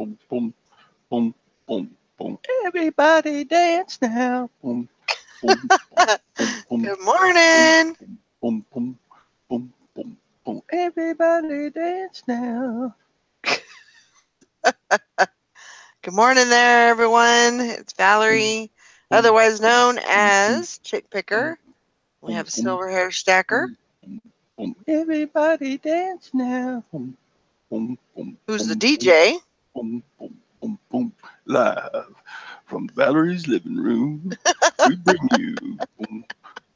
boom, boom, boom, boom, boom. Everybody dance now. Boom, boom, boom, boom. Good morning. Boom, boom, boom, boom, boom. Everybody dance now. Good morning there, everyone. It's Valerie, otherwise known as Chick Picker. We have a silver hair stacker. Boom. Everybody dance now. Boom, boom, boom. Who's the DJ? Boom, boom, boom, boom. Live from Valerie's living room, we bring you boom,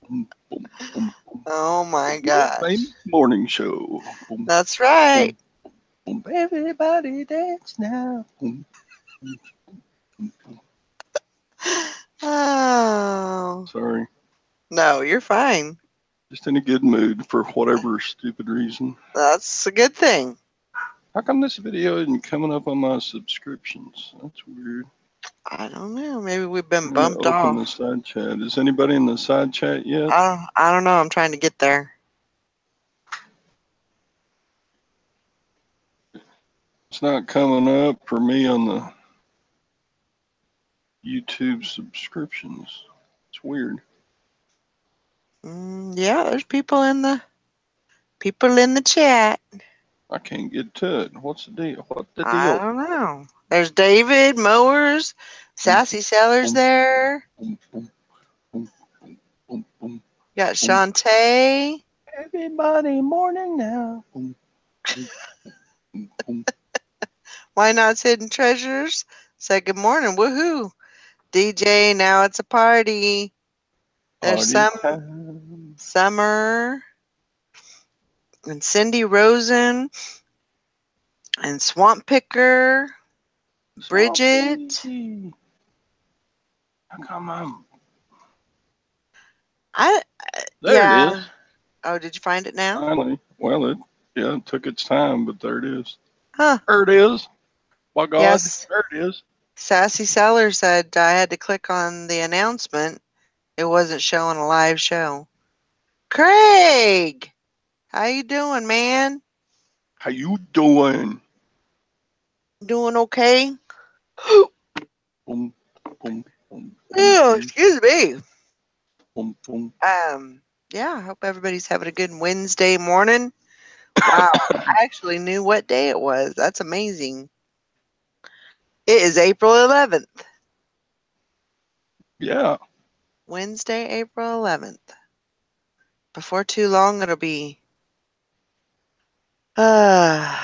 boom, boom, boom, boom. Oh my The gosh. famous morning show. Boom, That's right. boom, boom. Everybody dance now. Boom, boom, boom, boom. Oh. Sorry. No, you're fine. Just in a good mood for whatever stupid reason. That's a good thing. How come this video isn't coming up on my subscriptions? That's weird. I don't know. Maybe we've been I'm gonna bumped open the off. side chat. Is anybody in the side chat yet? I don't know. I'm trying to get there. It's not coming up for me on the YouTube subscriptions. It's weird. Yeah, there's people in the chat. I can't get to it. What's the deal? What the I deal? don't know. There's David Mowers, Sassy Sellers there. Boom, boom, boom, boom, boom, boom. Got Shantae. Everybody morning now. Boom, boom, boom, boom. Why Not's Hidden Treasures? Say good morning. Woohoo. DJ, now it's a party. There's Party time. Summer and Cindy Rosen and Swamp Picker, Bridget. Swampy. How come I'm... There Yeah. it is. Oh, did you find it now? Finally. Well, it took its time, but there it is. Huh. There it is. My God. Yes. There it is. Sassy Seller said I had to click on the announcement. It wasn't showing a live show. Craig, how you doing, man? How you doing? Doing okay? Boom, boom, boom, Oh, boom, excuse me. boom, boom. Yeah, I hope everybody's having a good Wednesday morning. Wow, I actually knew what day it was. That's amazing. It is April 11th. Yeah. Wednesday, April 11th. Before too long, it'll be, yeah.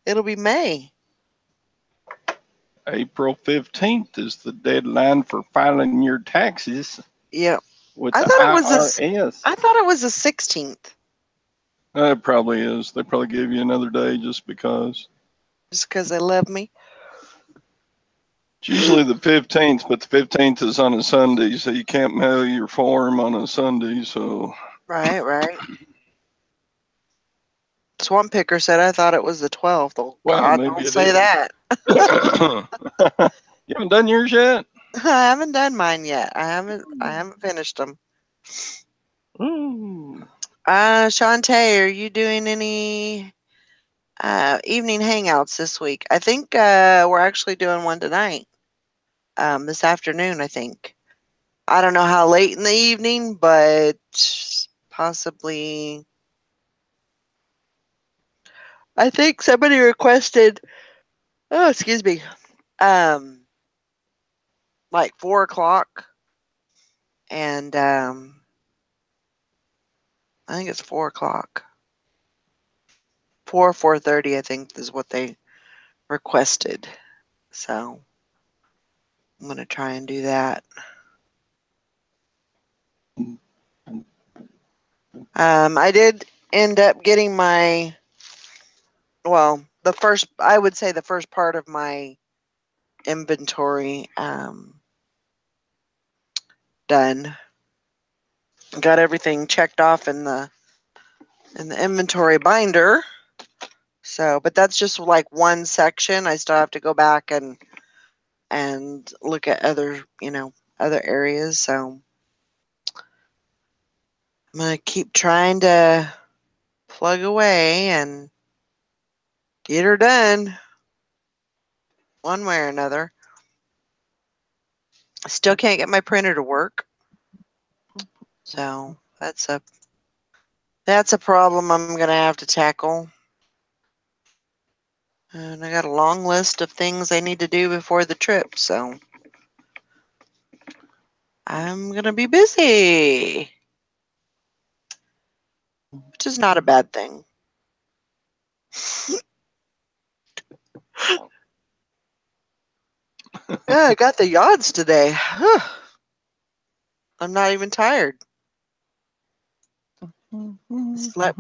It'll be May. April 15th is the deadline for filing your taxes Yep. with I the thought it was the 16th. It probably is. They probably gave you another day just because. Just because they love me. It's usually the 15th, but the 15th is on a Sunday, so you can't mail your form on a Sunday, so. Right. Swamp Picker said I thought it was the 12th. Oh, Well, God, maybe don't it say is. that. You haven't done yours yet? I haven't done mine yet. I haven't finished them. Ooh. Shantae, are you doing any evening hangouts this week? I think we're actually doing one tonight. This afternoon, I think. I don't know how late in the evening, but possibly. I think somebody requested. Oh, excuse me. Like 4:00, and I think it's 4:00. 4:30, I think, is what they requested. So I'm gonna try and do that. I did end up getting I would say the first part of my inventory done. Got everything checked off in the inventory binder. So, but that's just like one section. I still have to go back and look at other areas. So I'm gonna keep trying to plug away and get her done one way or another. I still can't get my printer to work. So that's a problem I'm gonna have to tackle. And I got a long list of things I need to do before the trip, so I'm gonna be busy, which is not a bad thing. Yeah, I got the yawns today. I'm not even tired. Slept.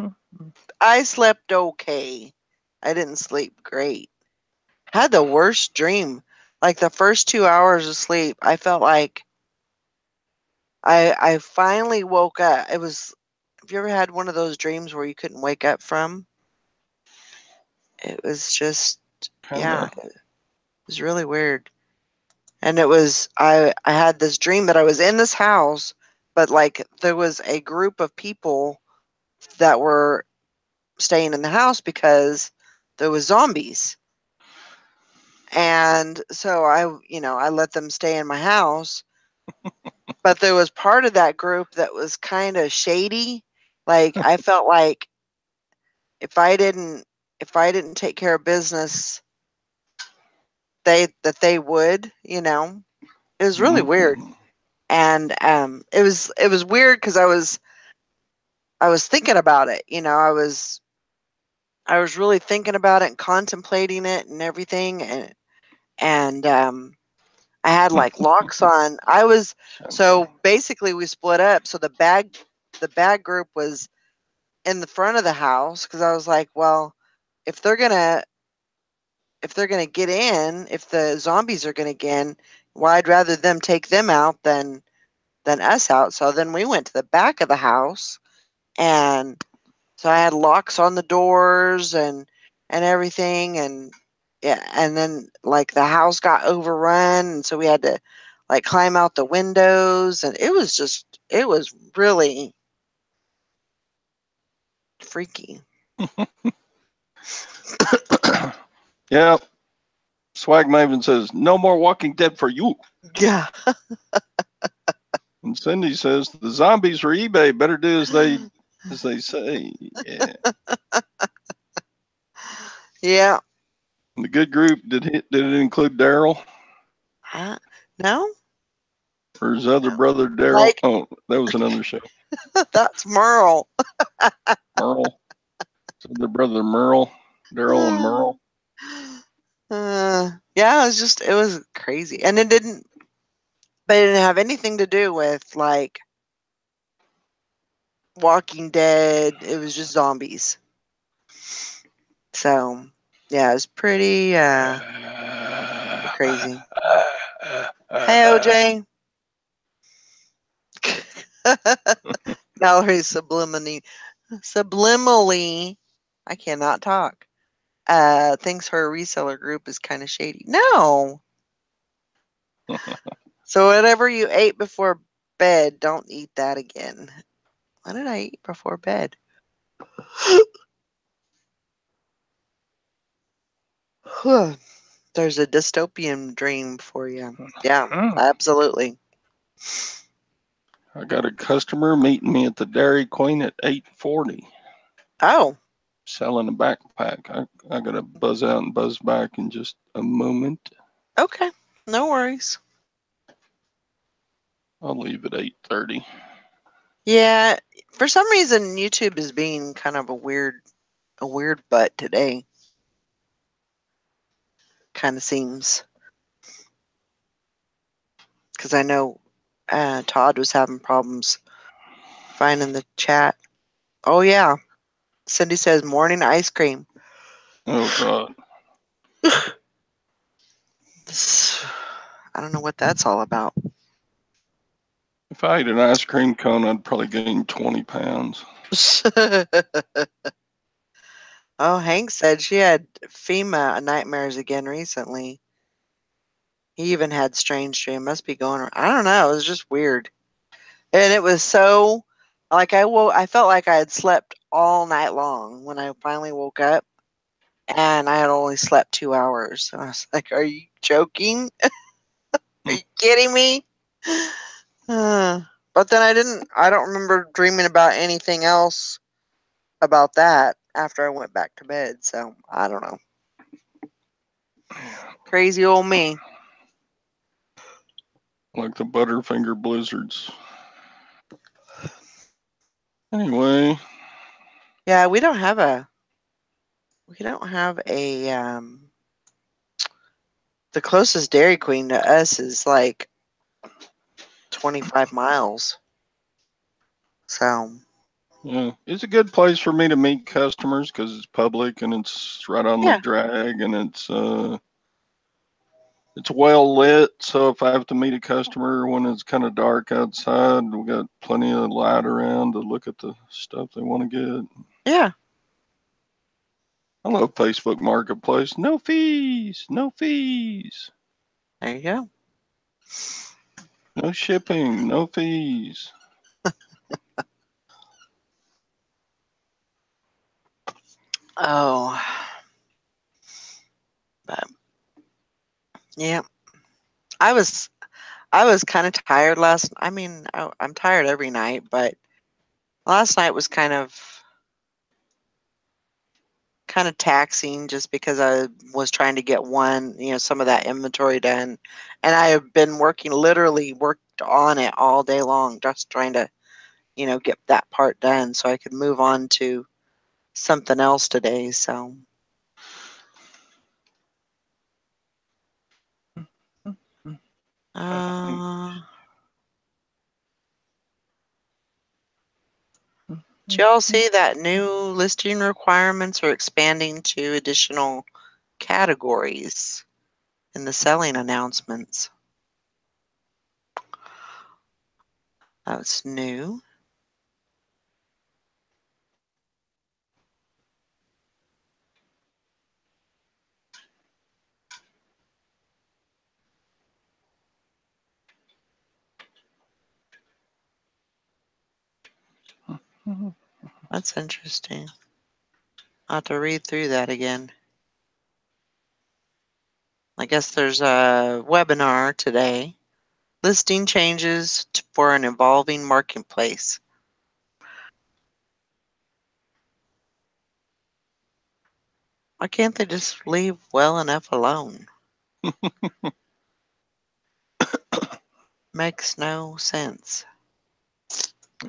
I slept okay. I didn't sleep great. Had the worst dream. Like the first 2 hours of sleep, I felt like I finally woke up. It was. Have you ever had one of those dreams where you couldn't wake up from? It was just, yeah, Kinda. it was really weird. And it was I had this dream that I was in this house, but like there was a group of people that were staying in the house because there was zombies. And so I let them stay in my house, but there was part of that group that was kind of shady. Like I felt like if I didn't if I didn't take care of business, they would. It was really weird. Mhm. And it was weird because I was thinking about it. I was really thinking about it and contemplating it and everything, and I had like locks on. So basically we split up. So the bag group was in the front of the house because I was like, well, if they're gonna get in, if the zombies are gonna get in, well, I'd rather them take them out than us out. So then we went to the back of the house, and so I had locks on the doors and everything, and yeah, and then like the house got overrun, and so we had to like climb out the windows, and it was really freaky. Yeah. Swag Maven says, no more Walking Dead for you. Yeah. And Cindy says, the zombies for eBay better do as they say. Yeah. Yeah. The good group, did it include Daryl? No? Or his other brother Daryl? Like Oh, that was another show. that's Merle. Merle. So their brother Merle. Daryl and Merle. Yeah, it was crazy. And but it didn't have anything to do with like Walking Dead. It was just zombies. So, yeah, it was pretty crazy. Hey, OJ. Valerie subliminally, I cannot talk. Thinks her reseller group is kind of shady. No. So whatever you ate before bed, don't eat that again. What did I eat before bed? There's a dystopian dream for you. Yeah, absolutely. I got a customer meeting me at the Dairy Queen at 8:40, Oh, selling a backpack. I got to buzz out and buzz back in just a moment. okay. No worries. I'll leave at 8:30. Yeah, for some reason YouTube is being kind of a weird butt today. Kind of seems because I know Todd was having problems finding the chat. Oh yeah, Cindy says morning ice cream. Oh God! I don't know what that's all about. If I ate an ice cream cone, I'd probably gain 20 pounds. Oh, Hank said she had FEMA nightmares again recently. He even had strange dream. Must be going. I don't know. It was just weird, and it was so like I felt like I had slept all night long when I finally woke up, and I had only slept 2 hours. And I was like, "Are you joking? Are you kidding me?" But then I don't remember dreaming about anything else about that after I went back to bed. So I don't know. Crazy old me. Like the Butterfinger blizzards. Anyway. Yeah, we don't have a the closest Dairy Queen to us is like 25 miles. So, Yeah, it's a good place for me to meet customers because it's public and it's right on the yeah. drag, and it's well lit. So if I have to meet a customer when it's kind of dark outside, we got plenty of light around to look at the stuff they want to get. Yeah. I love Facebook Marketplace. No fees, no fees, There you go. no shipping, no fees. Oh, but yeah. I was I was kind of tired last I mean, I'm tired every night, but last night was kind of taxing just because I was trying to get some of that inventory done. And I have been literally worked on it all day long, just trying to, get that part done so I could move on to something else today. So, uh, did y'all see that new listing requirements are expanding to additional categories in the selling announcements? That's new. That's interesting. I'll have to read through that again. I guess there's a webinar today. Listing changes for an evolving marketplace. Why can't they just leave well enough alone? Makes no sense.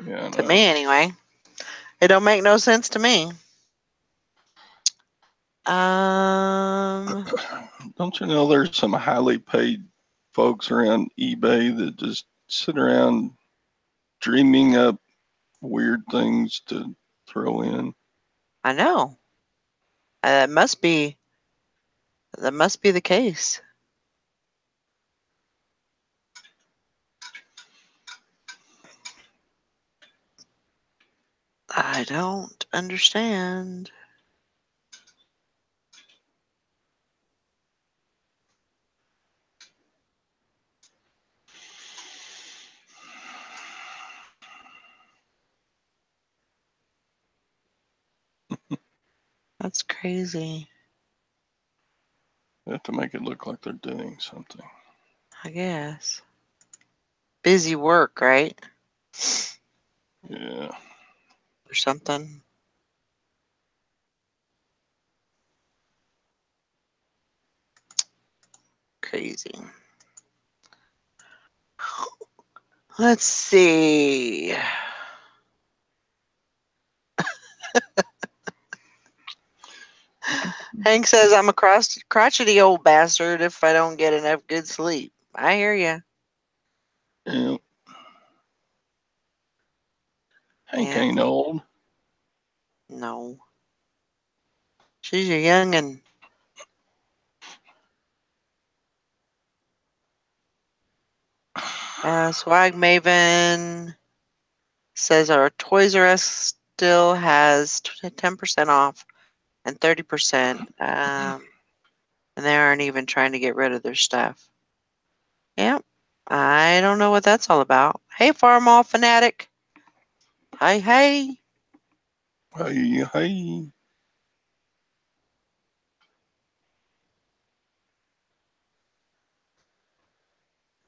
Yeah, To no. me, anyway. It don't make no sense to me. Um, Don't you know there's some highly paid folks around eBay that just sit around dreaming up weird things to throw in? I know. That must be the case. I don't understand. That's crazy. They have to make it look like they're doing something. I guess. Busy work, right? Yeah. Or something. Crazy. Let's see. Hank says I'm a crotchety old bastard if I don't get enough good sleep. I hear you. Yeah. Hank Yeah. ain't old. No. She's a youngin'. Swag Maven says our Toys R Us still has 10% off and 30%. And they aren't even trying to get rid of their stuff. Yep. I don't know what that's all about. Hey, Farm All Fanatic. Hey, hey. Hey, hey.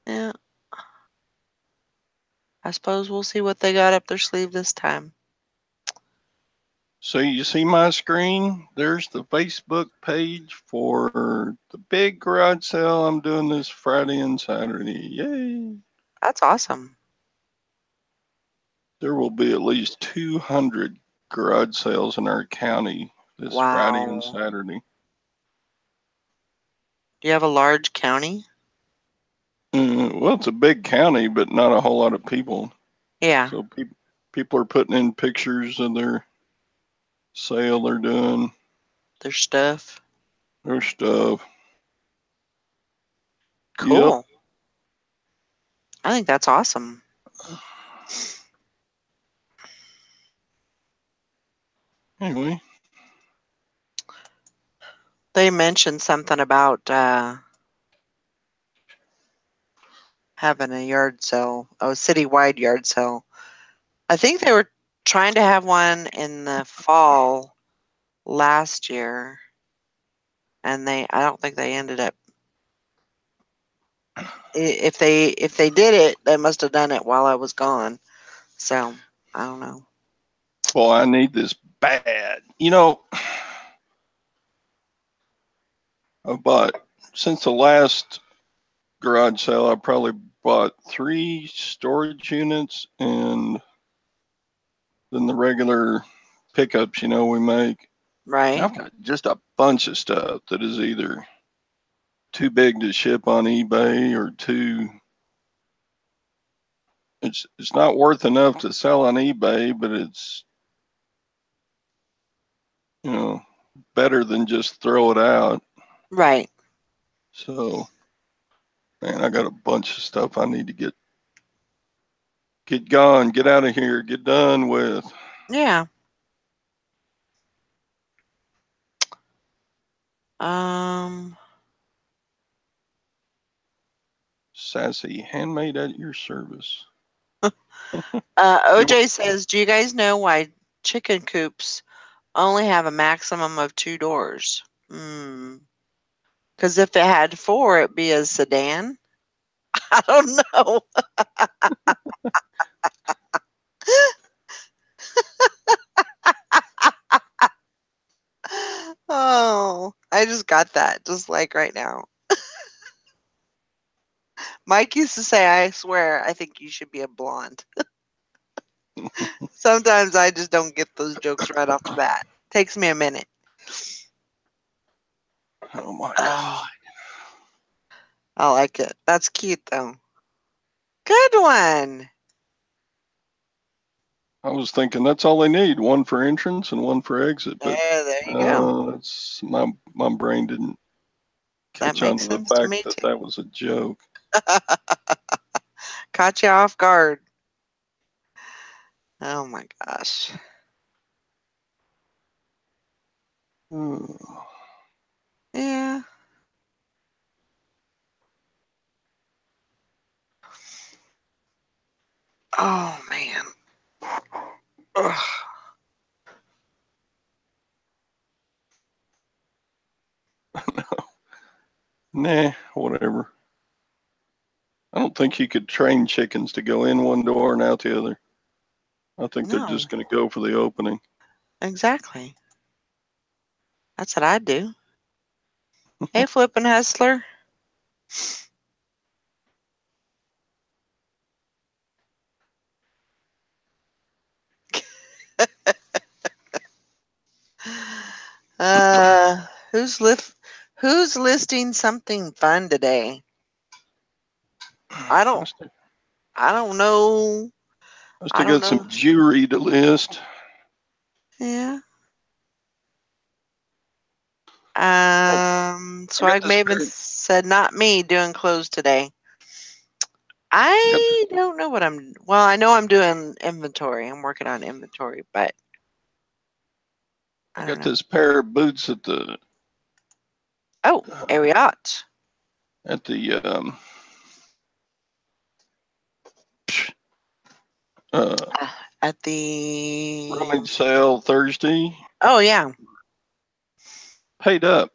Yeah. I suppose we'll see what they got up their sleeve this time. So you see my screen? There's the Facebook page for the big garage sale I'm doing this Friday and Saturday. Yay! That's awesome. There will be at least 200 garage sales in our county this Friday and Wow. Saturday. Do you have a large county? Well, it's a big county, but not a whole lot of people. Yeah. So people are putting in pictures of their sale they're doing, Their stuff. their stuff. Yep. Cool. I think that's awesome. Anyway, They mentioned something about having a yard sale, a citywide yard sale. I think they were trying to have one in the fall last year, and I don't think they ended up. If they did it, they must have done it while I was gone. So I don't know. boy, I need this bad. You know, I bought since the last garage sale, I probably bought 3 storage units and then the regular pickups, we make. Right. I've got just a bunch of stuff that is either too big to ship on eBay or too it's not worth enough to sell on eBay, but it's you know better than just throw it out. Right. So, man, I got a bunch of stuff I need to get gone, get out of here, get done with. Yeah. Um. Sassy handmade at your service. You OJ says, "Do you guys know why chicken coops only have a maximum of 2 doors?" Hmm. Because if it had 4, it'd be a sedan. I don't know. Oh, I just got that just like right now. Mike used to say, "I swear, I think you should be a blonde." Sometimes I just don't get those jokes right off the bat. Takes me a minute. Oh my Oh, God. I like it. That's cute though. Good one. I was thinking that's all they need, one for entrance and one for exit, but There you go. it's my brain didn't That catch on makes to the sense to fact me that too. that was a joke. Caught you off guard. Oh my gosh. Oh, Yeah. Oh man. Ugh. nah, whatever. I don't think you could train chickens to go in one door and out the other. I think they're No, just going to go for the opening. exactly. That's what I'd do. Hey, flippin' hustler. Uh, who's lift? Who's listing something fun today? I I don't. still, I don't know. I I still don't got some know. jewelry to list. Yeah. Oh, I got Swag this Maven pair. said, "Not me doing clothes today." I got I don't know what I'm. Well, I know I'm doing inventory. I'm working on inventory, but I I don't got know. this pair of boots at the Oh, uh, Ariat. at the uh, at the. Rummage sale Thursday. Oh yeah, Paid up.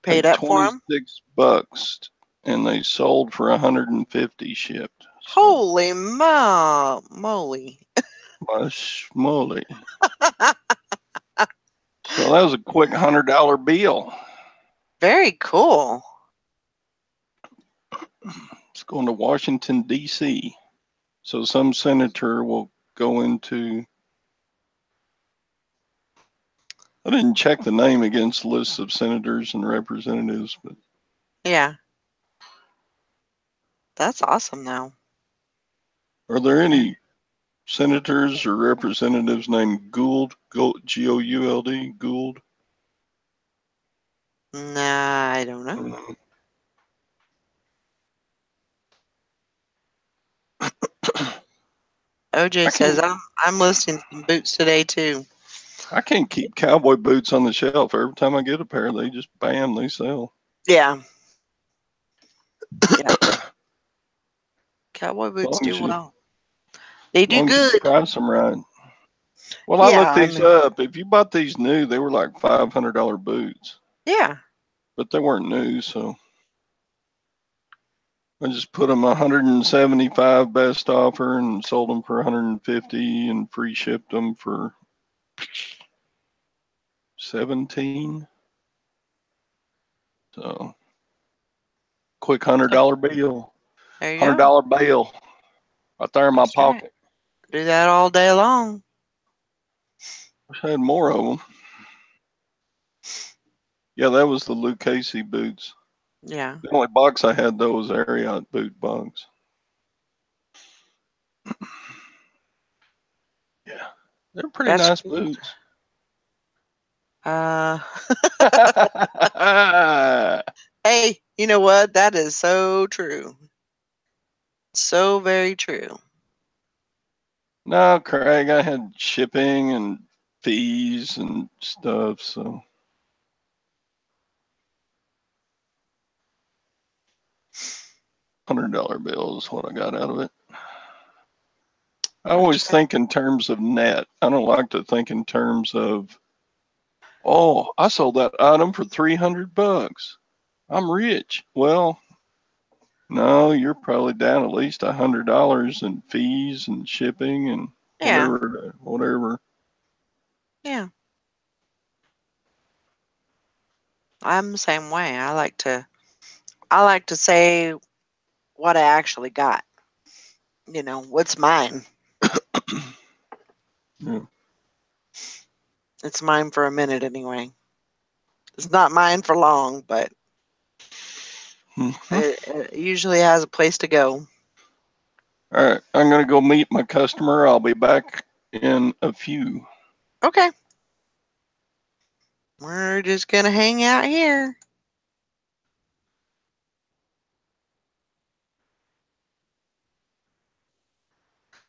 paid Paid up for them. $26, and they sold for 150 shipped. So Holy moly! my schmoly. So that was a quick $100 bill. Very cool. It's going to Washington, D.C. So some senator will go into. I didn't check the name against lists of senators and representatives, but Yeah, that's awesome. Though. are there any senators or representatives named Gould, G-O-U-L-D, Gould? Nah, I don't know. OJ says I'm listing some boots today too. I can't keep cowboy boots on the shelf. Every time I get a pair, they just bam, they sell. Yeah. Yeah. Cowboy As boots long do as you, well. They as do long as you good. price them right. Well, I Yeah, looked I these mean, up. If you bought these new, they were like $500 boots, yeah. but they weren't new, so I just put them 175 best offer and sold them for 150 and free shipped them for 17. So quick $100 bill, There you go. $100 bill right there in my That's right. pocket. Do that all day long. Wish I had more of them. Yeah, that was the Luke Casey boots. Yeah. The only box I had though was Ariat boot box. Yeah, they're pretty That's nice great. boots. Uh Hey, you know what? That is so true. So very true. No, Craig, I had shipping and fees and stuff, so $100 bill is what I got out of it. I That's always right. think in terms of net. I don't like to think in terms of, oh, I sold that item for $300. I'm rich. Well, no, you're probably down at least $100 in fees and shipping and Yeah. whatever. Yeah. I'm the same way. I like to say what I actually got. You know, what's mine? Yeah. It's mine for a minute anyway. It's not mine for long, but Mhm. it usually has a place to go. All right, I'm gonna go meet my customer. I'll be back in a few. Okay. We're just going to hang out here.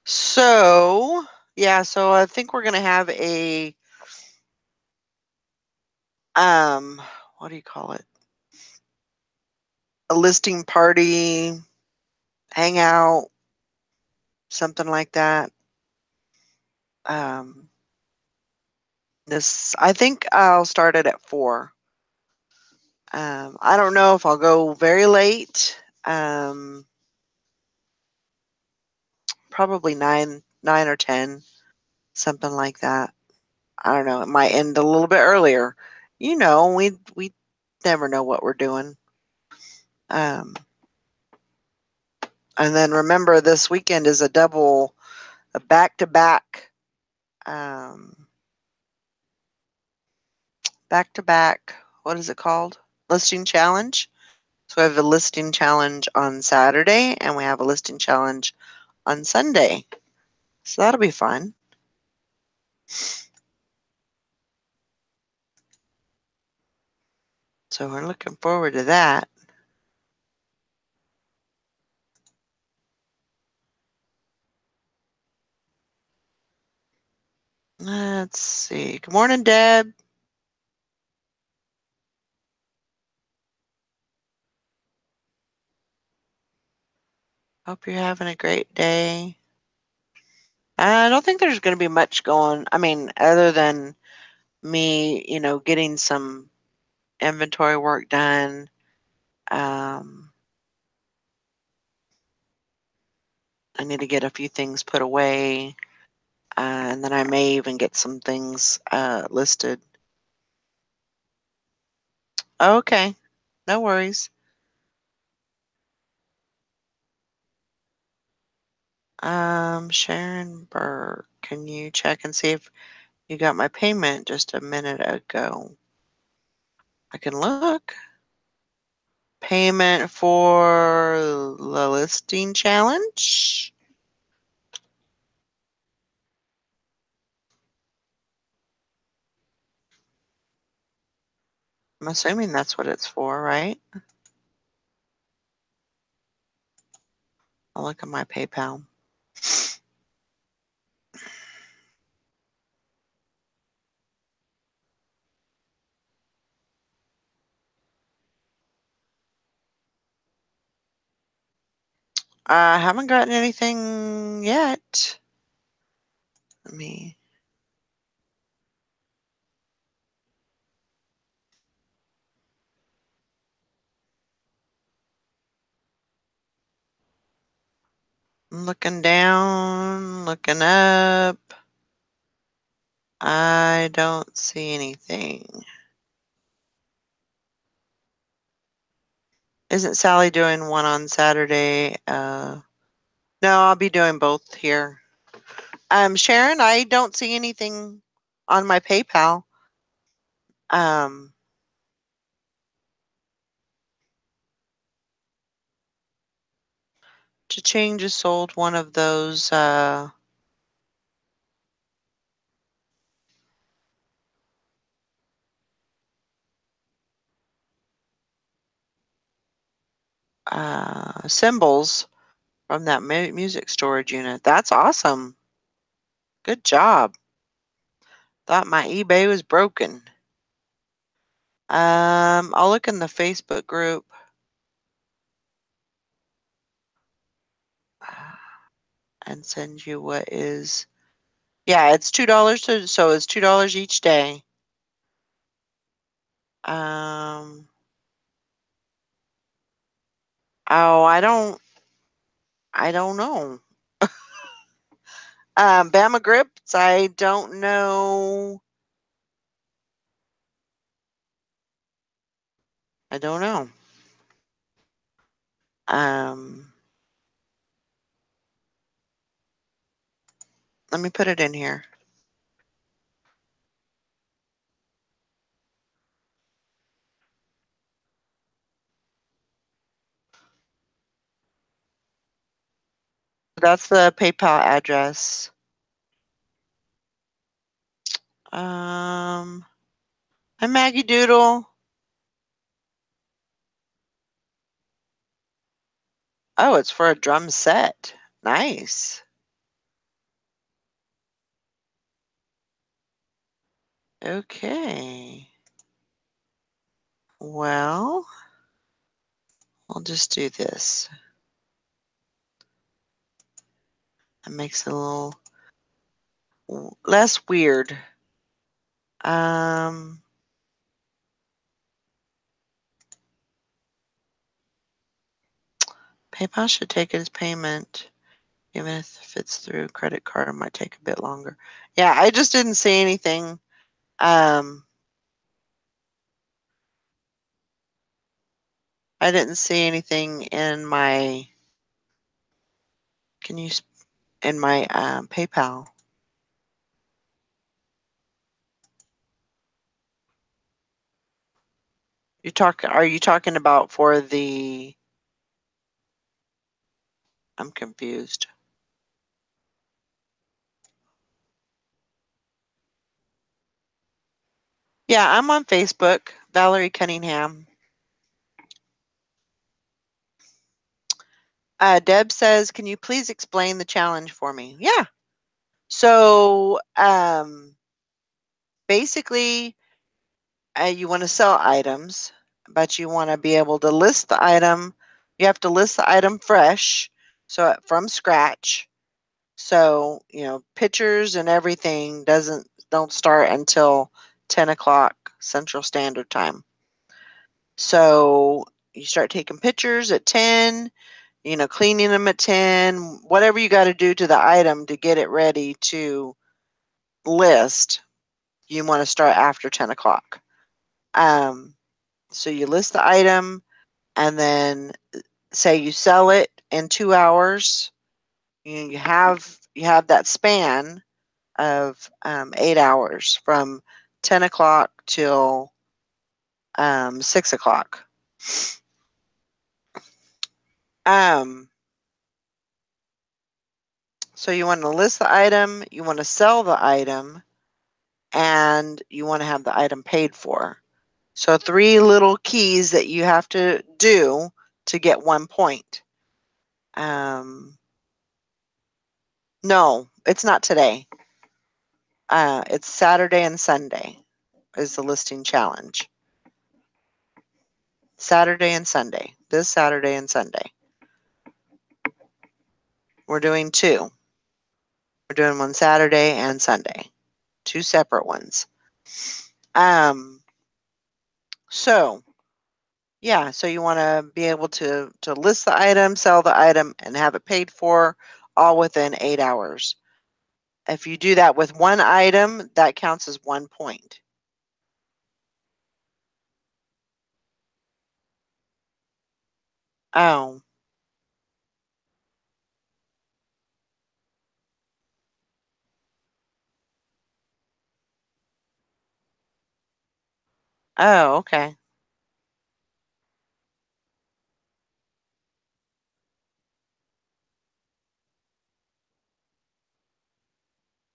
So, yeah, so I think we're going to have um what do you call it? A listing party, hangout, something like that. Um this I think I'll start it at 4. I don't know if I'll go very late. Probably 9 or 10, something like that. I don't know. It might end a little bit earlier. You know, we never know what we're doing. Um, and then remember, this weekend is a back-to-back, um, back-to-back. What is it called? Listing challenge. So we have a listing challenge on Saturday, and we have a listing challenge on Sunday. So that'll be fun. So we're looking forward to that. Let's see. Good morning, Deb. Hope you're having a great day. I don't think there's going to be much going. I mean, other than me, getting some inventory work done. I need to get a few things put away, and then I may even get some things listed. Okay, no worries. Sharon Burke, can you check and see if you got my payment just a minute ago? I can look. Payment for the listing challenge. I'm assuming that's what it's for, right? I'll look at my PayPal. I haven't gotten anything yet. Let me. I'm looking down, looking up. I don't see anything. Isn't Sally doing one on Saturday? No, I'll be doing both here. Sharon, I don't see anything on my PayPal. Um, Cha-Ching just sold one of those symbols from that music storage unit. That's awesome. Good job. Thought my eBay was broken. I'll look in the Facebook group. And send you what is. Yeah, it's $2 so it's $2 each day. Um, oh, I don't know. Bama Grips, I don't know. I don't know. Um, Let me put it in here. That's the PayPal address. Hi Maggie Doodle. Oh, it's for a drum set. Nice. Okay. Well, I'll just do this. It makes it a little less weird. PayPal should take it as payment. Even if it's through credit card, it might take a bit longer. Yeah, I just didn't see anything. I didn't see anything in my. Can you in my PayPal? Are you talking about for the? I'm confused. Yeah, I'm on Facebook, Valerie Cunningham. Deb says, "Can you please explain the challenge for me?" Yeah. So, basically, you want to sell items, but you want to be able to list the item. You have to list the item fresh, so from scratch. So, pictures and everything don't start until 10 o'clock Central Standard Time. So you start taking pictures at 10, cleaning them at 10, whatever you got to do to the item to get it ready to list, you want to start after 10 o'clock. So you list the item, and then say you sell it in 2 hours. You have that span of 8 hours from 10 o'clock till 6 o'clock. So you want to list the item, you want to sell the item, and you want to have the item paid for. So 3 little keys that you have to do to get 1 point. No, it's not today. It's Saturday and Sunday is the listing challenge. Saturday and Sunday. This Saturday and Sunday. We're doing 2. We're doing one Saturday and Sunday. 2 separate ones. So you want to be able to list the item, sell the item, and have it paid for all within 8 hours. If you do that with one item, that counts as 1 point. Oh. Oh, okay.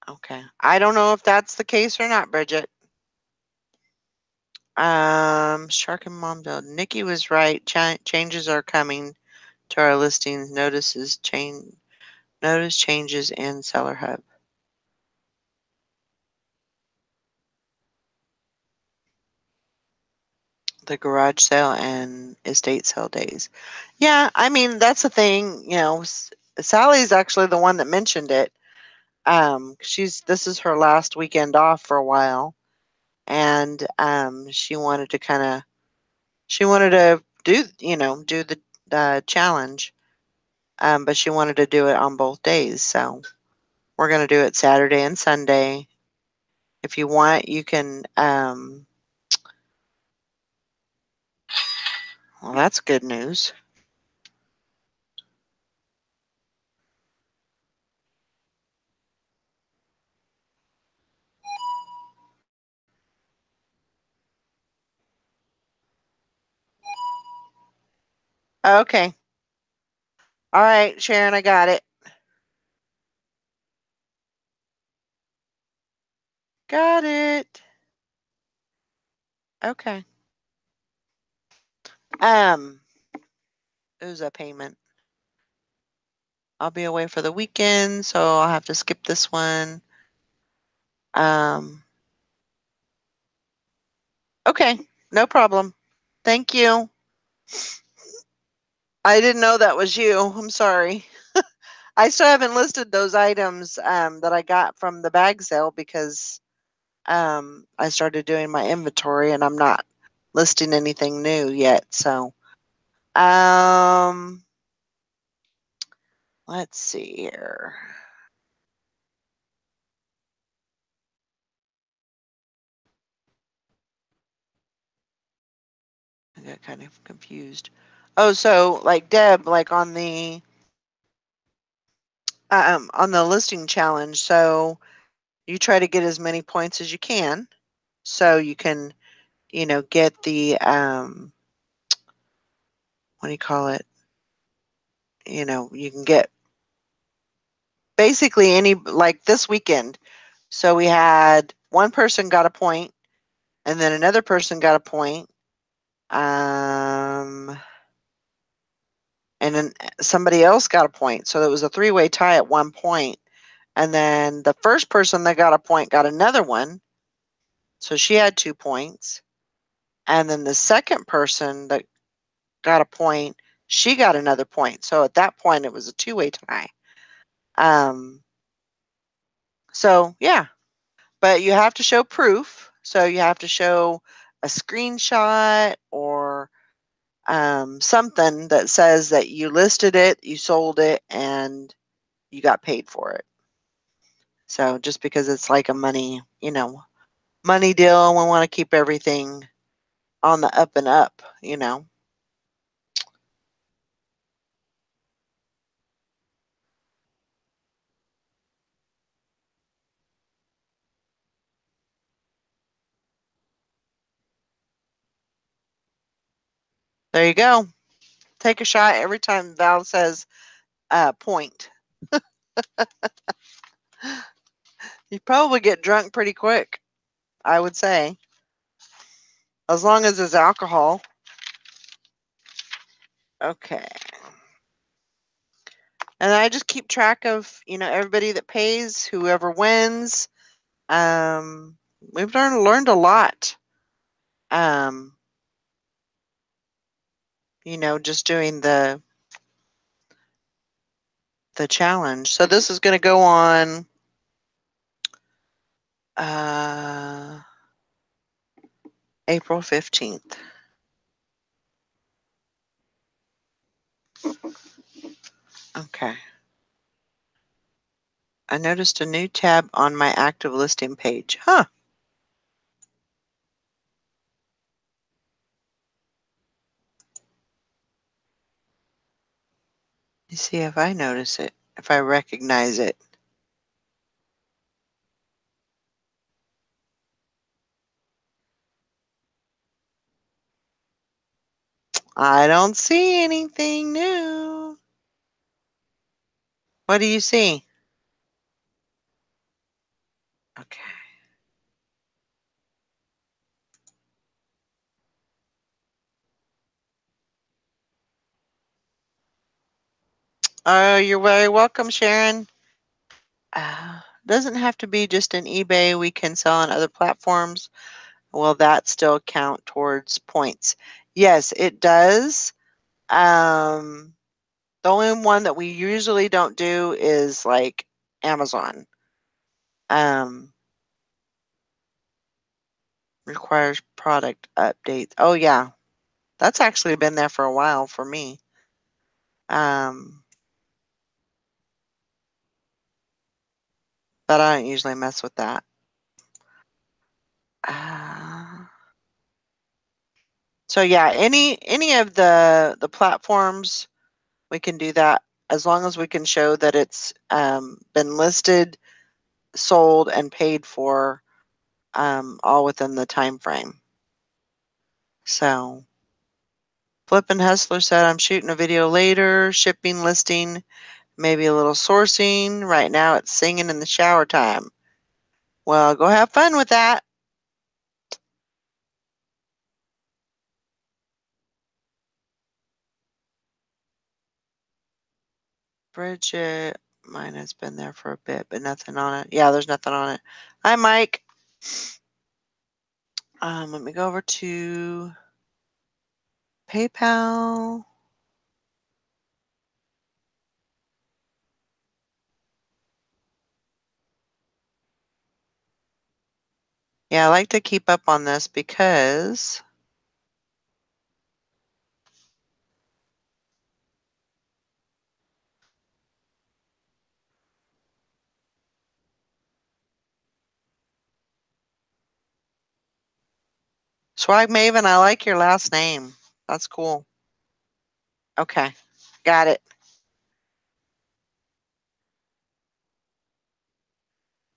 Okay. I don't know if that's the case or not, Bridget. Shark and Momdale. Nikki was right. Changes are coming to our listings. Notice changes in Seller Hub. The garage sale and estate sale days. Yeah, I mean, that's the thing. Sally's actually the one that mentioned it. This is her last weekend off for a while, and she wanted to do the challenge, but she wanted to do it on both days. So we're gonna do it Saturday and Sunday. If you want, you can. Well, that's good news. Okay. All right, Sharon, I got it. Got it. Okay. It was a payment. I'll be away for the weekend, so I'll have to skip this one. Okay, no problem. Thank you. I didn't know that was you. I'm sorry. I still haven't listed those items that I got from the bag sale because I started doing my inventory and I'm not listing anything new yet. So, let's see here. I got kind of confused. Oh, so like Deb, like on the listing challenge, so you try to get as many points as you can, so you can, get the what do you call it? You can get basically any, like this weekend. So we had one person got a point, and then another person got a point, and then somebody else got a point. So it was a 3-way tie at 1 point. And then the first person that got a point got another one. So she had 2 points. And then the second person that got a point, she got another point. So at that point, it was a 2-way tie. So yeah, but you have to show proof. So you have to show a screenshot or something that says that you listed it, you sold it, and you got paid for it. So just because it's like a money deal, we want to keep everything on the up and up. There you go. Take a shot every time Val says point. You probably get drunk pretty quick, I would say, as long as there's alcohol. Okay. And I just keep track of, everybody that pays, whoever wins. We've learned a lot. Um, just doing the challenge. So this is going to go on uh, April 15th. Okay. I noticed a new tab on my active listing page. Huh. Let me see if I notice it, if I recognize it. I don't see anything new. What do you see? Okay. Oh, you're very welcome, Sharon. Doesn't have to be just an eBay. We can sell on other platforms. Will that still count towards points? Yes, it does. The only one that we usually don't do is like Amazon. Um, requires product updates. Oh yeah, that's actually been there for a while for me. Um, but I don't usually mess with that. Uh, so yeah, any of the platforms we can do that as long as we can show that it's been listed, sold, and paid for, all within the time frame. So Flippin' Hustler said, I'm shooting a video later, shipping, listing, maybe a little sourcing. Right now it's singing in the shower time. Well, go have fun with that. Bridget, mine has been there for a bit, but nothing on it. Yeah, there's nothing on it. Hi, Mike. Let me go over to PayPal. Yeah, I like to keep up on this because Swag Maven, I like your last name. That's cool. Okay, got it.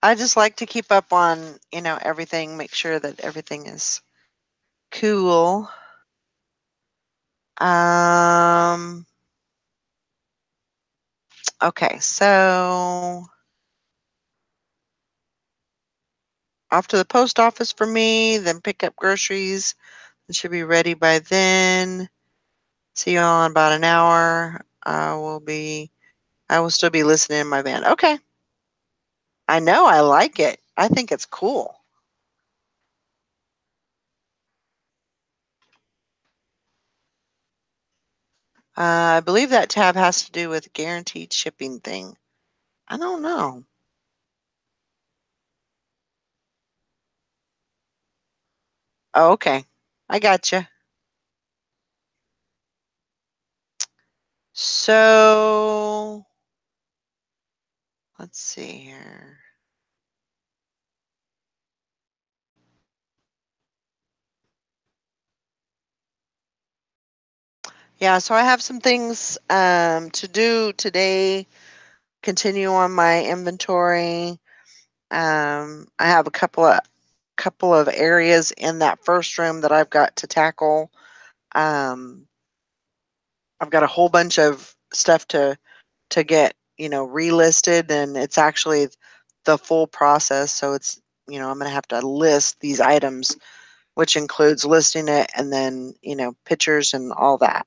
I just like to keep up on, everything, make sure that everything is cool. Um, okay, so off to the post office for me, then pick up groceries. It should be ready by then. See you all in about an hour. I will still be listening in my van. Okay. I know, I like it. I think it's cool. I believe that tab has to do with guaranteed shipping thing. I don't know. Oh, okay. I gotcha. So let's see here. Yeah, so I have some things to do today. Continue on my inventory. I have a couple of areas in that first room that I've got to tackle. Um, I've got a whole bunch of stuff to get, relisted, and it's actually the full process. So it's, I'm going to have to list these items, which includes listing it and then, pictures and all that.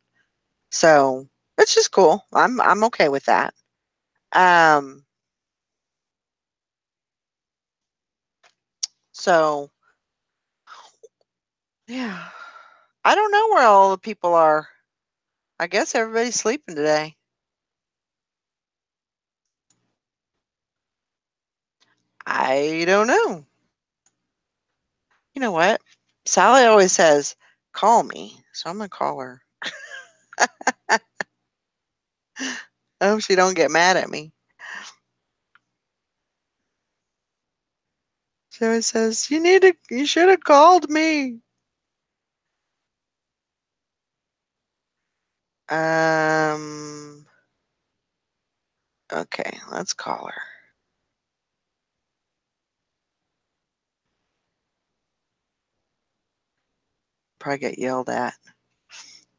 So it's just cool. I'm okay with that. Um, so yeah, I don't know where all the people are. I guess everybody's sleeping today. I don't know. You know what? Sally always says, call me. So I'm going to call her. I hope she don't get mad at me. She always says, you should have called me. Um, okay, let's call her. Probably get yelled at.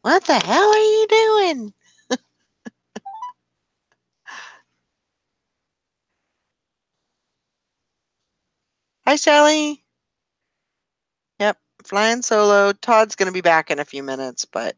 What the hell are you doing? Hi, Sally. Yep, flying solo. Todd's going to be back in a few minutes, but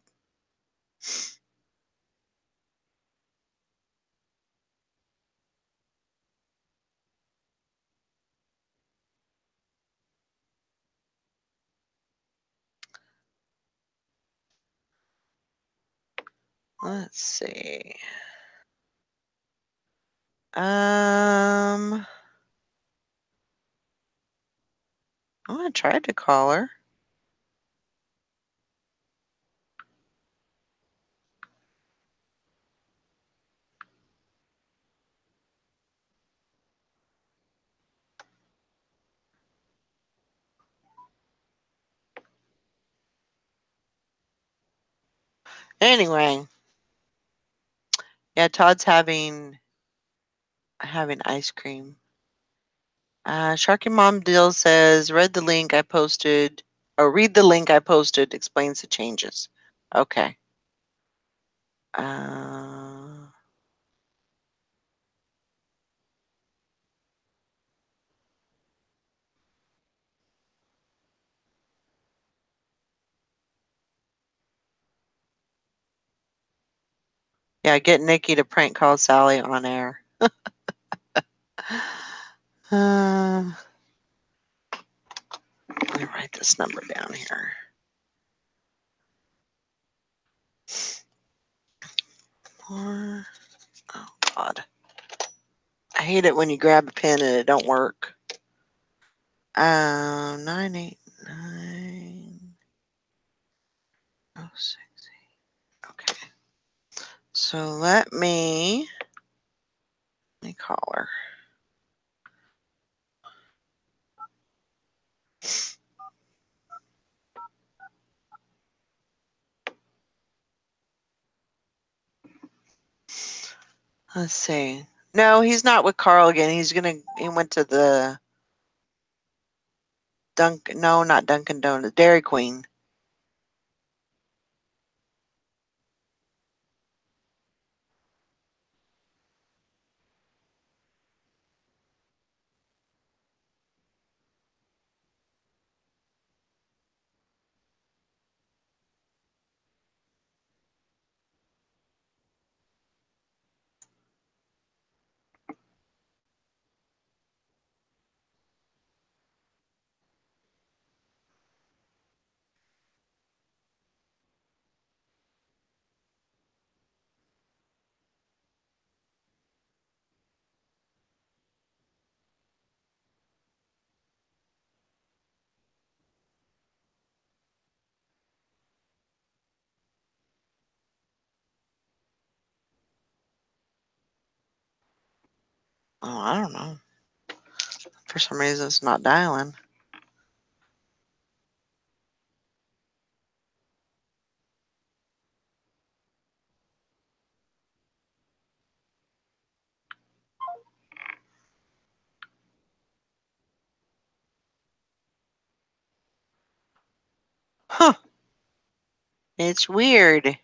let's see. Um, I tried to call her. Anyway, yeah, Todd's having ice cream. Sharky Mom Dill says, read the link I posted, explains the changes. Okay. Uh, yeah, get Nikki to prank call Sally on air. Let me write this number down here. Oh, God. I hate it when you grab a pen and it don't work. 989 068. Okay. So let me call her. Let's see. No, he's not with Carl again. He went to the no, not Dunkin' Donuts, Dairy Queen. Oh, I don't know. For some reason, it's not dialing. Huh. It's weird.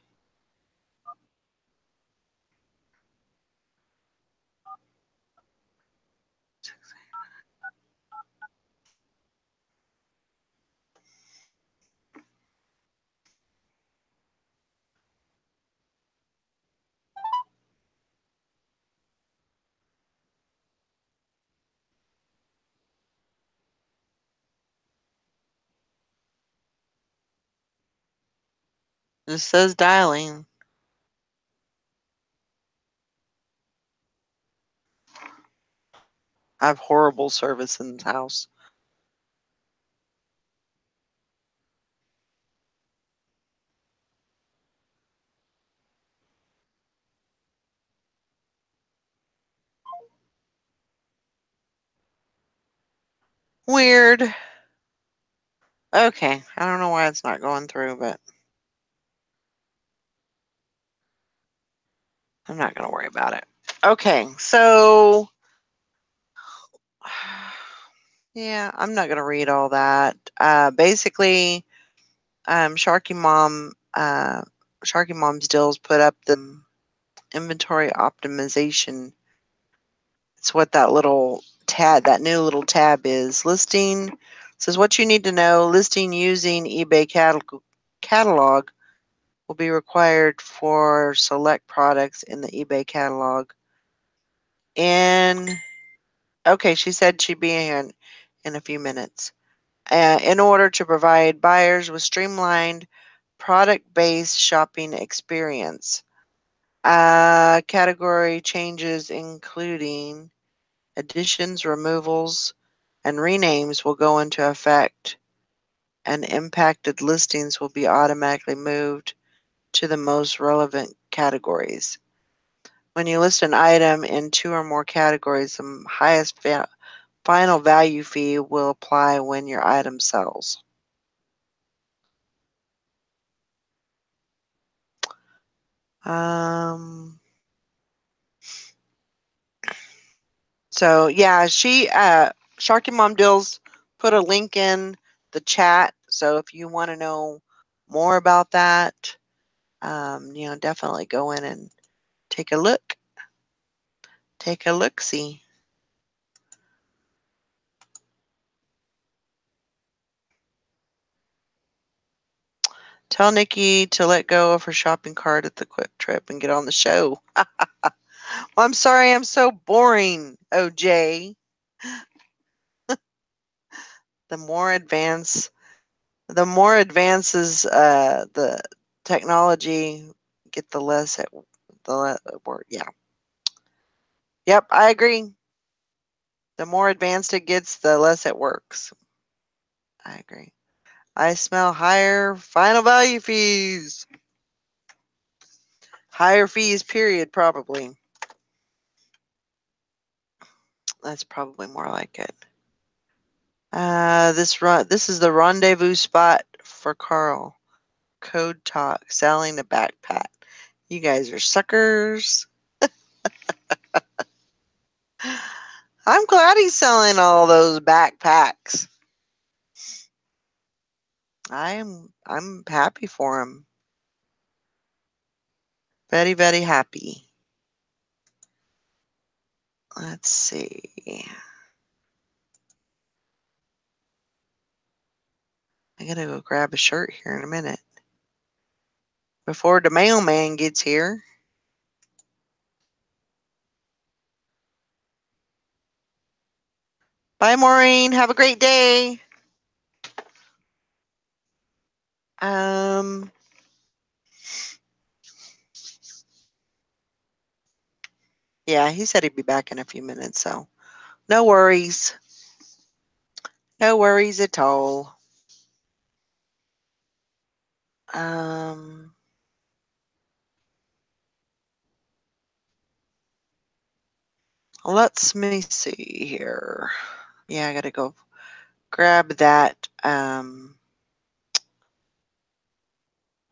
It says dialing. I have horrible service in this house. Weird. Okay, I don't know why it's not going through, but I'm not going to worry about it. Okay, so yeah, I'm not going to read all that. Basically, Sharky Mom's Deals put up the inventory optimization. It's what that little tab, that new little tab is. Listing says what you need to know. Listing using eBay catalog will be required for select products in the eBay catalog. And okay, she said she'd be here in a few minutes. In order to provide buyers with streamlined product-based shopping experience. Category changes including additions, removals, and renames will go into effect, and impacted listings will be automatically moved to the most relevant categories. When you list an item in 2 or more categories, the highest final value fee will apply when your item sells. So yeah, Sharky Mom Deals put a link in the chat. So if you want to know more about that, definitely go in and take a look. Take a look-see. Tell Nikki to let go of her shopping cart at the Quick Trip and get on the show. Well, I'm sorry I'm so boring, OJ. The more advances the technology get, the less it work. Yeah. Yep, I agree. The more advanced it gets, the less it works. I agree. I smell higher final value fees. Higher fees, period, probably. That's probably more like it. This is the rendezvous spot for Carl. Code Talk, selling a backpack. You guys are suckers. I'm glad he's selling all those backpacks. I'm happy for him. Very, very happy. Let's see. I gotta go grab a shirt here in a minute. Before the mailman gets here. Bye, Maureen. Have a great day. Yeah, he said he'd be back in a few minutes, so no worries. No worries at all. Let me see here. Yeah, I gotta go grab that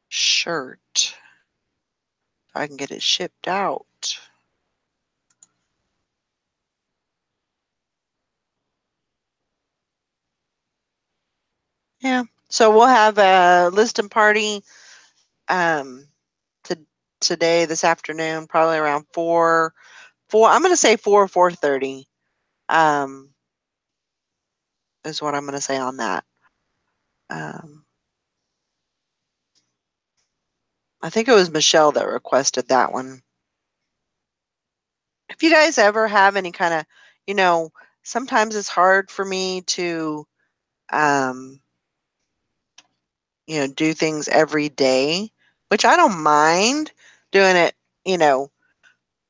shirt. If I can get it shipped out. Yeah. So we'll have a listing party to today, this afternoon, probably around 4. I'm gonna say 4:30. Um, is what I'm gonna say on that. Um, I think it was Michelle that requested that one. If you guys ever have any kind of, you know, sometimes it's hard for me to, um, do things every day, which I don't mind doing it, you know,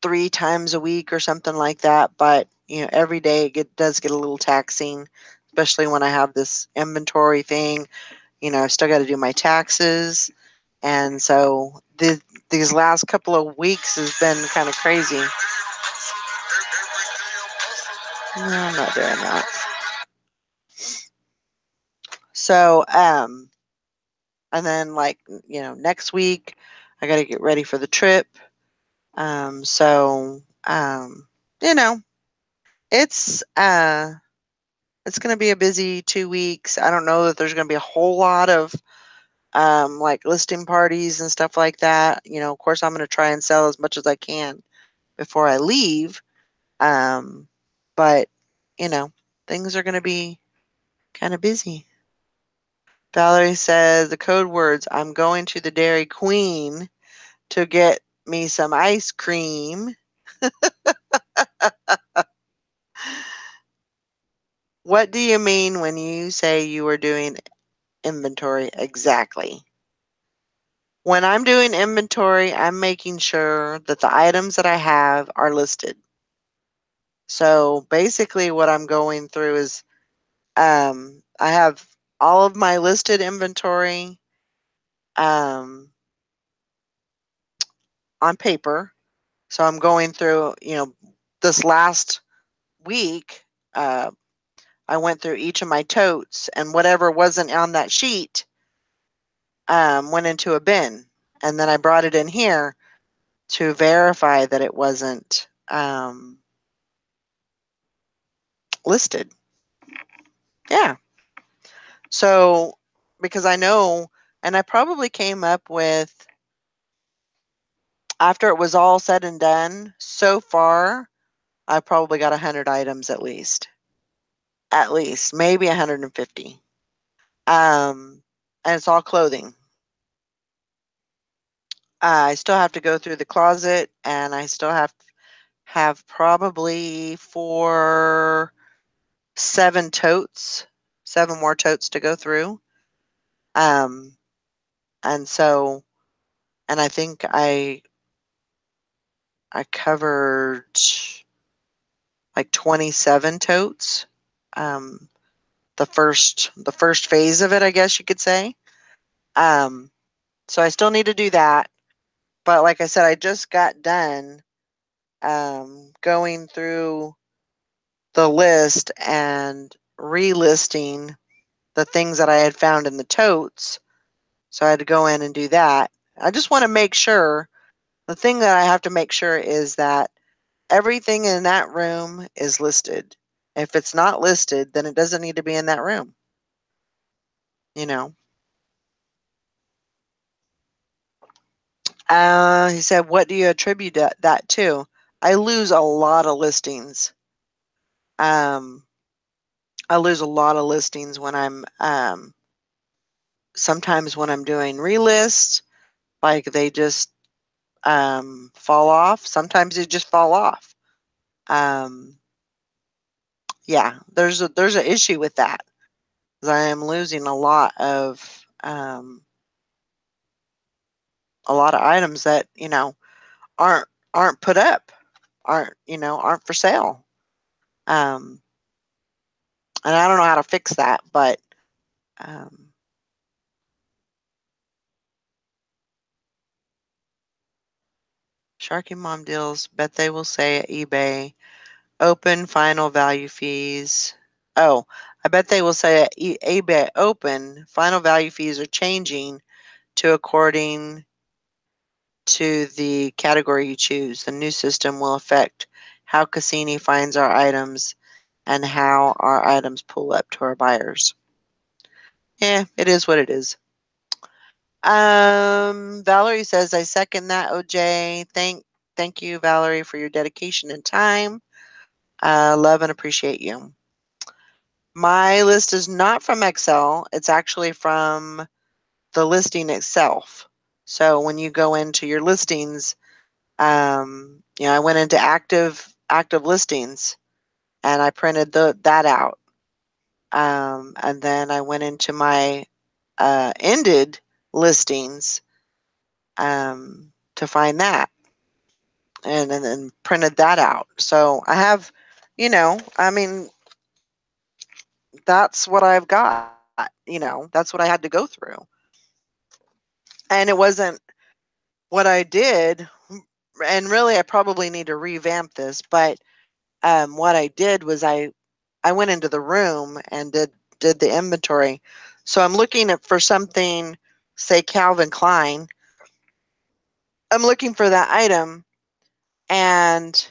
3 times a week or something like that. But, every day does get a little taxing, especially when I have this inventory thing. I still got to do my taxes. And so these last couple of weeks has been kind of crazy. No, I'm not doing that. So, and then like, next week I got to get ready for the trip. So, you know, it's, it's going to be a busy 2 weeks. I don't know that there's going to be a whole lot of, like listing parties and stuff like that. Of course I'm going to try and sell as much as I can before I leave. But, you know, things are going to be kind of busy. Valerie says the code words, I'm going to the Dairy Queen to get me some ice cream. What do you mean when you say you are doing inventory exactly? When I'm doing inventory, I'm making sure that the items that I have are listed. So basically what I'm going through is I have all of my listed inventory um, on paper. So I'm going through, this last week, uh, I went through each of my totes, and whatever wasn't on that sheet went into a bin. And then I brought it in here to verify that it wasn't listed. Yeah. So, because I know, and I probably came up with, after it was all said and done, so far, I probably got 100 items at least. At least, maybe 150. And it's all clothing. I still have to go through the closet, and I still have probably 7 more totes to go through. Um, and so, and I think I covered like 27 totes. Um, the first phase of it, I guess you could say. Um, so I still need to do that. But like I said, I just got done going through the list and relisting the things that I had found in the totes. So I had to go in and do that. I just want to make sure, the thing that I have to make sure is that everything in that room is listed. If it's not listed, then it doesn't need to be in that room. You know. He said, "What do you attribute that to?" I lose a lot of listings. Um, I lose a lot of listings when I'm sometimes when I'm doing relists, like they just fall off. Sometimes they just fall off. Um, yeah, there's an issue with that. 'Cause I am losing a lot of items that aren't aren't put up, aren't for sale. Um, and I don't know how to fix that, but um, Sharky Mom deals, bet they will say at eBay Open final value fees. Oh, I bet they will say at eBay open, final value fees are changing to according to the category you choose. The new system will affect how Cassini finds our items and how our items pull up to our buyers. Yeah, it is what it is. Valerie says, I second that, OJ. Thank you, Valerie, for your dedication and time. Love and appreciate you. My list is not from Excel. It's actually from the listing itself. So when you go into your listings, I went into active listings and I printed that out. And then I went into my ended listings to find that and then printed that out. So I have, I mean, that's what I've got, that's what I had to go through. And it wasn't what I did, and really I probably need to revamp this, but what I did was I went into the room and did the inventory. So I'm looking for something, say Calvin Klein. I'm looking for that item, and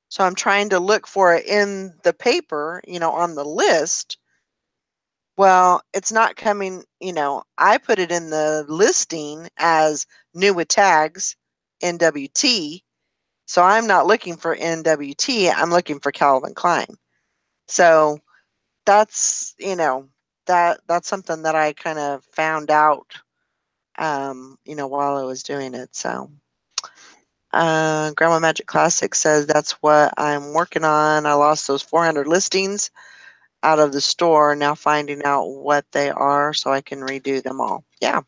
so I'm trying to look for it in the paper, on the list. Well, it's not coming, I put it in the listing as new with tags, NWT. So I'm not looking for NWT, I'm looking for Calvin Klein. So that's, that's something that I kind of found out, while I was doing it. So Grandma Magic Classic says that's what I'm working on. I lost those 400 listings out of the store, now finding out what they are so I can redo them all. Yeah.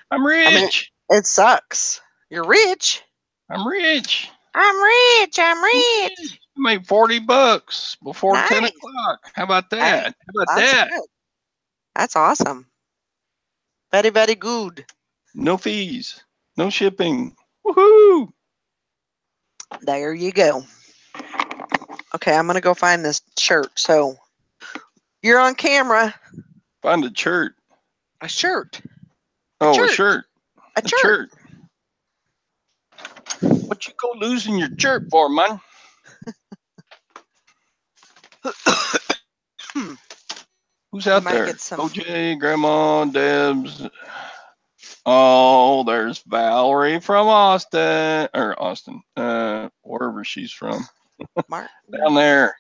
I'm I mean, rich. it sucks. You're rich. I'm rich. I'm rich. I'm rich. I made $40 before 10 Nice. o'clock. How about Hey, that? How about that's that? good. That's awesome. Very, very good. No fees, no shipping. Woohoo! There you go. Okay, I'm going to go find this shirt. So you're on camera. Find a shirt. A shirt. A Oh, a shirt. shirt. A A shirt. shirt. What you go losing your shirt for, man? Who's We out might there? get some. OJ, Grandma, Debs. Oh, there's Valerie from Austin, wherever she's from. Down there.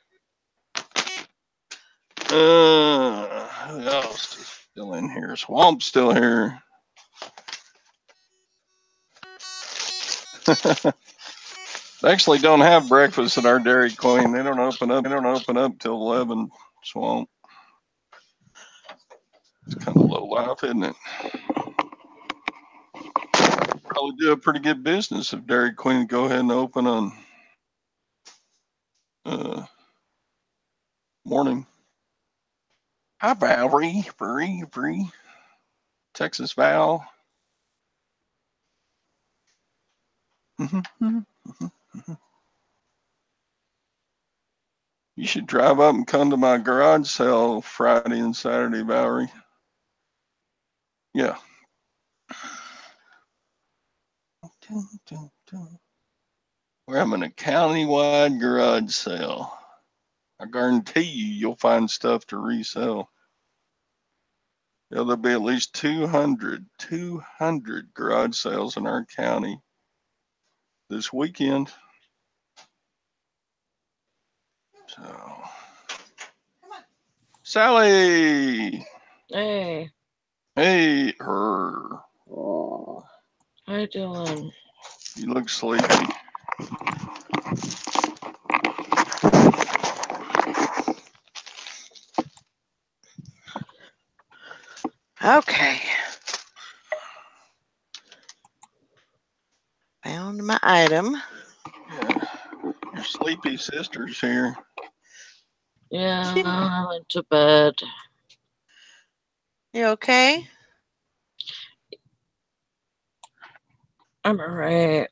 Who else is still in here? Swamp's still here. They actually don't have breakfast at our Dairy Queen. They don't open up till 11. Swamp. It's kind of low life, isn't it? Probably do a pretty good business if Dairy Queen go ahead and open on morning. Hi, Valerie. Free. Texas Val. You should drive up and come to my garage sale Friday and Saturday, Valerie. Yeah. We're having a county-wide garage sale. I guarantee you'll find stuff to resell. Yeah, there'll be at least 200 garage sales in our county this weekend. So, Sally. Hey. Hey, her. How you doing? You look sleepy. Okay. Found my item. Yeah. Your sleepy sister's here. Yeah, I went to bed. You okay? I'm alright.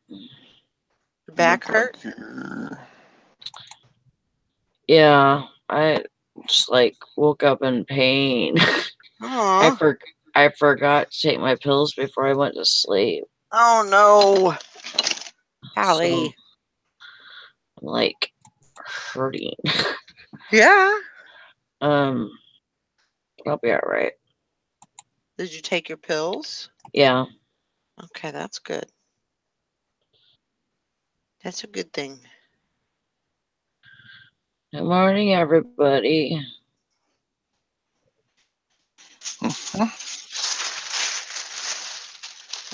Your back Look hurt? like you're... Yeah, I just like woke up in pain. I Aw. I forgot to take my pills before I went to sleep. Oh no. So Golly. I'm like hurting. Yeah. I'll be all right. Did you take your pills? Yeah. Okay, that's good. That's a good thing. Good morning, everybody.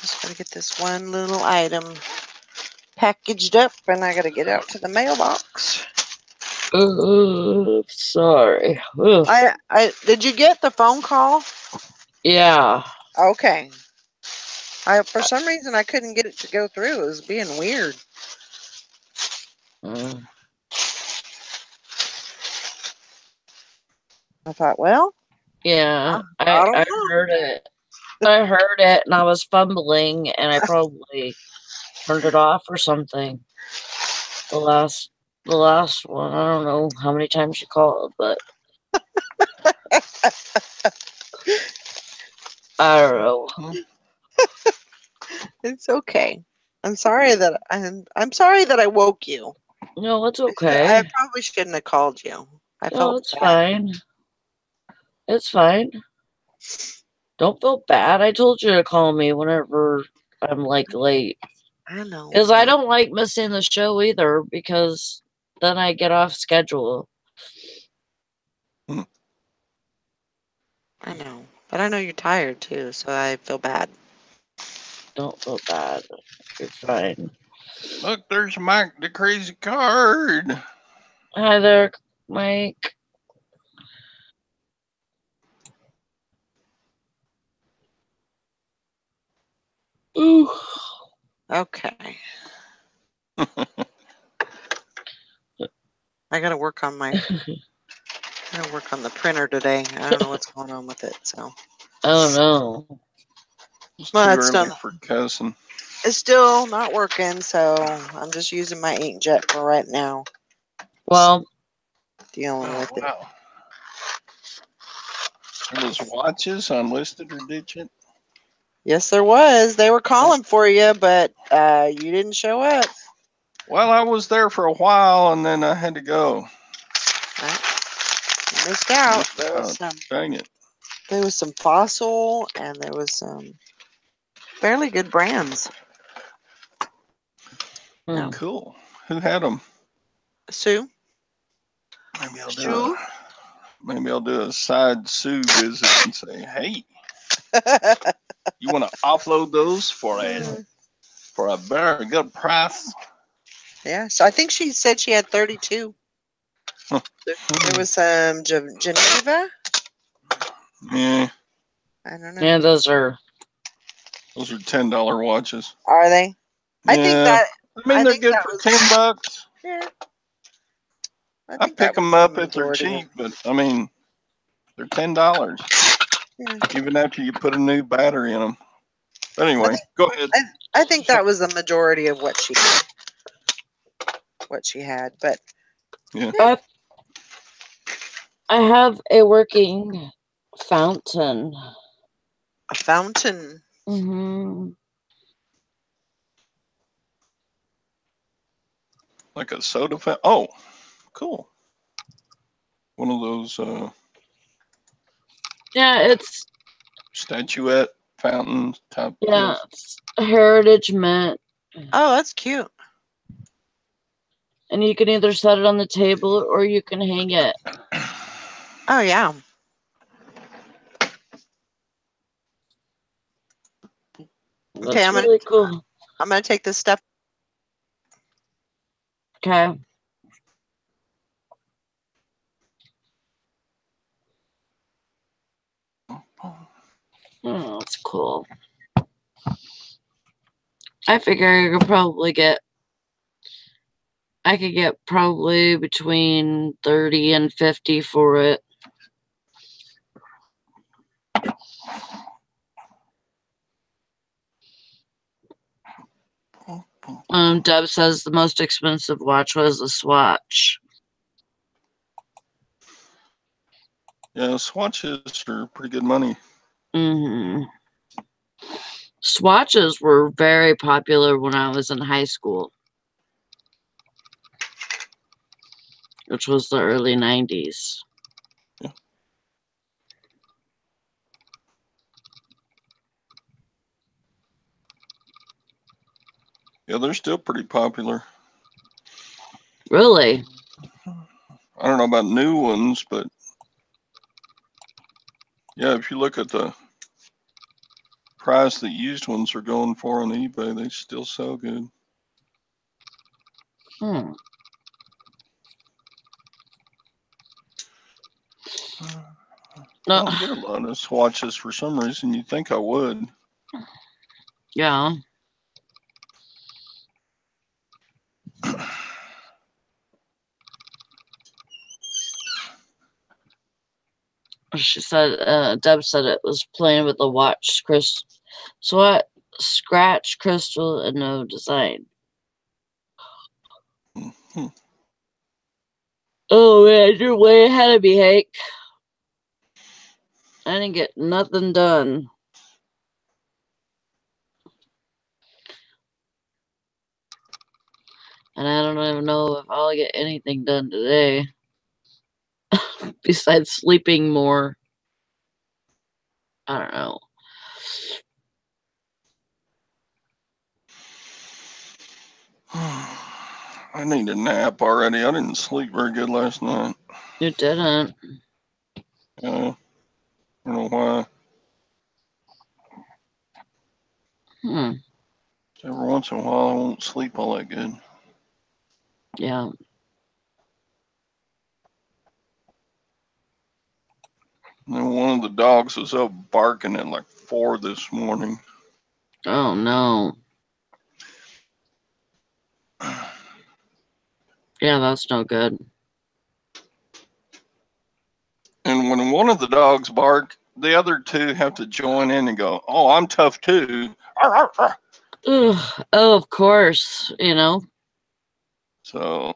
Just gotta get this one little item packaged up, and I gotta get out to the mailbox. Sorry. Ugh. I did you get the phone call? Yeah. Okay. For some reason I couldn't get it to go through. It was being weird. I thought, well, Yeah. I don't I know. heard it. I heard it, and I was fumbling, and I probably turned it off or something. The last one. I don't know how many times you called, but I don't know. It's okay. I'm sorry that I woke you. No, it's I okay. probably shouldn't have called you. I No, felt it's bad. fine. It's fine. Don't feel bad. I told you to call me whenever I'm like late. I know. Because I don't like missing the show either, because then I get off schedule. I know. But I know you're tired too, so I feel bad. Don't feel bad. You're fine. Look, there's Mike the crazy card. Hi there, Mike. Ooh. Okay. I gotta work on my I gotta work on the printer today. I don't know what's going on with it, so Oh no. It's well, too it's early done. for cussing. It's still not working, so I'm just using my inkjet for right now. Well, Dealing Oh, with it. wow. There was watches unlisted or digit. Yes, there was. They were calling for you, but you didn't show up. Well, I was there for a while and then I had to go. Right? You missed out. Missed out. Dang it. There was some Fossil, and there was some fairly good brands. hmm. Cool. Who had them? Sue? Maybe I'll do Sue? a, maybe I'll do a side Sue visit and say, hey, you want to offload those for a very good price? Yeah, so I think she said she had 32. There was some Geneva. Yeah. I don't know. Yeah, those are $10 watches. Are they? Yeah. I think that. I mean, I they're think good that for was. $10. Yeah. I I think pick that was them the up if they're majority of. cheap, but I mean, they're $10. Yeah. Even after you put a new battery in them. But anyway, go ahead. I think that was the majority of what she had, but Yeah. I have a working fountain. a fountain. Mm-hmm. Like a soda fountain. Oh, cool. One of those Yeah, it's statuette fountain type deals. it's Heritage Mint, Oh, that's cute. and you can either set it on the table or you can hang it. Oh yeah. Okay, That's really cool. I'm gonna take this stuff. Okay. Oh, that's cool. I figure I could get probably between 30 and 50 for it. Deb says the most expensive watch was the Swatch. Yeah, swatches are pretty good money. Mm-hmm. Swatches were very popular when I was in high school, which was the early 90s. Yeah. Yeah, they're still pretty popular. Really? I don't know about new ones, but yeah, if you look at the price that used ones are going for on eBay, they still sell good. Hmm. I don't get a lot of swatches for some reason. You'd think I would. Yeah. She said, Deb said it was playing with the watch scratch crystal and no design. Mhm. Oh man, you're way ahead of me, Hank. I didn't get nothing done. And I don't even know if I'll get anything done today. Besides sleeping more. I don't know. I need a nap already. I didn't sleep very good last night. You didn't. I don't know why. Every once in a while, I won't sleep all that good. Yeah. And then one of the dogs was up barking at like 4 this morning. Oh no. Yeah, that's no good. And when one of the dogs bark, the other two have to join in and go, "Oh, I'm tough too." Ugh. Oh, of course. You know. So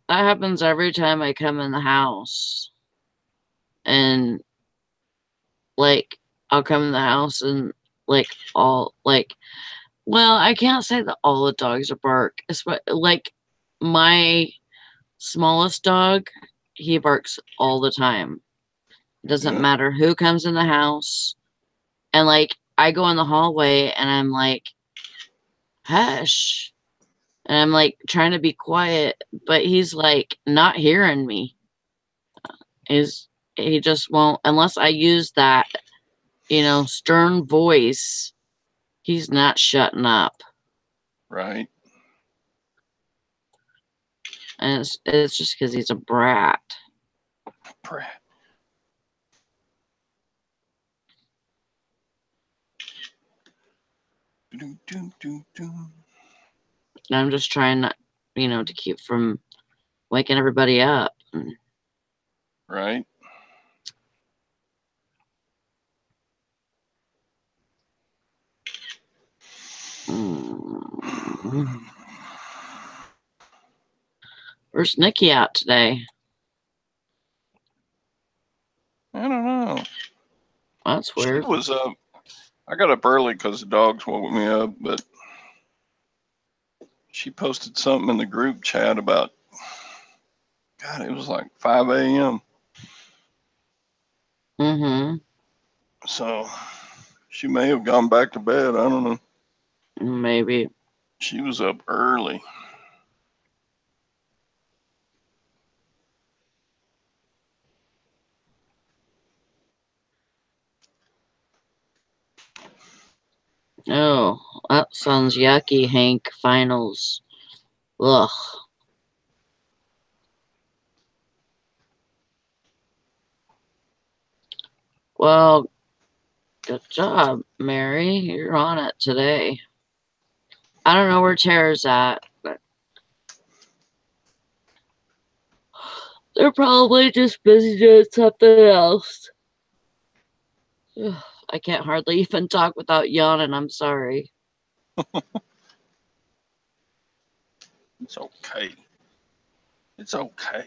That happens every time I come in the house. And like I'll come in the house and like all like well, I can't say that all the dogs are bark. It's like my smallest dog, he barks all the time. It doesn't yeah, matter who comes in the house. And like I go in the hallway and I'm like, hush. And I'm like trying to be quiet, but he's like not hearing me. He just won't unless I use that, stern voice. He's not shutting up. right. And it's just because he's a brat. Brat. Do, do, do, do. And I'm just trying not, to keep from waking everybody up. Right. Where's Nikki out today? I don't know. That's She weird. was up. I got up early because the dogs woke me up, but she posted something in the group chat about, God, it was like 5 a.m. Mm-hmm. So she may have gone back to bed. I don't know. Maybe. She was up early. Oh, that sounds yucky, Hank. Finals. Ugh. Well, good job, Mary. You're on it today. I don't know where Tara's at, but they're probably just busy doing something else. Ugh, I can't hardly even talk without yawning. I'm sorry. It's okay. It's okay.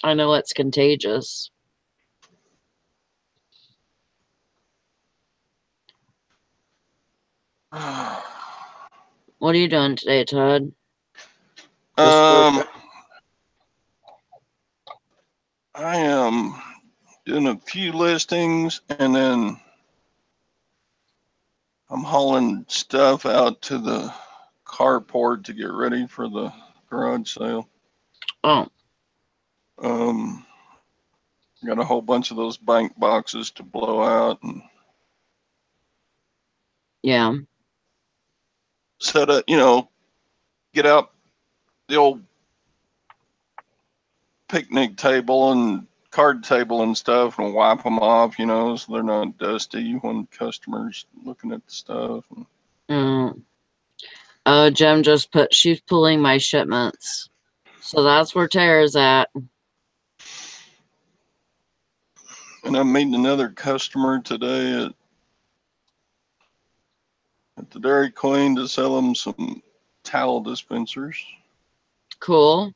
I know it's contagious. What are you doing today, Todd? Just working? I am doing a few listings, and then I'm hauling stuff out to the carport to get ready for the garage sale. Oh, Got a whole bunch of those bank boxes to blow out and yeah. set up, get out the old picnic table and card table and stuff and wipe them off, so they're not dusty when customers looking at the stuff. Jem just put, she's pulling my shipments. So that's where Tara's at. And I'm meeting another customer today at the Dairy Queen to sell them some towel dispensers. Cool.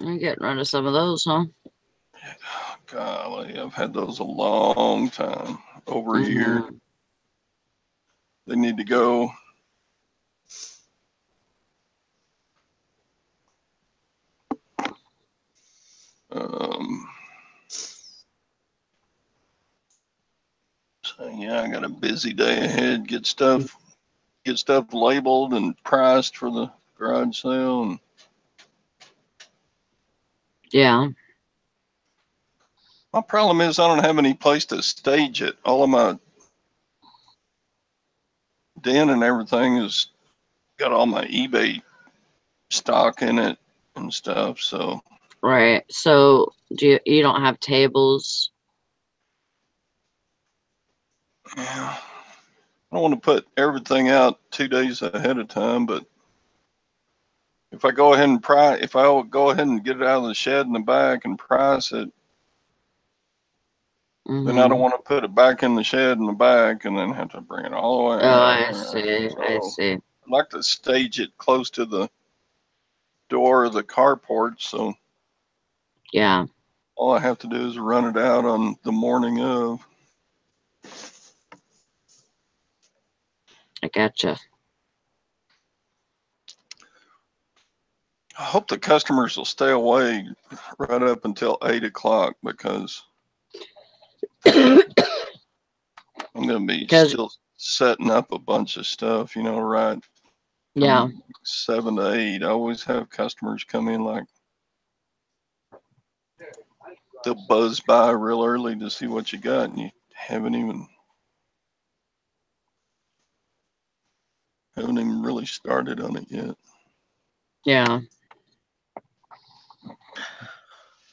I'm getting rid of some of those, huh? Golly, I've had those a long time, over a year. They need to go. So yeah, I got a busy day ahead. Get stuff labeled and priced for the garage sale. And yeah. My problem is I don't have any place to stage it. All of my den and everything has got all my eBay stock in it and stuff. So right. So you don't have tables? Yeah, I don't want to put everything out 2 days ahead of time, but if I go ahead and go ahead and get it out of the shed in the back and price it, then I don't want to put it back in the shed in the back and then have to bring it all the way out. I see. So I see. I'd like to stage it close to the door of the carport, so yeah, all I have to do is run it out on the morning of. I gotcha. I hope the customers will stay away right up until 8 o'clock because I'm going to be still setting up a bunch of stuff, right? Yeah. 7 to 8. I always have customers come in like they'll buzz by real early to see what you got, and you haven't even really started on it yet. Yeah.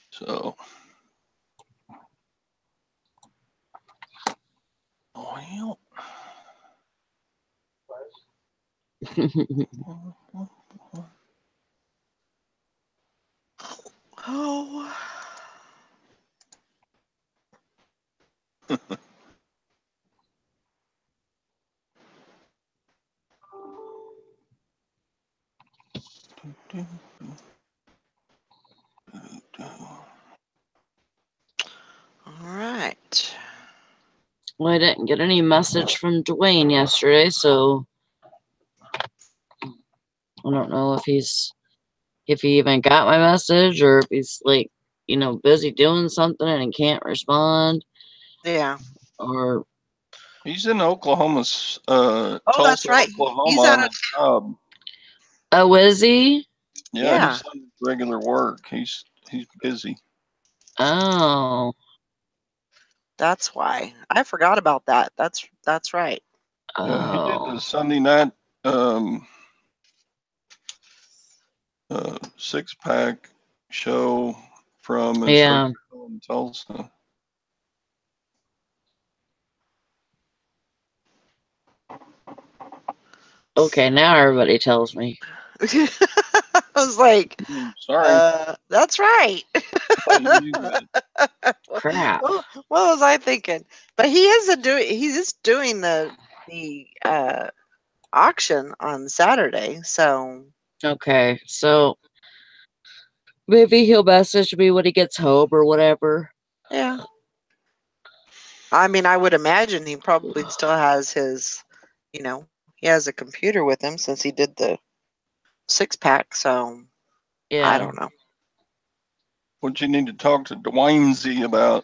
So, well. Oh. All right. Well, I didn't get any message from Dwayne yesterday, so I don't know if he even got my message or if he's like, busy doing something and he can't respond. Yeah. Or he's in Oklahoma, Tulsa, that's right. Oklahoma He's out on of a job. oh, is he? Yeah, he's on regular work. He's busy. Oh. That's why. I forgot about that. That's right. Yeah, he did the Sunday night 6-pack show from his hotel in Tulsa. Okay, now everybody tells me. I was like, sorry. That's right. I thought you knew that. crap. What was I thinking? But he is doing the auction on Saturday, so Okay, so maybe he'll message me when he gets home or whatever. yeah. I mean, I would imagine he probably still has his, he has a computer with him since he did the 6-pack. So I Yeah. don't know. What you need to talk to Dwayne Z about?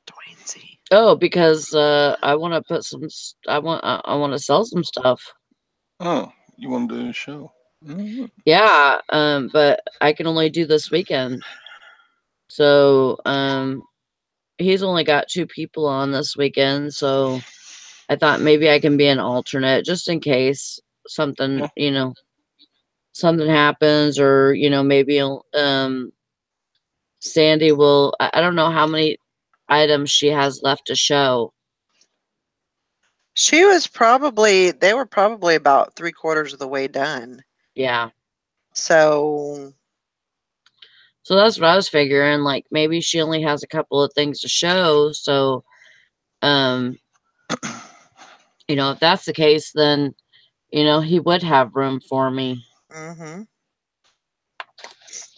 Dwayne Z. Oh, because I want to put some. I want to sell some stuff. Oh, you want to do a show? Mhm. Yeah. But I can only do this weekend. So he's only got 2 people on this weekend. So I thought maybe I can be an alternate just in case something Yeah. something happens, or maybe Sandy will. I don't know how many items she has left to show. They were probably about 3/4 of the way done. Yeah. So So that's what I was figuring. Like maybe she only has a couple of things to show. So, if that's the case, then he would have room for me. mm-hmm.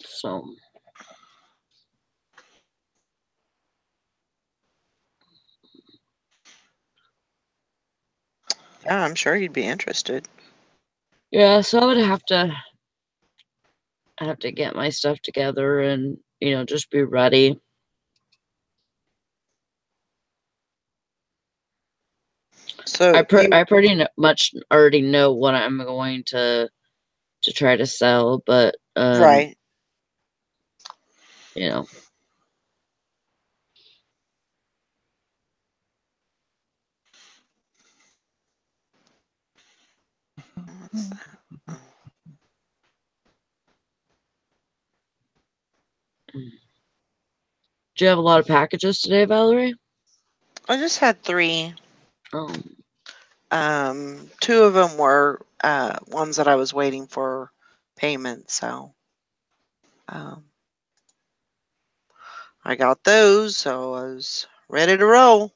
So Yeah, I'm sure he'd be interested. yeah, so I have to get my stuff together and just be ready. So I pretty much already know what I'm going to try to sell, but right. you know, What's that? Oh. do you have a lot of packages today, Valerie? I just had 3. Oh, 2 of them were ones that I was waiting for payment. So I got those, so I was ready to roll.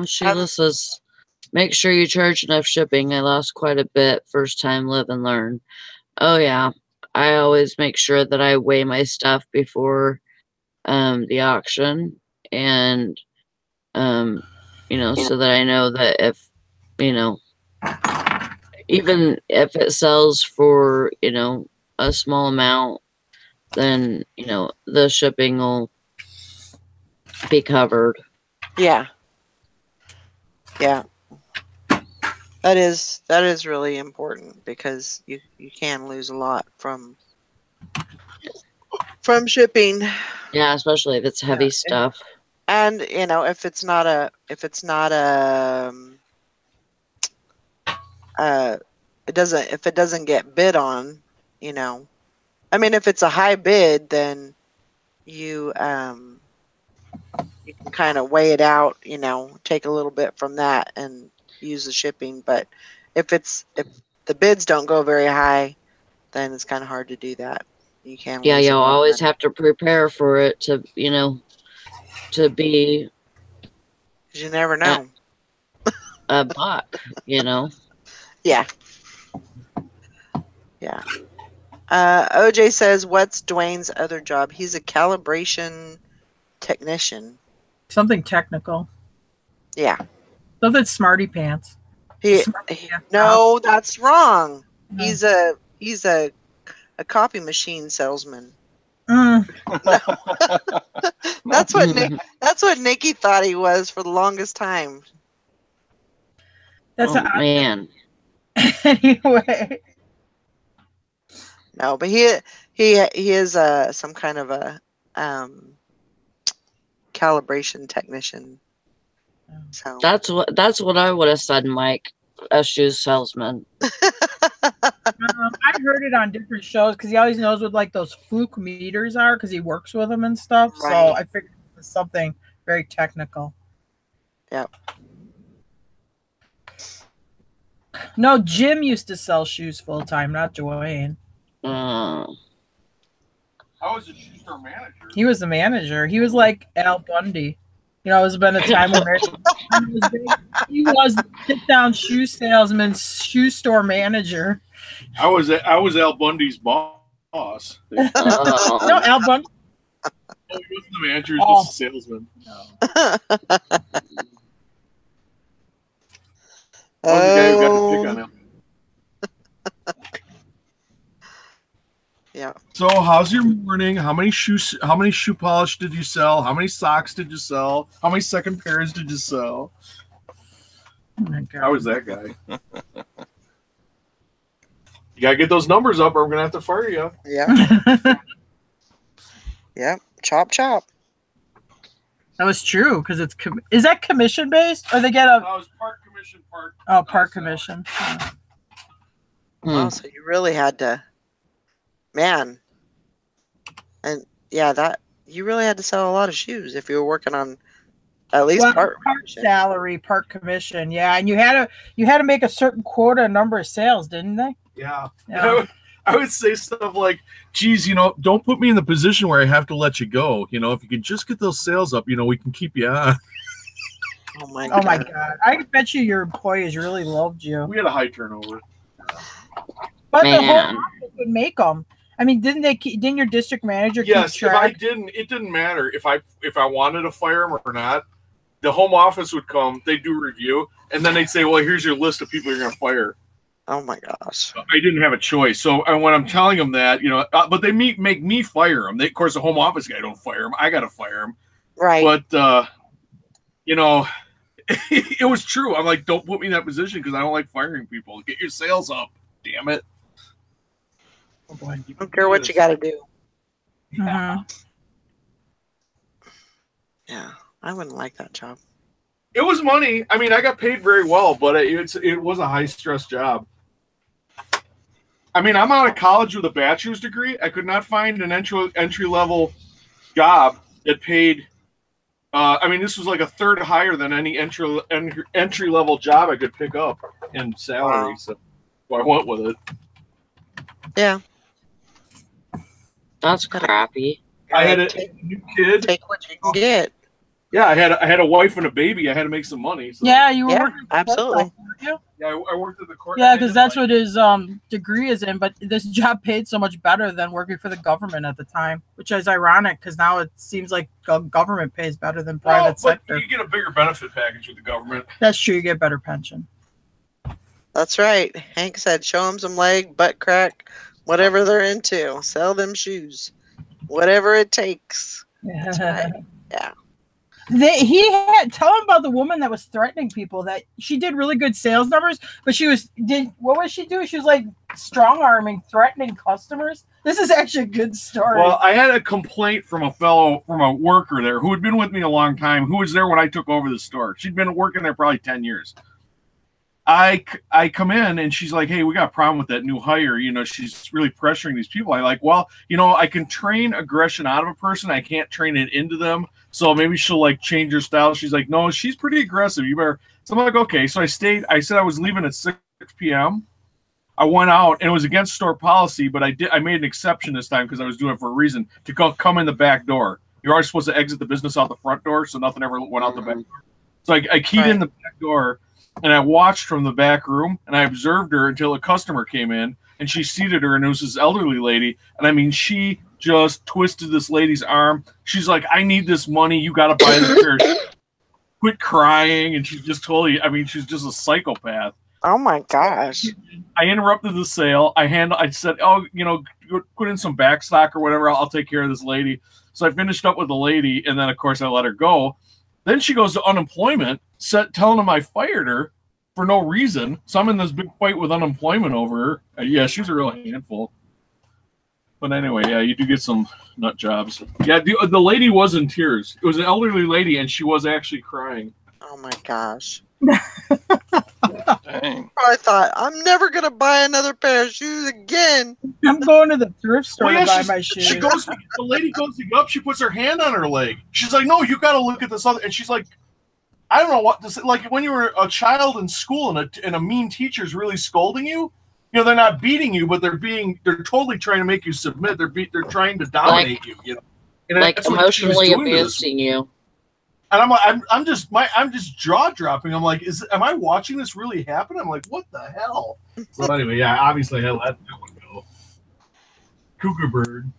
Sheila says, make sure you charge enough shipping. I lost quite a bit first time, live and learn. Oh yeah, I always make sure that I weigh my stuff before the auction, and so that I know that if you know even if it sells for a small amount, then the shipping will be covered. Yeah. Yeah. That is really important because you can lose a lot from shipping. Yeah, especially if it's heavy Yeah. stuff. And if it's not if it doesn't get bid on, I mean, if it's a high bid, then you you can kind of weigh it out, take a little bit from that and use the shipping. But if the bids don't go very high, then it's kind of hard to do that. You can Yeah, lose a you'll lot of always money. have to prepare for it to to be 'Cause you never a, know. a buck. Yeah. Yeah. OJ says, what's Dwayne's other job? He's a calibration technician. Something technical. Yeah. Something smarty pants. No, that's wrong. No. He's a copy machine salesman. Mm, That's what Nikki thought he was for the longest time. that's Oh man. Anyway. No, but he is some kind of a calibration technician. So That's what I would have said, Mike. A shoe salesman. I heard it on different shows because he always knows what like those fluke meters are because he works with them and stuff. Right. So I figured it was something very technical. Yep. No, Jim used to sell shoes full time, not Dwayne. I was a shoe store manager. He was the manager. He was like Al Bundy. You know, it's been a time when he was the sit-down shoe salesman, shoe store manager. I was Al Bundy's boss. Oh. No, Al Bundy. He wasn't the manager, he was just a salesman. I was the guy who got to pick on him. Yeah. So, how's your morning? How many shoe polish did you sell? How many socks did you sell? How many second pairs did you sell? Oh my God. I was that guy. You gotta get those numbers up, or we're gonna have to fire you. Yeah. Yeah. Chop, chop. That was true because it's is that commission based or they get a I was part commission, part part commission. Wow, so you really had to, man. And yeah, that you really had to sell a lot of shoes if you were working on at least part commission. Salary, part commission. Yeah, and you had to make a certain quota number of sales, didn't they? Yeah. Yeah. I would say stuff like, geez, don't put me in the position where I have to let you go. If you could just get those sales up, we can keep you on. Oh my God. I bet you your employees really loved you. We had a high turnover. But the whole office would make them. I mean, didn't your district manager Yes, keep if I track? didn't, it didn't matter if I wanted to fire him or not. The home office would come, they'd do a review, and then they'd say, well, here's your list of people you're going to fire. Oh my gosh. I didn't have a choice. So when I'm telling them that, but they make me fire them. Of course, the home office guy don't fire him. I got to fire him. Right. But, it was true. I'm like, don't put me in that position because I don't like firing people. Get your sales up. Damn it. Oh boy. I don't care what you got to do. Yeah. Yeah. I wouldn't like that job. It was money. I mean, I got paid very well, but it was a high-stress job. I mean, I'm out of college with a bachelor's degree. I could not find an entry-level job that paid. This was like a third higher than any entry-level job I could pick up in salary. Wow. So I went with it. Yeah. That's crappy. I had a new kid. Take what you can get. Yeah, I had a wife and a baby. I had to make some money. So. Yeah, you were working absolutely. Yeah, I worked at the court. Yeah, because that's what his degree is in. But this job paid so much better than working for the government at the time, which is ironic because now it seems like government pays better than private sector. You get a bigger benefit package with the government. That's true. You get better pension. That's right. Hank said, show them some leg, butt crack, whatever they're into. Sell them shoes. Whatever it takes. That's right. Yeah. Tell him about the woman that was threatening people, that she did really good sales numbers, but what was she doing? She was like strong arming, threatening customers. This is actually a good story. Well, I had a complaint from a worker there who had been with me a long time, who was there when I took over the store. She'd been working there probably 10 years. I come in and she's like, hey, we got a problem with that new hire. She's really pressuring these people. I like, well, I can train aggression out of a person. I can't train it into them. So maybe she'll like change her style. She's like, no, she's pretty aggressive. You better. So I'm like, okay. So I stayed. I said I was leaving at 6 p.m. I went out and it was against store policy, but I made an exception this time because I was doing it for a reason to come in the back door. You're always supposed to exit the business out the front door, so nothing ever went out the back door. So I keyed in the back door. And I watched from the back room, and I observed her until a customer came in, and she seated her, and it was this elderly lady. And I mean, she just twisted this lady's arm. She's like, I need this money. You got to buy this pair. Quit crying. And she's just totally, she's just a psychopath. Oh, my gosh. I interrupted the sale. I said, put in some back stock or whatever. I'll take care of this lady. So I finished up with the lady, and then, of course, I let her go. Then she goes to unemployment, telling them I fired her for no reason. So I'm in this big fight with unemployment over her. Yeah, she's a real handful. But anyway, yeah, you do get some nut jobs. Yeah, the lady was in tears. It was an elderly lady, and she was actually crying. Oh, my gosh. Dang. I thought, I'm never going to buy another pair of shoes again. I'm going to the thrift store to buy my shoes. The lady goes to go up, she puts her hand on her leg. She's like, no, you got to look at this other. And she's like, I don't know what to say. Like when you were a child in school and a mean teacher's really scolding you, they're not beating you, but they're totally trying to make you submit. They're trying to dominate you. And like that's what she was emotionally doing to this abusing you. And I'm like, I'm just jaw dropping. I'm like, am I watching this really happen? I'm like, what the hell? So anyway, yeah, obviously I let that one go. Cougar bird.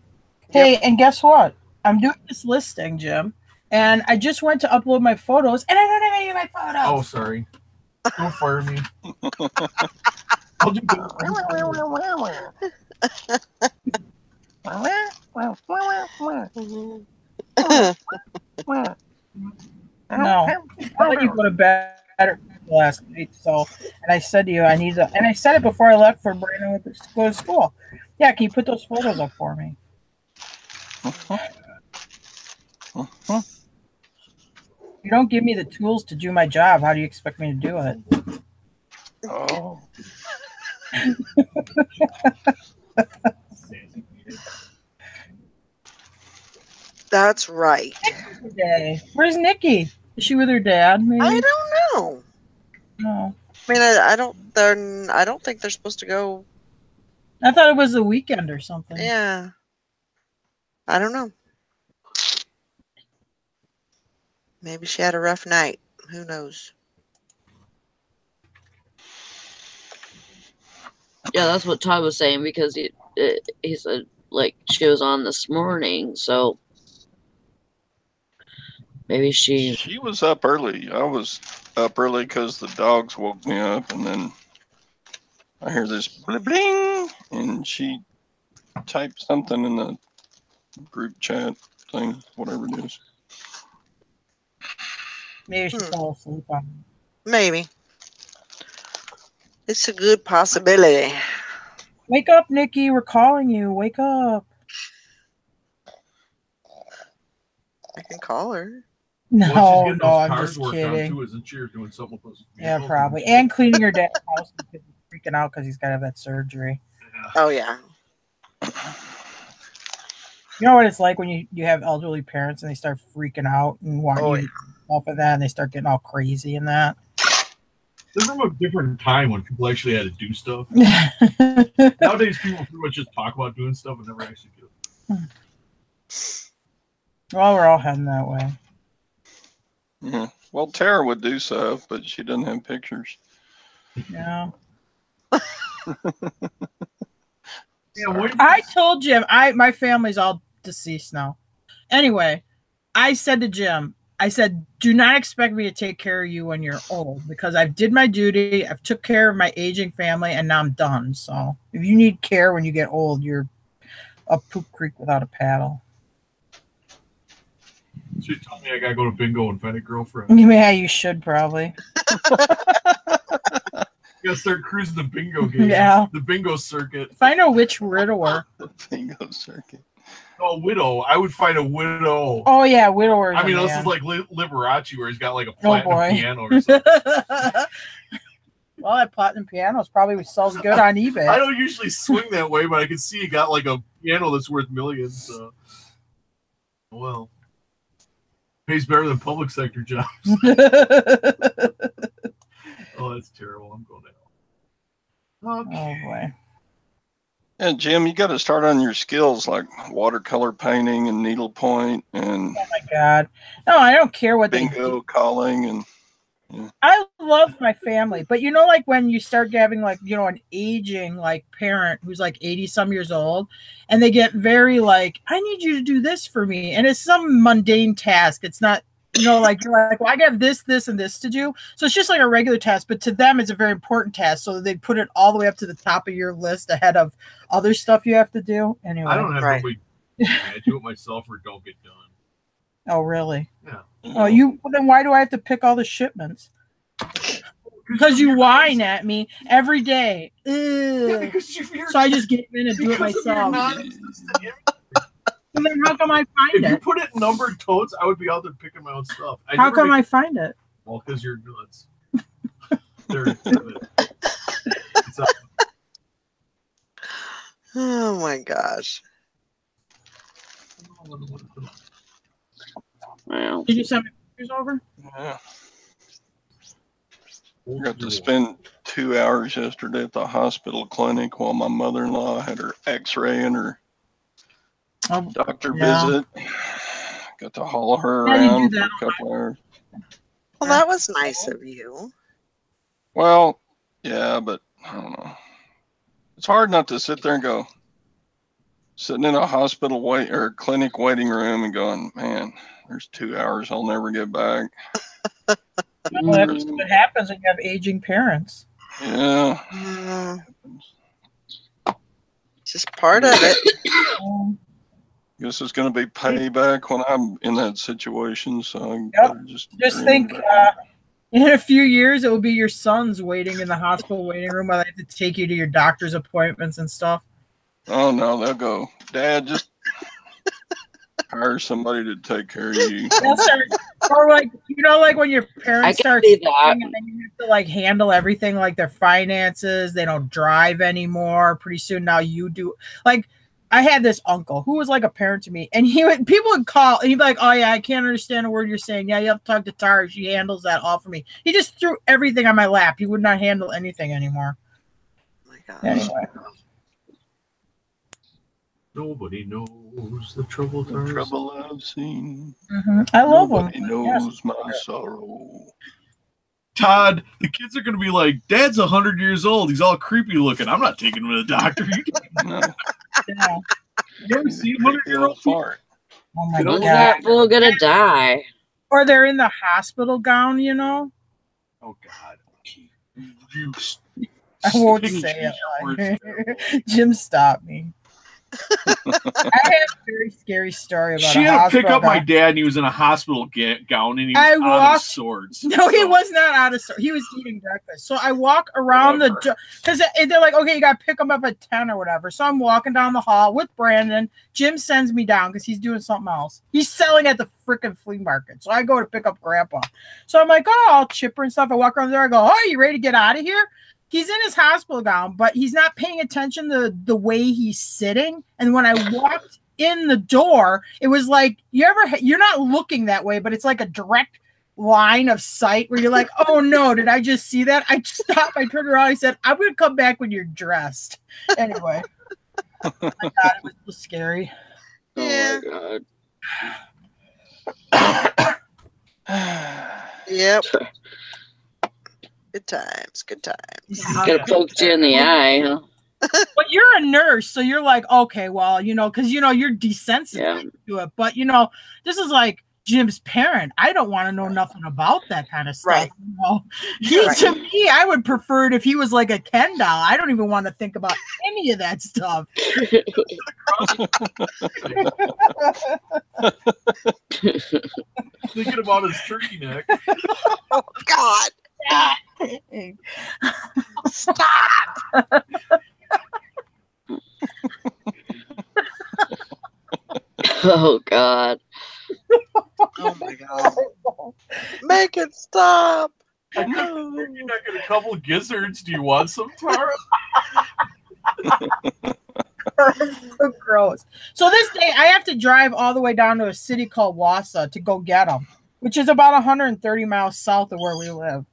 Hey, and guess what? I'm doing this listing, Jim, and I just went to upload my photos, and I don't have any of my photos. Oh, sorry. Don't fire me. I'll do No, I'll let you go to bed last night. So, and I said to you, I need to, and I said it before I left for Brandon to go to school. Yeah, can you put those photos up for me? You don't give me the tools to do my job. How do you expect me to do it? Oh. That's right. Today. Where's Nikki? Is she with her dad? Maybe. I don't know. No. I mean, I don't think they're supposed to go. I thought it was a weekend or something. Yeah. I don't know. Maybe she had a rough night. Who knows? Yeah, that's what Todd was saying because he said like she was on this morning, so maybe she was up early. I was up early because the dogs woke me up, and then I hear this bling, bling, and she typed something in the group chat thing, whatever it is. Maybe she fell asleep on me. Maybe. It's a good possibility. Wake up, Nikki. We're calling you. Wake up. I can call her. No, getting no, those I'm cars just worked on, kidding. too, isn't she? Or doing something with those Yeah, vehicles? probably. And cleaning your dad's house because he's freaking out because he's got to have that surgery. Oh, yeah. You know what it's like when you have elderly parents and they start freaking out and want you off of that and they start getting all crazy and that. They're from a different time when people actually had to do stuff. Nowadays, people pretty much just talk about doing stuff and never actually do it. Well, we're all heading that way. Yeah. Well, Tara would do stuff, but she doesn't have pictures. Yeah. Yeah, I told Jim, my family's all deceased now. Anyway, I said to Jim, I said, do not expect me to take care of you when you're old because I've did my duty. I've took care of my aging family and now I'm done. So if you need care when you get old, you're up Poop Creek without a paddle. So you tell me I gotta go to bingo and find a girlfriend. Yeah, you should probably. You gotta start cruising the bingo game. Yeah. The bingo circuit. Find a witch widower. The bingo circuit. Oh, widow. I would find a widow. Oh, yeah, widower. I mean, this is like Liberace where he's got like a platinum piano or something. Well, that platinum piano probably sells good on eBay. I don't usually swing that way, but I can see you got like a piano that's worth millions. So. Well, pays better than public sector jobs. Oh, that's terrible. I'm going to hell. Okay. Oh, boy. Yeah, Jim, you got to start on your skills like watercolor painting and needlepoint and Oh, my God. No, I don't care what they do. bingo calling and I love my family, but you know, like when you start having like, you know, an aging like parent who's like 80 some years old and they get very like, I need you to do this for me. And it's some mundane task. It's not, you know, like you're like, well, I got this, and this to do. So it's just like a regular task, but to them it's a very important task. So they put it all the way up to the top of your list ahead of other stuff you have to do. Anyway. I don't have nobody. I do it myself or don't get done. Oh, really? Yeah. Oh, then why do I have to pick all the shipments? Because you whine at me every day. Yeah, so I just get in and do it myself. And then how come I find if it? you put it in numbered totes, I would be out there picking my own stuff. How come I find it? Well, because you're nuts. Oh my gosh. Well, Did you send me pictures over? yeah. I got to spend 2 hours yesterday at the hospital clinic while my mother-in-law had her x-ray and her doctor visit. Got to haul her around for a couple hours. Well, that was nice of you. Well, yeah, but I don't know. It's hard not to sit there and go, sitting in a hospital clinic waiting room and going, man, there's 2 hours I'll never get back. Well, that's what happens when you have aging parents. Yeah. Just part of it. Guess it's going to be payback when I'm in that situation. So I better just think in a few years, it will be your sons waiting in the hospital waiting room while they have to take you to your doctor's appointments and stuff. Oh, no, they'll go, Dad, just hire somebody to take care of you. Or like, like when your parents start see and then you have to like handle everything, like their finances. They don't drive anymore. Pretty soon now you do. Like, I had this uncle who was like a parent to me, and people would call and he'd be like, "Oh yeah, I can't understand a word you're saying. Yeah, you have to talk to Tara. She handles that all for me." He just threw everything on my lap. He would not handle anything anymore. Oh my God. Anyway. Nobody knows the trouble I've seen. I love him. Nobody knows my sorrow. Todd, the kids are going to be like, Dad's 100 years old. He's all creepy looking. I'm not taking him to the doctor. No. Yeah. You ever seen 100-year-old fart? Oh my Those God. that fool gonna die. Or they're in the hospital gown, Oh God. I won't say it. Jim stopped me. I had a very scary story about She had to pick up my dad, and he was in a hospital gown, and he was out of swords. No, he was not out of swords. He was eating breakfast. So I walk around the door because they're like, okay, you got to pick him up at 10 or whatever. So I'm walking down the hall with Brandon. Jim sends me down because he's doing something else. He's selling at the freaking flea market. So I go to pick up Grandpa. So I'm like, oh, all chipper and stuff. I walk around there. I go, oh, are you ready to get out of here? He's in his hospital gown, but he's not paying attention to the way he's sitting. And when I walked in the door, it was like, you're not looking that way, but it's like a direct line of sight where you're like, oh no, did I just see that? I stopped, I turned around, I said, I'm going to come back when you're dressed. Anyway, I thought it was so scary. Yeah. Oh my God. Yep. Good times. Good times. Could have poked you in the eye, huh? But you're a nurse, so you're like, okay, well, because you're desensitized to it. But this is like Jim's parent. I don't want to know nothing about that kind of stuff. Right. To me, I would prefer it if he was like a Ken doll. I don't even want to think about any of that stuff. Thinking about his turkey neck. Oh God. Stop. Oh God. Oh my God. Make it stop. You're not gonna couple gizzards. Do you want some, Tara? So gross. So this day I have to drive all the way down to a city called Wausau to go get them, which is about 130 miles south of where we live.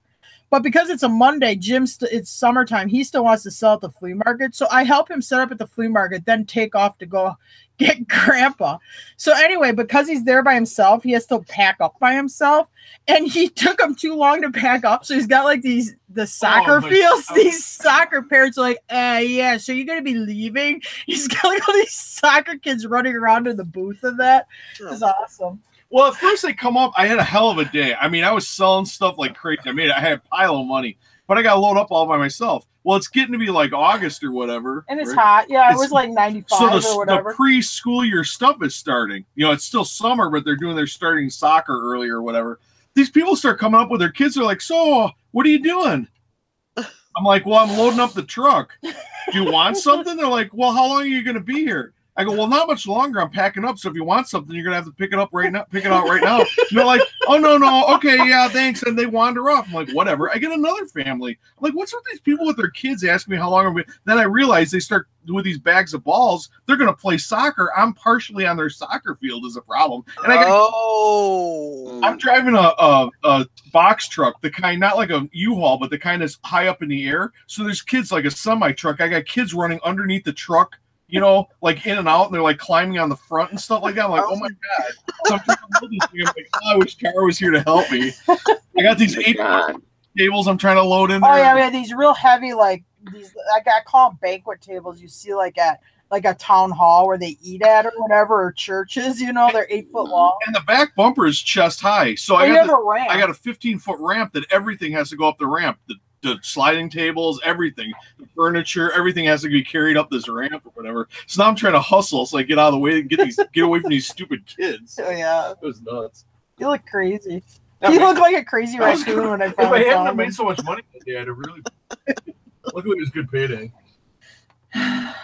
But because it's a Monday, it's summertime. He still wants to sell at the flea market. So I help him set up at the flea market, then take off to go get Grandpa. So anyway, because he's there by himself, he has to pack up by himself. And he took him too long to pack up. So he's got like the soccer fields. God. These soccer parents are like, yeah, so you're going to be leaving? He's got like all these soccer kids running around in the booth of that. It's awesome. Well, at first they come up, I had a hell of a day. I mean, I was selling stuff like crazy. I had a pile of money, but I got to load up all by myself. Well, it's getting to be like August or whatever. And it's hot. Yeah, it was like 95 or whatever. The preschool year stuff is starting. It's still summer, but they're doing their starting soccer early or whatever. These people start coming up with their kids. They're like, so what are you doing? I'm like, well, I'm loading up the truck. Do you want something? They're like, well, how long are you going to be here? I go, well, not much longer. I'm packing up. So if you want something, you're gonna have to pick it up right now. Pick it out right now. And they're like, oh no, okay, yeah, thanks. And they wander off. I'm like, whatever. I get another family. I'm like, what's with these people with their kids asking me how long? Then I realize they start with these bags of balls. They're gonna play soccer. I'm partially on their soccer field is a problem. And I'm driving a box truck, the kind not like a U-Haul, but the kind that's high up in the air. So there's kids like a semi truck. I got kids running underneath the truck. You know, like in and out, and they're like climbing on the front and stuff like that. I'm like, oh my god! So I'm trying to load this thing. I'm like, oh, I wish Tara was here to help me. I got these 8 tables I'm trying to load in there. Oh yeah, we had these real heavy, like these. I call them banquet tables. You see, like at like a town hall where they eat at or whatever, or churches. You know, they're 8 foot long. And the back bumper is chest high, so I got a 15-foot ramp that everything has to go up the ramp. The sliding tables, everything, the furniture, everything has to be carried up this ramp or whatever. So now I'm trying to hustle so I get out of the way and get away from these stupid kids. Oh yeah, it was nuts. You look crazy. You look like a crazy raccoon when I found. If I hadn't made so much money that day, I'd have really. Luckily, it was good payday. I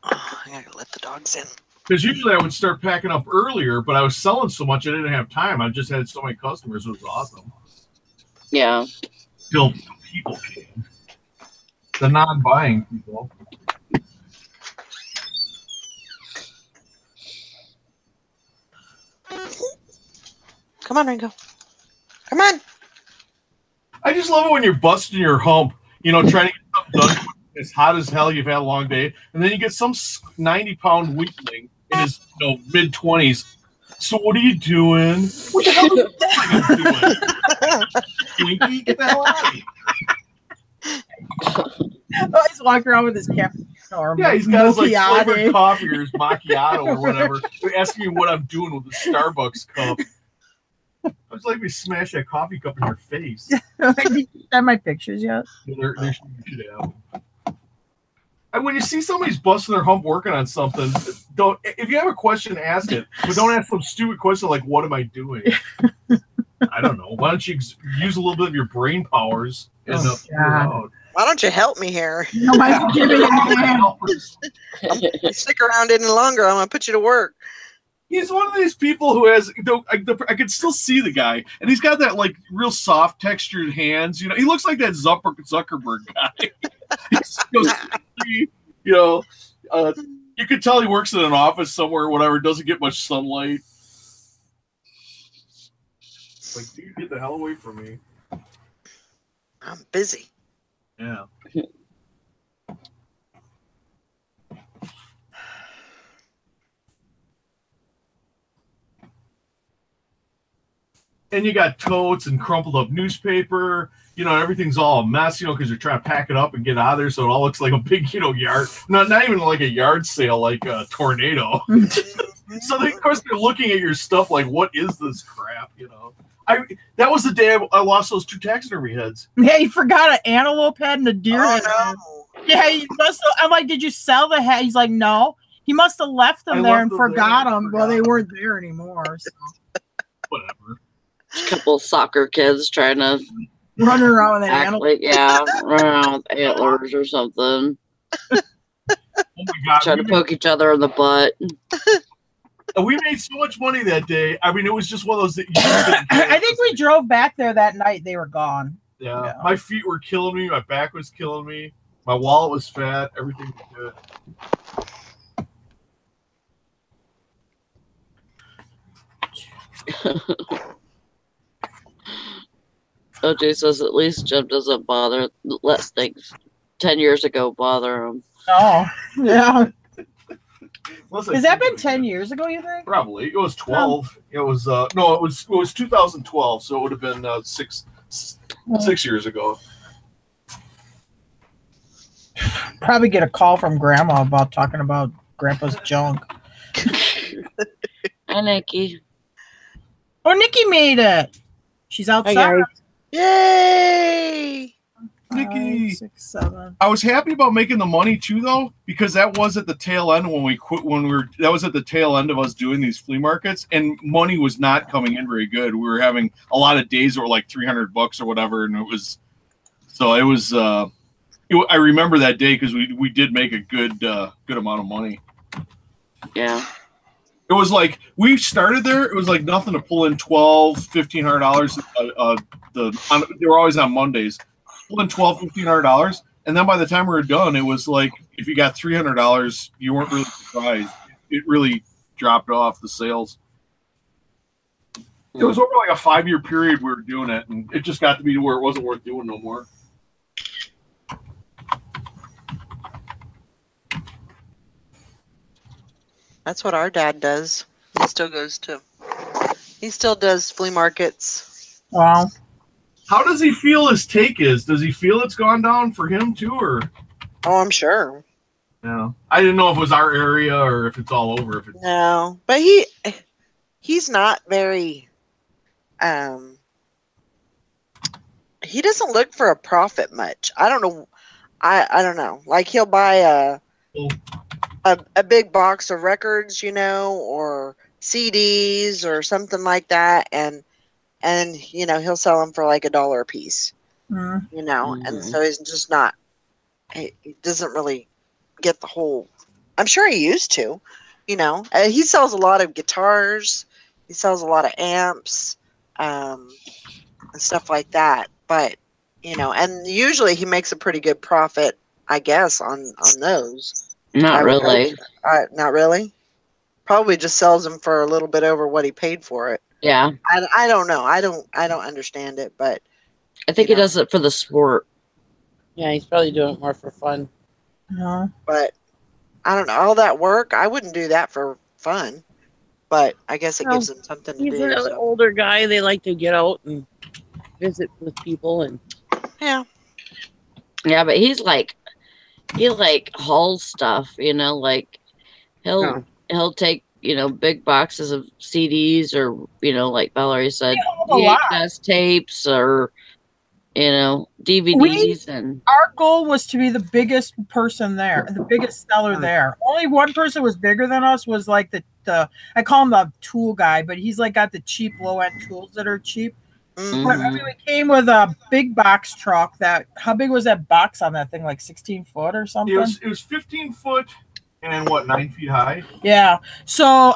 gotta let the dogs in. Because usually I would start packing up earlier, but I was selling so much I didn't have time. I just had so many customers. It was awesome. Yeah. Till people came. The non-buying people. Come on, Ringo. Come on. I just love it when you're busting your hump, you know, trying to get something done. It's hot as hell. You've had a long day. And then you get some 90-pound weakling in his mid-20s. So what are you doing? What the hell are you doing? Twinkie, get the hell out of here. Oh, he's walking around with his cappuccino. Yeah, he's got his like flavored coffee or his macchiato or whatever. They're asking me what I'm doing with the Starbucks cup. I was like, we smash that coffee cup in your face. Did you have my pictures yet? There should have. And when you see somebody's busting their hump working on something, don't. If you have a question, ask it, but don't ask some stupid question like, "What am I doing?" I don't know. Why don't you use a little bit of your brain powers and why don't you help me here? Nobody's giving you Stick around any longer. I'm gonna put you to work. He's one of these people who has. I can still see the guy, and he's got that like real soft textured hands. You know, he looks like that Zuckerberg guy. You could tell he works in an office somewhere or whatever, doesn't get much sunlight. Like, dude, get the hell away from me. I'm busy. Yeah. And you got totes and crumpled up newspaper. You know, everything's all a mess, you know, because you're trying to pack it up and get out of there, so it all looks like a big, yard. Not even like a yard sale, like a tornado. So of course they're looking at your stuff like, what is this crap, you know? That was the day I lost those 2 taxidermy heads. Yeah, you forgot an antelope head and a deer head. No. Yeah, he must have, I'm like, did you sell the head? He's like, no. He must have left them there and forgot them. Well, they weren't there anymore. So. Whatever. A couple of soccer kids trying to run around with an antelope. Run around with antlers or something. Oh my God. Trying to poke each other in the butt. We made so much money that day. I mean, it was just one of those that I think we drove back there that night. They were gone. Yeah. My feet were killing me. My back was killing me. My wallet was fat. Everything was good. OJ says at least Jim doesn't let things 10 years ago bother him. Oh, yeah. Has that been 10 years ago, you think? Probably. It was 12. It was no, it was 2012, so it would have been 6 years ago. Probably get a call from Grandma about talking about Grandpa's junk. Hi, Nikki. Oh, Nikki made it. She's outside. Yay! Nikki. 5, 6, 7. I was happy about making the money too, though, because that was at the tail end when we quit. That was at the tail end of us doing these flea markets, and money was not coming in very good. We were having a lot of days that were like $300 or whatever, and it was I remember that day because we did make a good amount of money. Yeah. It was like we started there. It was like nothing to pull in $1,200. They were always on Mondays. Pull in $1,200-$1,500, and then by the time we were done, it was like if you got $300, you weren't really surprised. It really dropped off the sales. It was over like a 5-year period we were doing it, and it just got to be to where it wasn't worth doing no more. That's what our dad does. He still does flea markets. Wow. How does he feel his take is? Does he feel it's gone down for him too, or? Oh, I'm sure. No, I didn't know if it was our area or if it's all over. If it's... No, but he's not very. He doesn't look for a profit much. I don't know. I don't know. Like he'll buy a big box of records, or CDs or something like that, and he'll sell them for like $1 a piece. And so he's just not. He doesn't really get the whole. I'm sure he used to. He sells a lot of guitars. He sells a lot of amps, and stuff like that. But and usually he makes a pretty good profit, I guess, on those. Not really. Not really. Probably just sells them for a little bit over what he paid for it. Yeah. I don't know. I don't understand it, but I think he does it for the sport. Yeah, he's probably doing it more for fun. No. But I don't know. All that work, I wouldn't do that for fun. But I guess it gives him something to He's do. an older guy. They like to get out and visit with people, and yeah. Yeah, but he hauls stuff, like he'll take, big boxes of CDs or, like Valerie said, VHS tapes or, DVDs. Our goal was to be the biggest person there, the biggest seller there. Only one person was bigger than us, was like the I call him the tool guy, but he's like got the cheap low-end tools that are cheap. Mm-hmm. But, we came with a big box truck. How big was that box on that thing? Like 16 foot or something? It was 15 foot and 9 feet high? Yeah. So,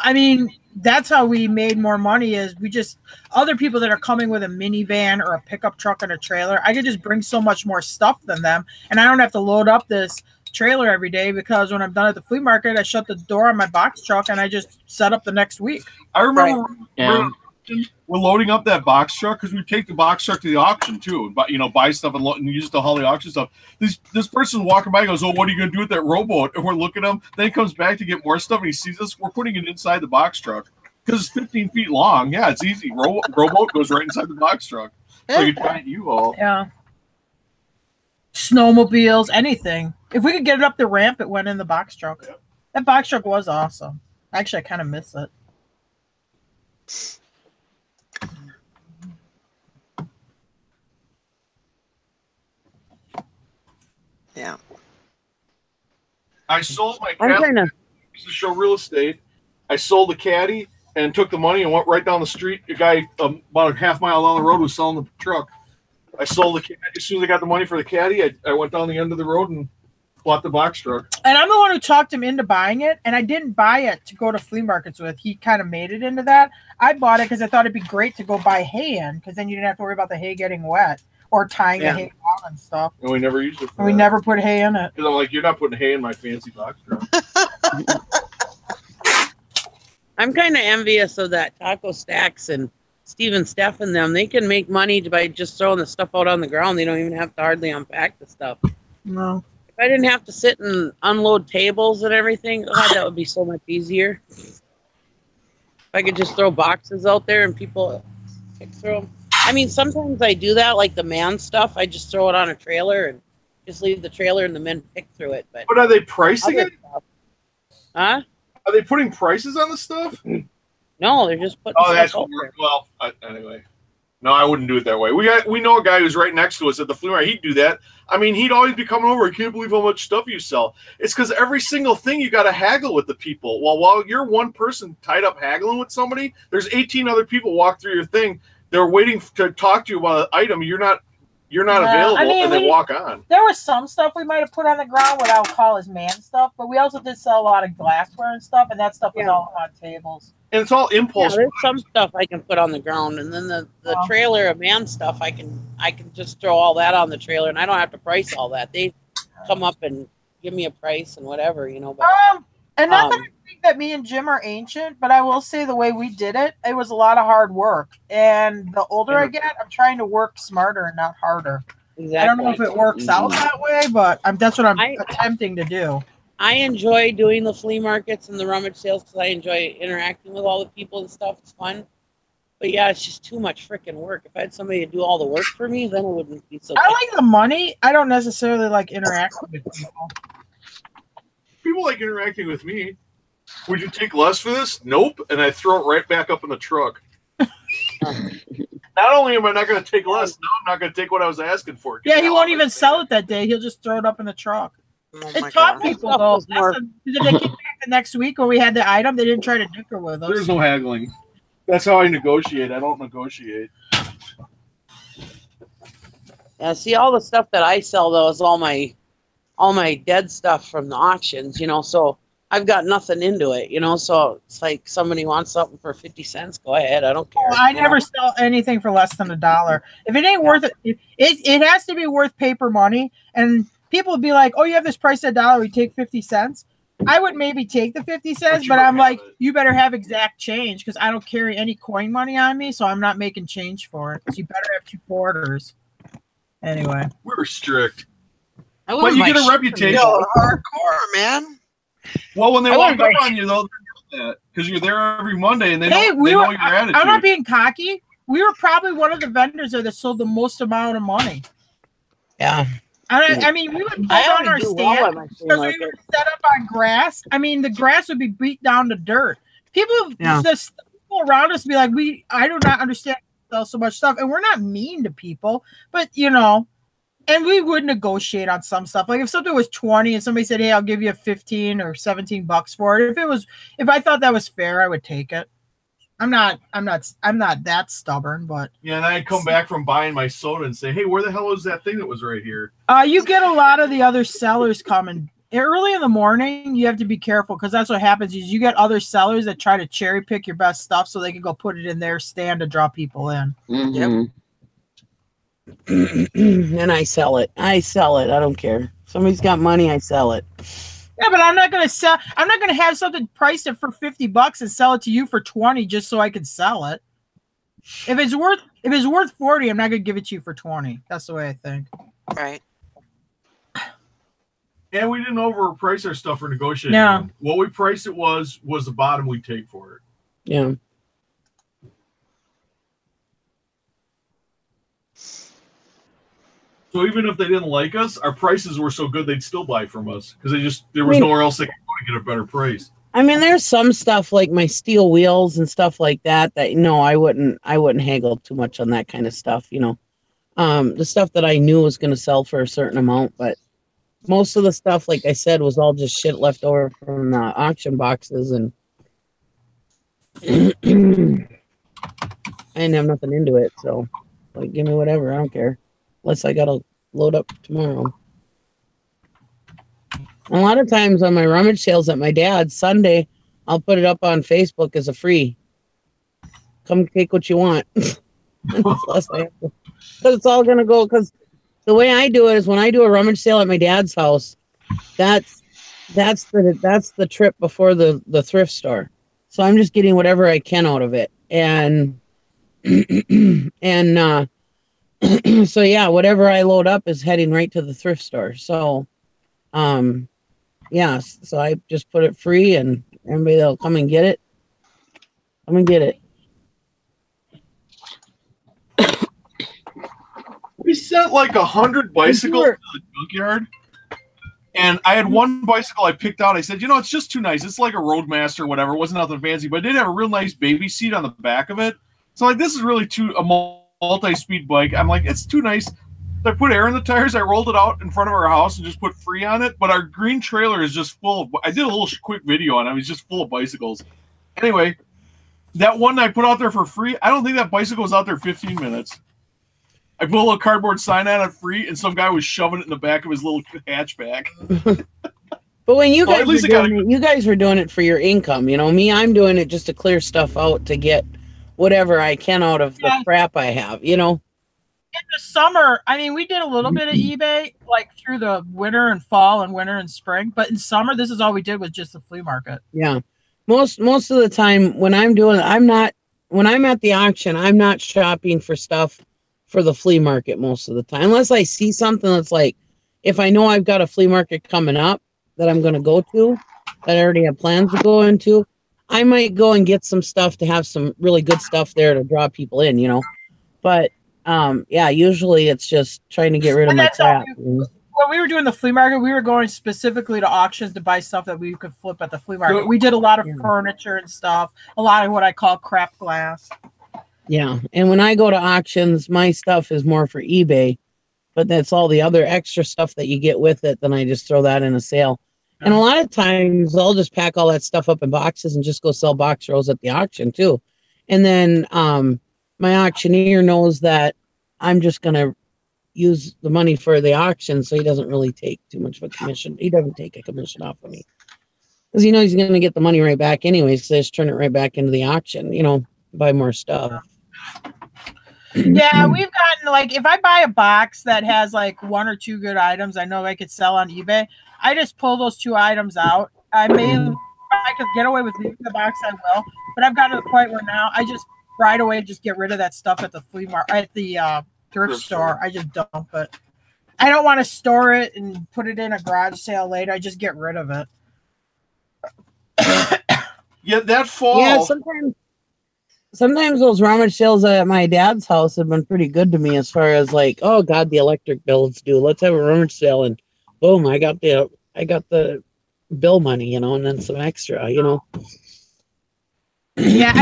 that's how we made more money, is other people that are coming with a minivan or a pickup truck and a trailer, I could just bring so much more stuff than them. And I don't have to load up this trailer every day, because when I'm done at the flea market, I shut the door on my box truck and I just set up the next week. I remember we're loading up that box truck because we take the box truck to the auction too, but buy stuff and use it to haul the auction stuff. This person walking by goes, "Oh, what are you going to do with that rowboat?" And we're looking at him. Then he comes back to get more stuff, and he sees us. We're putting it inside the box truck because it's 15 feet long. Yeah, it's easy. Rowboat goes right inside the box truck. It's like a giant U-Haul. Yeah. Snowmobiles, anything. If we could get it up the ramp, it went in the box truck. Yeah. That box truck was awesome. Actually, I kind of miss it. Yeah. I sold my caddy to show real estate. I sold the caddy and took the money and went right down the street. A guy about a half mile down the road was selling the truck. I sold the caddy. As soon as I got the money for the caddy, I went down the end of the road and bought the box truck. And I'm the one who talked him into buying it, and I didn't buy it to go to flea markets with. He kind of made it into that. I bought it because I thought it'd be great to go buy hay in, because then you didn't have to worry about the hay getting wet or tying the hay down and stuff. And we never used it for We never put hay in it. Because I'm like, you're not putting hay in my fancy box truck. I'm kind of envious of that Taco Stacks and Steve and Steph and them. They can make money by just throwing the stuff out on the ground. They don't even have to hardly unpack the stuff. No. If I didn't have to sit and unload tables and everything, that would be so much easier. If I could just throw boxes out there and people pick through them. Sometimes I do that, like the man stuff. I just throw it on a trailer and just leave the trailer and the men pick through it. But are they pricing it? Huh? Are they putting prices on the stuff? No, they're just putting. Oh, that's weird. Well, anyway. No, I wouldn't do it that way. We know a guy who's right next to us at the flea market. He'd do that. He'd always be coming over. I can't believe how much stuff you sell. It's because every single thing you got to haggle with the people. While you're one person tied up haggling with somebody, there's 18 other people walk through your thing. They're waiting to talk to you about an item. You're not you're not No, available, I mean, and they walk on. There was some stuff we might have put on the ground, what I would call as man stuff, but we also did sell a lot of glassware and stuff, and that stuff was all on tables. And it's all Yeah, impulse. there's some stuff I can put on the ground, and then the Oh. trailer of man stuff I can just throw all that on the trailer, and I don't have to price all that. They come up and give me a price and whatever, you know. But And not that I think that me and Jim are ancient, but I will say the way we did it, it was a lot of hard work. And the older I get, I'm trying to work smarter and not harder. exactly. I don't know if it works out that way, but that's what I'm attempting to do. I enjoy doing the flea markets and the rummage sales because I enjoy interacting with all the people and stuff. It's fun. But yeah, it's just too much freaking work. If I had somebody to do all the work for me, then it wouldn't be so I bad. like the money. I don't necessarily like interacting with people. People like interacting with me. Would you take less for this? Nope. And I throw it right back up in the truck. Not only am I not going to take less, now I'm not going to take what I was asking for. Yeah, he won't even sell it that day. He'll just throw it up in the truck. Oh It my taught God. people That though. was more- Because if they came back the next week when we had the item, they didn't try to dicker with us. There's no haggling. That's how I negotiate. I don't negotiate. Yeah, see, all the stuff that I sell though is all my dead stuff from the auctions, you know. So I've got nothing into it, you know. So it's like somebody wants something for 50 cents, go ahead. I don't care. Oh, I you never know? sell anything for less than $1. If it ain't worth it, it has to be worth paper money. And people would be like, "Oh, you have this price at $1. We take 50 cents." I would maybe take the 50 cents, you but I'm better like, have it. you better have exact change because I don't carry any coin money on me, so I'm not making change for it. So you better have 2 quarters. Anyway, We're strict. I But wouldn't you get buy a shit from reputation. you. Yo, hardcore, man. Well, when they I walk wouldn't up buy on you, though, they know that because you're there every Monday and they hey, know, they know your I'm attitude. not being cocky. We were probably one of the vendors there that sold the most amount of money. Yeah. I mean, we would pull I down our always do well stand at my flea because we market. were set up on grass. I mean, the grass would be beat down to dirt. People, Yeah. the people around us would be like, I do not understand how to sell so much stuff. And we're not mean to people, but you know, and we would negotiate on some stuff. Like if something was 20 and somebody said, "Hey, I'll give you 15 or 17 bucks for it." If I thought that was fair, I would take it. I'm not that stubborn, but Yeah, and I come back from buying my soda and say, "Hey, where the hell was that thing that was right here?" you get a lot of the other sellers coming early in the morning. You have to be careful because that's what happens is you get other sellers that try to cherry pick your best stuff so they can go put it in their stand to draw people in. Mhm. And I sell it. I don't care. Somebody's got money, I sell it. Yeah, but I'm not gonna have something priced it for $50 and sell it to you for 20 just so I can sell it. If it's worth 40, I'm not gonna give it to you for 20. That's the way I think. Right. And we didn't overprice our stuff for negotiating. No. What we priced it was the bottom we'd take for it. Yeah. So even if they didn't like us, our prices were so good they'd still buy from us because there was nowhere else they could go to get a better price. I mean, there's some stuff like my steel wheels and stuff like that no, I wouldn't haggle too much on that kind of stuff, you know. The stuff that I knew was going to sell for a certain amount, but most of the stuff, like I said, was all just shit left over from the auction boxes, and I didn't have nothing into it, so like, give me whatever, I don't care, unless I gotta load up tomorrow. A lot of times on my rummage sales at my dad's Sunday, I'll put it up on Facebook as a free. Come take what you want. Because it's all gonna go. Because the way I do it is when I do a rummage sale at my dad's house, that's the trip before the thrift store. So I'm just getting whatever I can out of it, and so yeah, whatever I load up is heading right to the thrift store. So, yeah, so I just put it free, and everybody that'll come and get it, come and get it. We sent like 100 bicycles to the junkyard, and I had one bicycle I picked out. I said, you know, it's just too nice. It's like a Roadmaster or whatever. It wasn't nothing fancy, but it did have a real nice baby seat on the back of it. So like, this is really a multi-speed bike. I'm like, it's too nice. I put air in the tires. I rolled it out in front of our house and just put free on it. But our green trailer is just full of. I did a little quick video on it. It was just full of bicycles. Anyway, that one I put out there for free, I don't think that bicycle was out there 15 minutes. I put a little cardboard sign on it, free, and some guy was shoving it in the back of his little hatchback. But when you Well, guys at least were it got doing it, you guys were doing it for your income. You know, me, I'm doing it just to clear stuff out to get whatever I can out of the Yeah. crap I have, you know? In the summer, I mean, we did a little bit of eBay, like through the winter and fall and winter and spring. But in summer, this is all we did was just the flea market. Yeah. Most of the time when I'm doing it, when I'm at the auction, I'm not shopping for stuff for the flea market most of the time. Unless I see something that's like, if I know I've got a flea market coming up that I'm going to go to, that I already have plans to go into, I might go and get some stuff to have some really good stuff there to draw people in, you know. But yeah, usually it's just trying to get rid of And my that's all crap. when we were doing the flea market, we were going specifically to auctions to buy stuff that we could flip at the flea market. We did a lot of furniture and stuff, a lot of what I call crap glass. Yeah, and when I go to auctions, my stuff is more for eBay, but that's all the other extra stuff that you get with it. Then I just throw that in a sale. And a lot of times I'll just pack all that stuff up in boxes and just go sell box rolls at the auction too. And then my auctioneer knows that I'm just going to use the money for the auction, so he doesn't really take too much of a commission. He doesn't take a commission off of me because he knows he's going to get the money right back anyways. So I just turn it right back into the auction, you know, buy more stuff. Yeah, we've gotten, like, if I buy a box that has like 1 or 2 good items I know I could sell on eBay, I just pull those 2 items out. I could get away with leaving the box, I will, but I've gotten to the point where now I just right away just get rid of that stuff at the flea market, at the thrift store. I just dump it. I don't want to store it and put it in a garage sale later. I just get rid of it. Yeah, that fall. Yeah, sometimes those rummage sales at my dad's house have been pretty good to me as far as like, oh God, the electric bill's due. Let's have a rummage sale, and boom, I got the bill money, you know, and then some extra, you know. Yeah,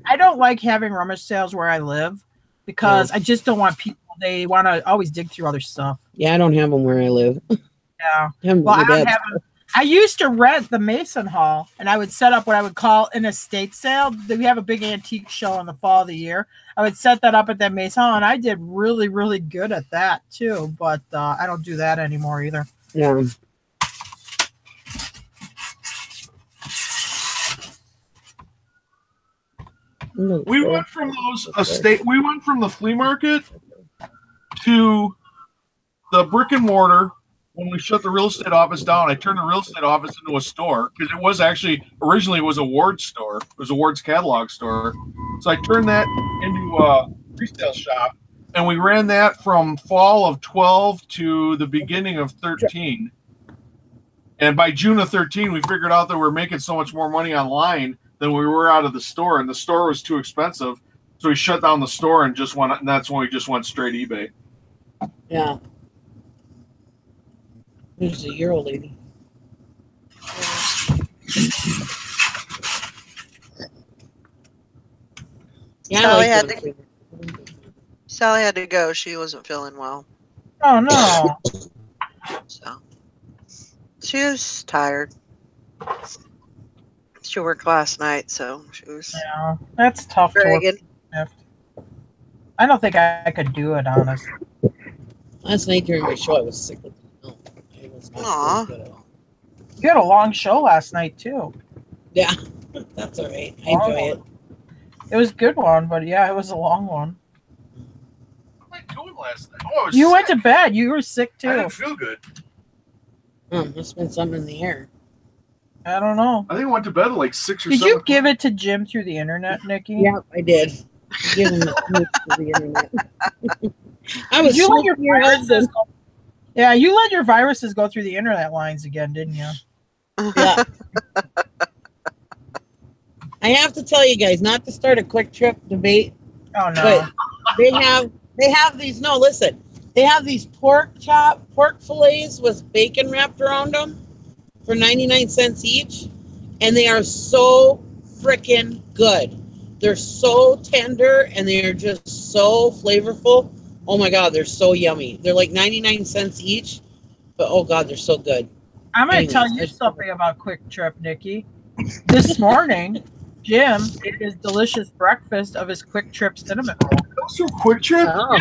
I don't like having rummage sales where I live because I just don't want people. They want to always dig through other stuff. Yeah, I don't have them where I live. Yeah. Well, I don't have them. I used to rent the Mason Hall, and I would set up what I would call an estate sale. We have a big antique show in the fall of the year. I would set that up at that Mason Hall, and I did really, really good at that too. But I don't do that anymore either. Yeah. We went from we went from the flea market to the brick and mortar. When we shut the real estate office down, I turned the real estate office into a store because it was actually originally it was a Ward's store. It was a Ward's catalog store. So I turned that into a resale shop, and we ran that from fall of 12 to the beginning of 13. And by June of 13, we figured out that we were making so much more money online than we were out of the store, and the store was too expensive. So we shut down the store and that's when we just went straight eBay. Yeah. There's a Euro lady. Yeah, Sally had to go. She wasn't feeling well. Oh no. So she was tired. She worked last night, so she was. Yeah, that's tough to work shift. I don't think I could do it, honestly. Last night during my show, I was sick with Aw. You had a long show last night too. Yeah, that's all right. I enjoy it. It was a good one, but yeah, it was a long one. What was I doing last night? Oh, you went to bed. You were sick too. I didn't feel good. Must have been something in the air. I don't know. I think I went to bed at like 6 or 7. Did you give it to Jim through the internet, Nikki? Yeah, I did. Give him the through the internet. I was you let your viruses go, yeah, you let your viruses go through the internet lines again, didn't you? Yeah. I have to tell you guys, not to start a quick trip debate. Oh no. But they have these. No, listen. They have these pork fillets with bacon wrapped around them for 99 cents each, and they are so freaking good. They're so tender and they are just so flavorful. Oh my God, they're so yummy. They're like 99 cents each, but oh God, they're so good. I'm going to tell you something about Quick Trip, Nikki. This morning, Jim ate his delicious breakfast of his Quick Trip cinnamon roll. Those from Quick Trip? Oh.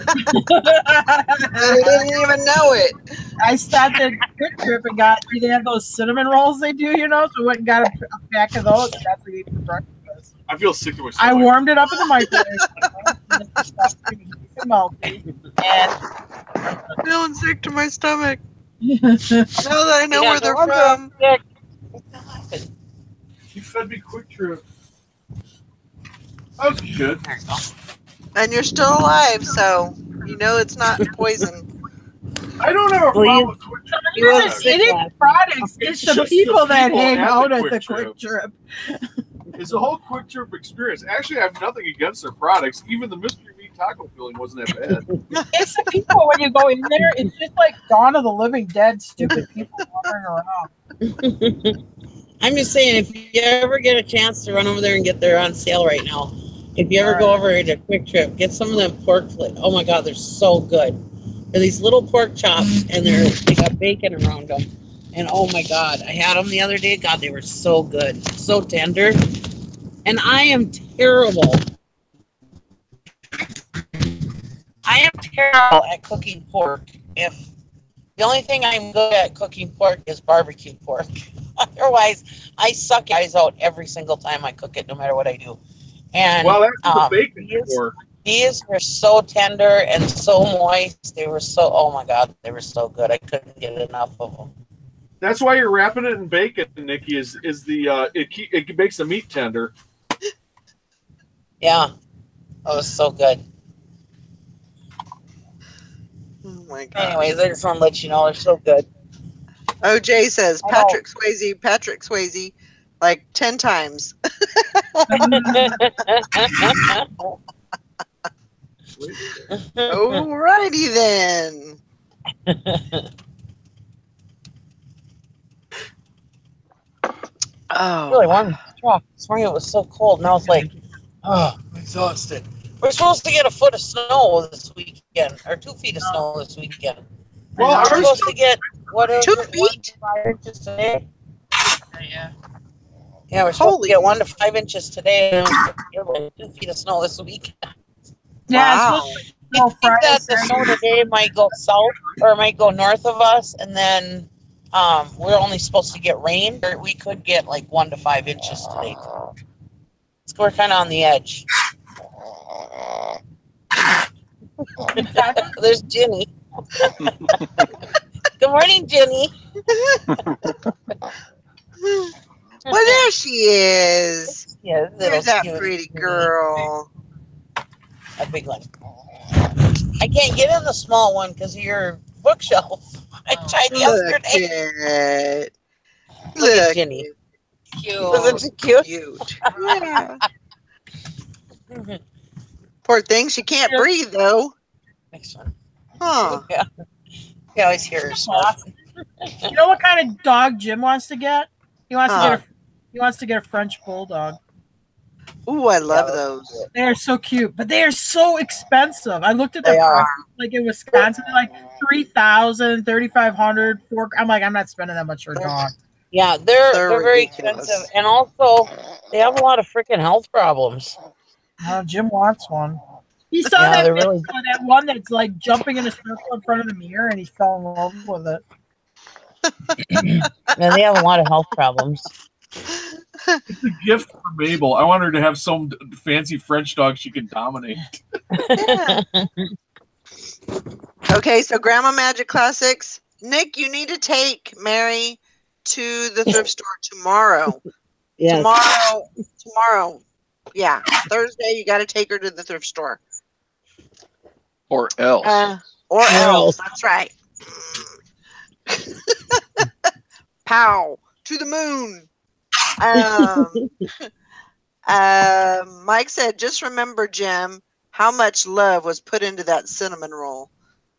I didn't even know it. I stopped at Quick Trip and got, they have those cinnamon rolls they do, you know, so I went and got a pack of those, and that's what I ate for breakfast. I feel sick to my I stomach. warmed it up in the microwave, and melty, and Feeling sick to my stomach. Now that I know Yeah, where they're no wonder from. I'm sick. You fed me Quick Trip. That was good. There you go. And you're still alive, so you know it's not poison. I don't have a Well, problem with Quick Trip. You were it sick ain't last products, It's it's the just people the that people hang at out the at the Quick Quick Trip. It's a whole Quick Trip experience. Actually, I have nothing against their products. Even the mystery meat taco filling wasn't that bad. It's the people when you go in there, it's just like Dawn of the Living Dead, stupid people wandering around. I'm just saying, if you ever get a chance to run over there and get there on sale right now, if you ever go over to Quick Trip, get some of them pork flakes. Oh my God, they're so good. They're these little pork chops, and they got bacon around them. And oh my God, I had them the other day. God, they were so good, so tender. And I am terrible. I am terrible at cooking pork. If the only thing I'm good at cooking pork is barbecue pork. Otherwise, I suck guys out every single time I cook it, no matter what I do. And Well, that's what the bacon for. these were so tender and so moist. They were so, oh my God, they were so good. I couldn't get enough of them. That's why you're wrapping it in bacon, Nikki. It makes the meat tender. Yeah, that was so good. Oh my God. Anyways, I just want to let you know they're so good. OJ says I know. Patrick Swayze, like 10 times. Alrighty then. Oh, Really warm truck. This morning it was so cold. Now it's like, oh, I'm exhausted. We're supposed to get a foot of snow this weekend, or 2 feet of snow this weekend. Well, We're ours supposed to get, what is 2 it, 1 feet? to 5 inches today? Yeah. Yeah, we're supposed Holy. to get 1 to 5 inches today, and then we're supposed to get 2 feet of snow this weekend. Yeah, it's Wow. supposed to I go think Friday, that the snow today might go south or might go north of us, and then we're only supposed to get rain. Or we could get like 1 to 5 inches today. So we're kind of on the edge. There's Jenny. Good morning, Jenny. Well, there she is. Yeah, There's that cute pretty Jenny. girl. A big one. I can't get in the small one because of your bookshelf. I tried Look yesterday. at Look at Jenny. Cute. Isn't it cute? Cute. Yeah. Poor thing, she can't breathe though. Next one. Huh. Yeah. You always hear her smoking. You know what kind of dog Jim wants to get? He wants Huh. to get a French bulldog. Ooh, I love Yeah, those. They are so cute, but they are so expensive. I looked at They their are. prices, like in Wisconsin, they're like 3,000, 3,500. I'm like, I'm not spending that much for a dog. Yeah, they're They're very ridiculous. expensive, and also they have a lot of freaking health problems. Jim wants one. He saw Yeah, that they're video really- of that one that's like jumping in a circle in front of the mirror, and he fell in love with it. Yeah, they have a lot of health problems. It's a gift for Mabel. I want her to have some fancy French dog she can dominate. Yeah. Okay, so Grandma Magic Classics. Nick, you need to take Mary to the thrift store tomorrow. Yes. Tomorrow. Yeah, Thursday, you got to take her to the thrift store. Or else. Or else. else. That's right. Pow. To the moon. Mike said, just remember, Jim, how much love was put into that cinnamon roll.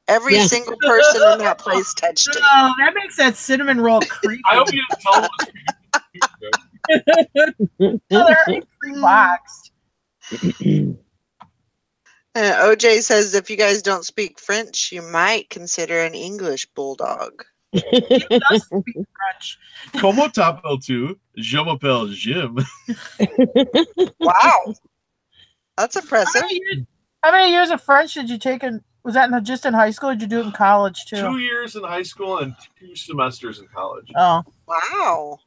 Every Yeah. single person in that place touched it. Oh, that makes that cinnamon roll creepy. I hope you didn't tell us. Oh, they're already pre-boxed. OJ says, if you guys don't speak French, you might consider an English bulldog. Jim does speak French. Comment t'appelles-tu? Je m'appelle Jim. Wow. That's impressive. How many years of French did you take in? Was that just in high school, or did you do it in college too? 2 years in high school and 2 semesters in college. Oh, Wow.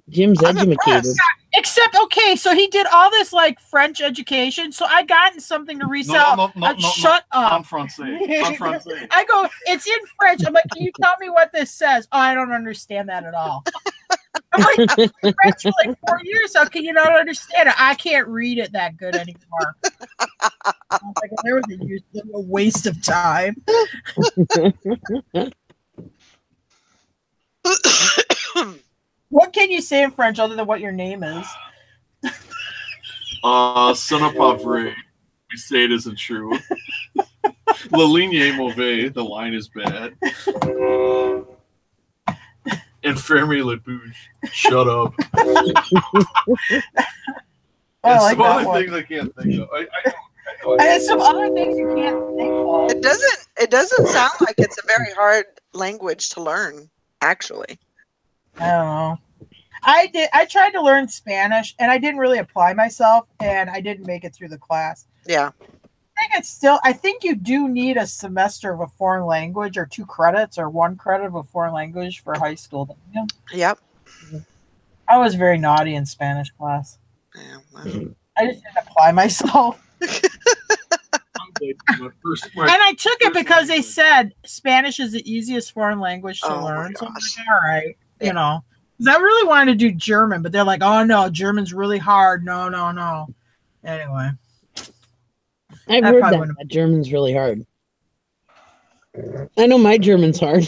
Jim's I'm educated. impressed. except okay, so he did all this like French education. So I gotten something to resell. Shut up. En français. En français. I go, it's in French. I'm like, can you tell me what this says? Oh, I don't understand that at all. I'm like, French for like 4 years. How can you not understand it? I can't read it that good anymore. I was like, there was a waste of time. What can you say in French other than what your name is? Ce n'est pas vrai. We say it isn't true. La ligne est mauvaise. The line is bad. And fermez la bouche. Shut up. Oh, I And like some that other one. things I can't think of. I know. And some other things you can't think of. It doesn't sound like it's a very hard language to learn, actually. I don't know. I tried to learn Spanish and I didn't really apply myself and I didn't make it through the class. Yeah. I think you do need a semester of a foreign language or 2 credits or 1 credit of a foreign language for high school. Don't you? Yep. I was very naughty in Spanish class. Yeah, well. I just didn't apply myself. And I took it because they said Spanish is the easiest foreign language to Oh, my learn. So I'm gosh. like, all right, you know. Because I really wanted to do German, but they're like, oh no, German's really hard. No. Anyway. I've I heard probably that. wouldn't- That German's really hard. I know my German's hard.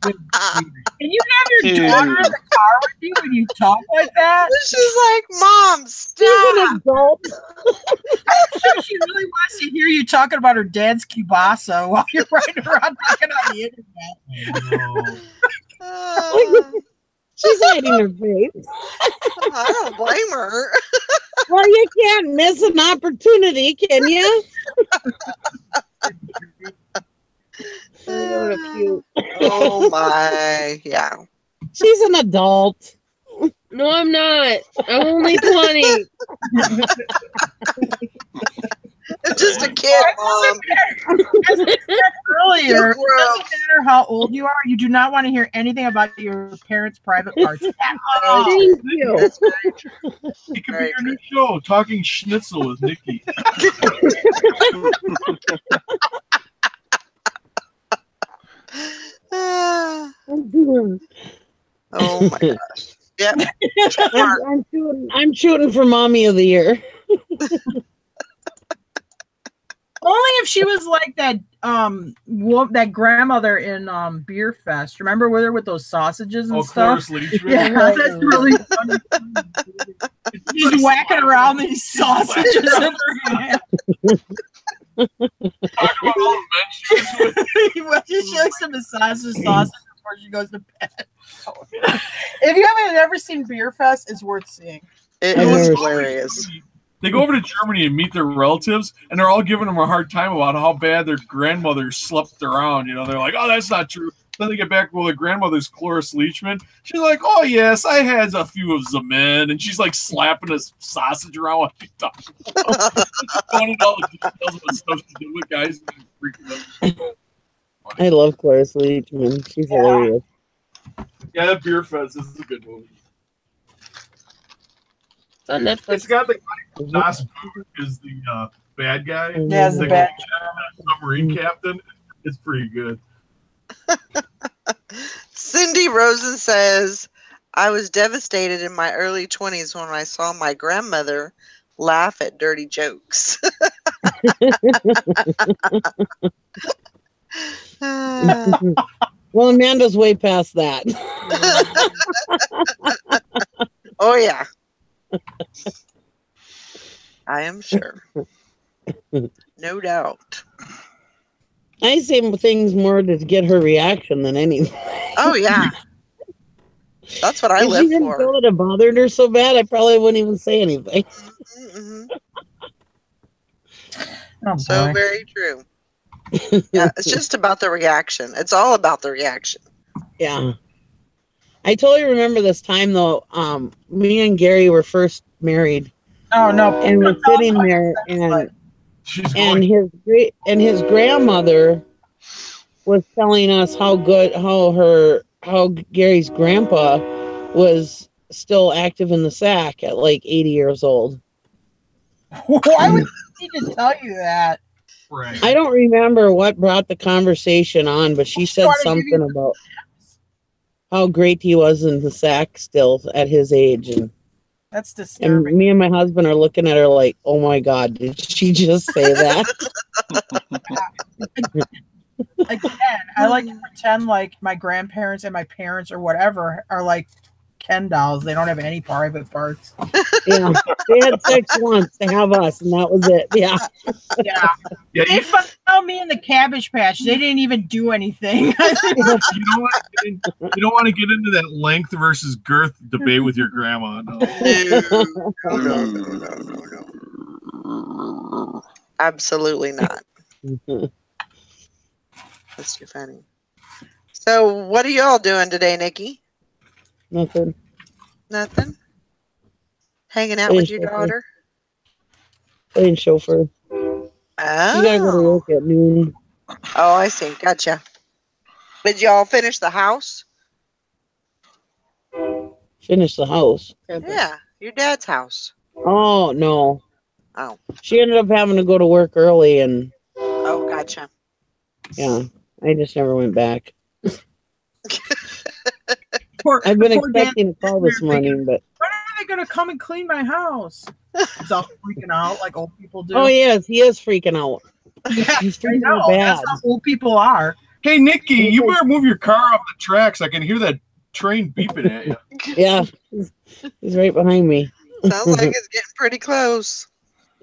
Can you have your daughter in the car with you when you talk like that? She's like, Mom, She's an stop. adult. I'm sure she really wants to hear you talking about her dad's kielbasa while you're riding around talking on the internet. She's hiding her face. I don't blame her. Well, you can't miss an opportunity, can you? Oh my, yeah. She's an adult. No, I'm not. I'm only 20. Just a kid, Mom. As I said earlier, it So gross. doesn't matter how old you are. You do not want to hear anything about your parents' private parts at all. Thank you. That's very true. It could Very be your new show, Talking Schnitzel with Nikki. Oh my gosh. Yep. I'm shooting for Mommy of the Year. Only if she was like that that grandmother in Beer Fest. Remember with her with those sausages and stuff? Cloris Leachman. Yeah, that's really funny. She's whacking around these sausages in her hand. Talk about all the mentions. She likes to massage the sausage before she goes to bed. If you haven't ever seen Beer Fest, it's worth seeing. It I've was never- hilarious. They go over to Germany and meet their relatives, and they're all giving them a hard time about how bad their grandmother slept around. You know, they're like, "Oh, that's not true." Then they get back, well, their grandmother's Cloris Leachman. She's like, "Oh yes, I had a few of the men," and she's like slapping a sausage around while she's talking. Wanted all the details of the stuff she did with guys. I love Cloris Leachman. She's hilarious. Yeah, that Beer Fest is a good movie. It's on Netflix. It's got the guy Das Boot is the bad guy. Yeah, it's the bad submarine captain. It's pretty good. Cindy Rosen says, I was devastated in my early 20s when I saw my grandmother laugh at dirty jokes. Well, Amanda's way past that. Oh, yeah. I am sure. No doubt. I say things more to get her reaction than anything. Oh, yeah. That's what I If she live didn't for. feel that it bothered her so bad, I probably wouldn't even say anything. Mhm. Oh, So boy. very true. Yeah, it's just about the reaction. It's all about the reaction. Yeah. I totally remember this time though. Me and Gary were first married, Oh no! and was Tell us sitting about your there, sex life. She's and going. his grandmother was telling us how Gary's grandpa was still active in the sack at like 80 years old. Why would she need to tell you that? Right. I don't remember what brought the conversation on, but she said wanna give you something about how great he was in the sack still at his age, That's and disturbing. me and my husband are looking at her like, oh my god, did she just say that? Again, I like to pretend like my grandparents and my parents or whatever are like Ken dolls. They don't have any private parts. Yeah, they had sex once to have us, and that was it. Yeah. Yeah. Yeah, They found me in the Cabbage Patch. They didn't even do anything. you don't want to get into that length versus girth debate with your grandma. No. No. Absolutely not. That's too funny. So, what are y'all doing today, Nikki? Nothing. Nothing? Hanging out with your daughter? Playing chauffeur. You gotta go to Oh. work at noon. Oh, I see. Gotcha. Did y'all finish the house? Finish the house. Yeah, your dad's house. Oh no. Oh. She ended up having to go to work early, and Oh, gotcha. yeah, I just never went back. Poor- I've been poor dad. expecting a call this morning, but When are they gonna come and clean my house? It's all freaking out like old people do. oh yes, he is freaking out. Yeah, He's I freaking know. out bad. That's how old people are. Hey, Nikki, you better move your car off the tracks. I can hear that train beeping at you. Yeah, he's right behind me. Sounds like it's getting pretty close.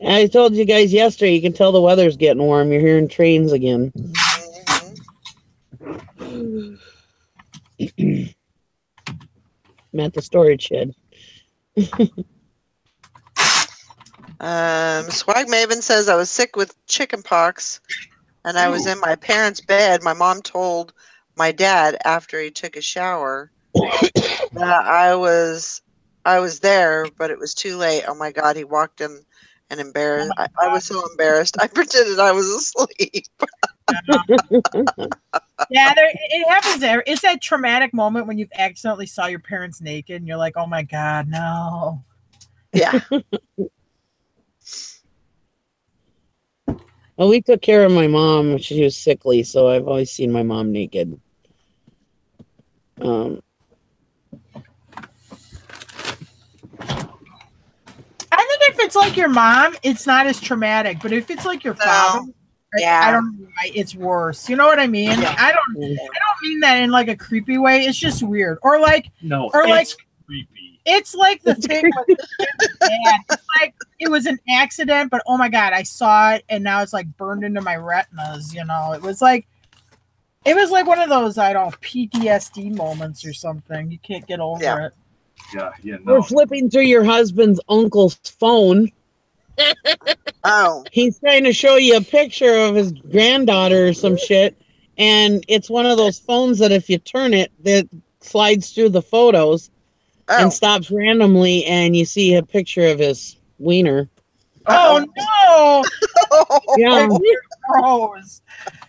I told you guys yesterday. You can tell the weather's getting warm. You're hearing trains again. Mhm. I'm at the storage shed. Swag Maven says I was sick with chicken pox and I was in my parents' bed. My mom told my dad after he took a shower that I was there, but it was too late. Oh my god, he walked in and embarrassed. I was so embarrassed. I pretended I was asleep. Yeah, it happens there. It's that traumatic moment when you've accidentally saw your parents naked and you're like, oh my god, no. Yeah. Well, we took care of my mom. She was sickly, so I've always seen my mom naked. I think if it's like your mom, it's not as traumatic. But if it's like your father, Yeah. I don't know why it's worse. You know what I mean? Yeah. I don't mean that in like a creepy way. It's just weird. Or like No, Or it's like- creepy. it's like the thing with your dad. It's like it was an accident, but oh my god, I saw it and now it's like burned into my retinas, you know. It was like one of those, I don't know, PTSD moments or something. You can't get over Yeah. it. Yeah, We're no. flipping through your husband's uncle's phone. Oh. He's trying to show you a picture of his granddaughter or some shit, and it's one of those phones that if you turn it, that slides through the photos Oh. and stops randomly, and you see a picture of his wiener. Oh no! Yeah, Gross.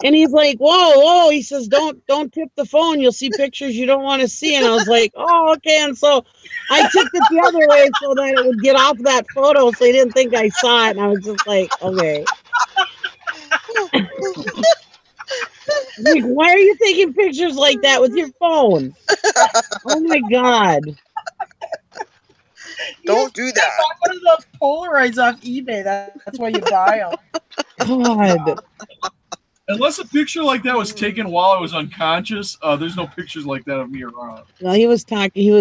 and he's like, "Whoa!" He says, "Don't tip the phone. You'll see pictures you don't want to see." And I was like, "Oh, okay." And so I tipped it the other way so that it would get off that photo, so he didn't think I saw it. And I was just like, "Okay." Like, why are you taking pictures like that with your phone? Oh my god! Don't do that. One of those Polaroids off eBay. That's why you buy them. God. Unless a picture like that was taken while I was unconscious, there's no pictures like that of me around. Well, he was talking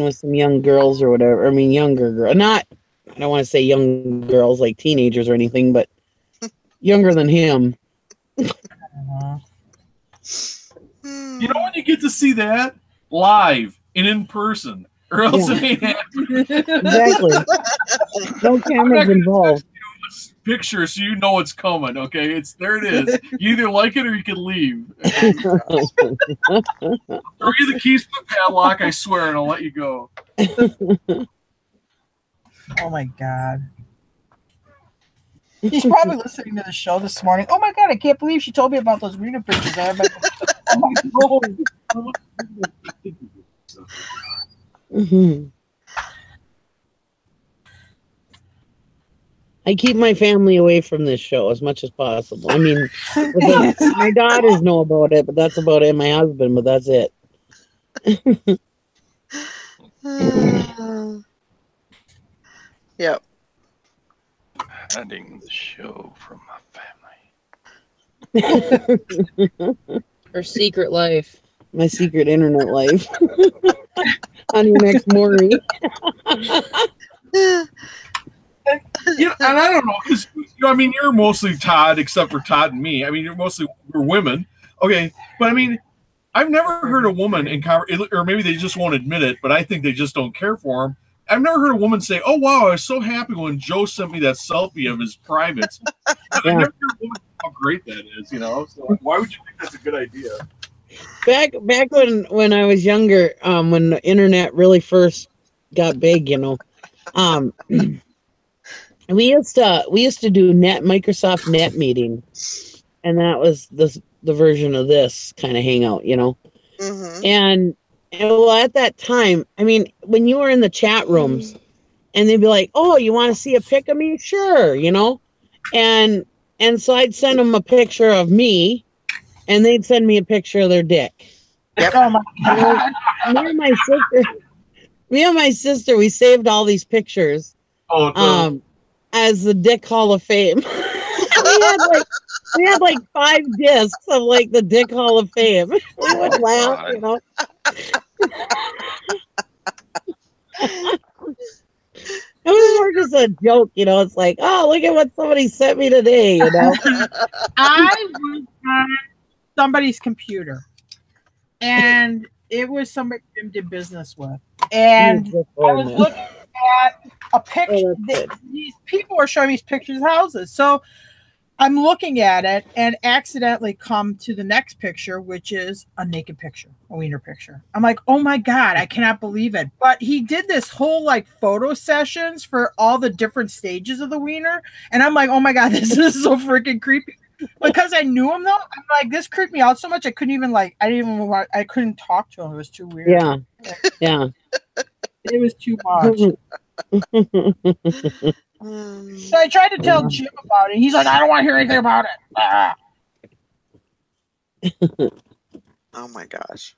with some young girls or whatever. I mean, younger girl. Not. I don't want to say young girls like teenagers or anything, but younger than him. You know when you get to see that live and in person, or else it ain't happening. Exactly. No cameras involved. Picture so you know it's coming. Okay, there it is. You either like it or you can leave. Throw you the keys to the padlock, I swear, and I'll let you go. Oh my god. He's probably listening to the show this morning. Oh my god, I can't believe she told me about those wiener pictures. I have my, oh my god. I keep my family away from this show as much as possible. I mean, my daughters know about it, but that's about it. My husband, but that's it. Yep. Hiding the show from my family. Her secret life. My secret internet life. On your next Maury. Yeah, and I don't know, because I mean, you're mostly Todd, except for Todd and me. I mean, we're women, okay. But I mean, I've never heard a woman or maybe they just won't admit it, but I think they just don't care for him. I've never heard a woman say, "Oh wow, I was so happy when Joe sent me that selfie of his privates." I've never heard a woman how great that is, you know. So why would you think that's a good idea? Back when I was younger, when the internet really first got big, you know, we used to do Microsoft Net meeting, and that was the version of this kind of hangout, you know. Mm-hmm. And well, at that time, I mean, when you were in the chat rooms, and they'd be like, "Oh, you want to see a pic of me? Sure," you know, and so I'd send them a picture of me, and they'd send me a picture of their dick. Yep. Oh my god. Me and my sister, we saved all these pictures. Oh, As the Dick Hall of Fame. we had like 5 discs of like the Dick Hall of Fame. We would laugh, you know. It was more just a joke, you know. It's like, oh, look at what somebody sent me today, you know. I was on somebody's computer, and it was somebody Jim did business with, and I was looking at a picture. These people were showing me pictures of houses, so I'm looking at it and accidentally come to the next picture, which is a naked picture, a wiener picture. I'm like, oh my god, I cannot believe it. But he did this whole like photo sessions for all the different stages of the wiener, and I'm like, oh my god, this is so freaking creepy. Because I knew him though, I'm like, this creeped me out so much I couldn't even I couldn't talk to him. It was too weird. Yeah. It was too much. So I tried to tell Jim about it. He's like, I don't want to hear anything about it. Ah. Oh my gosh.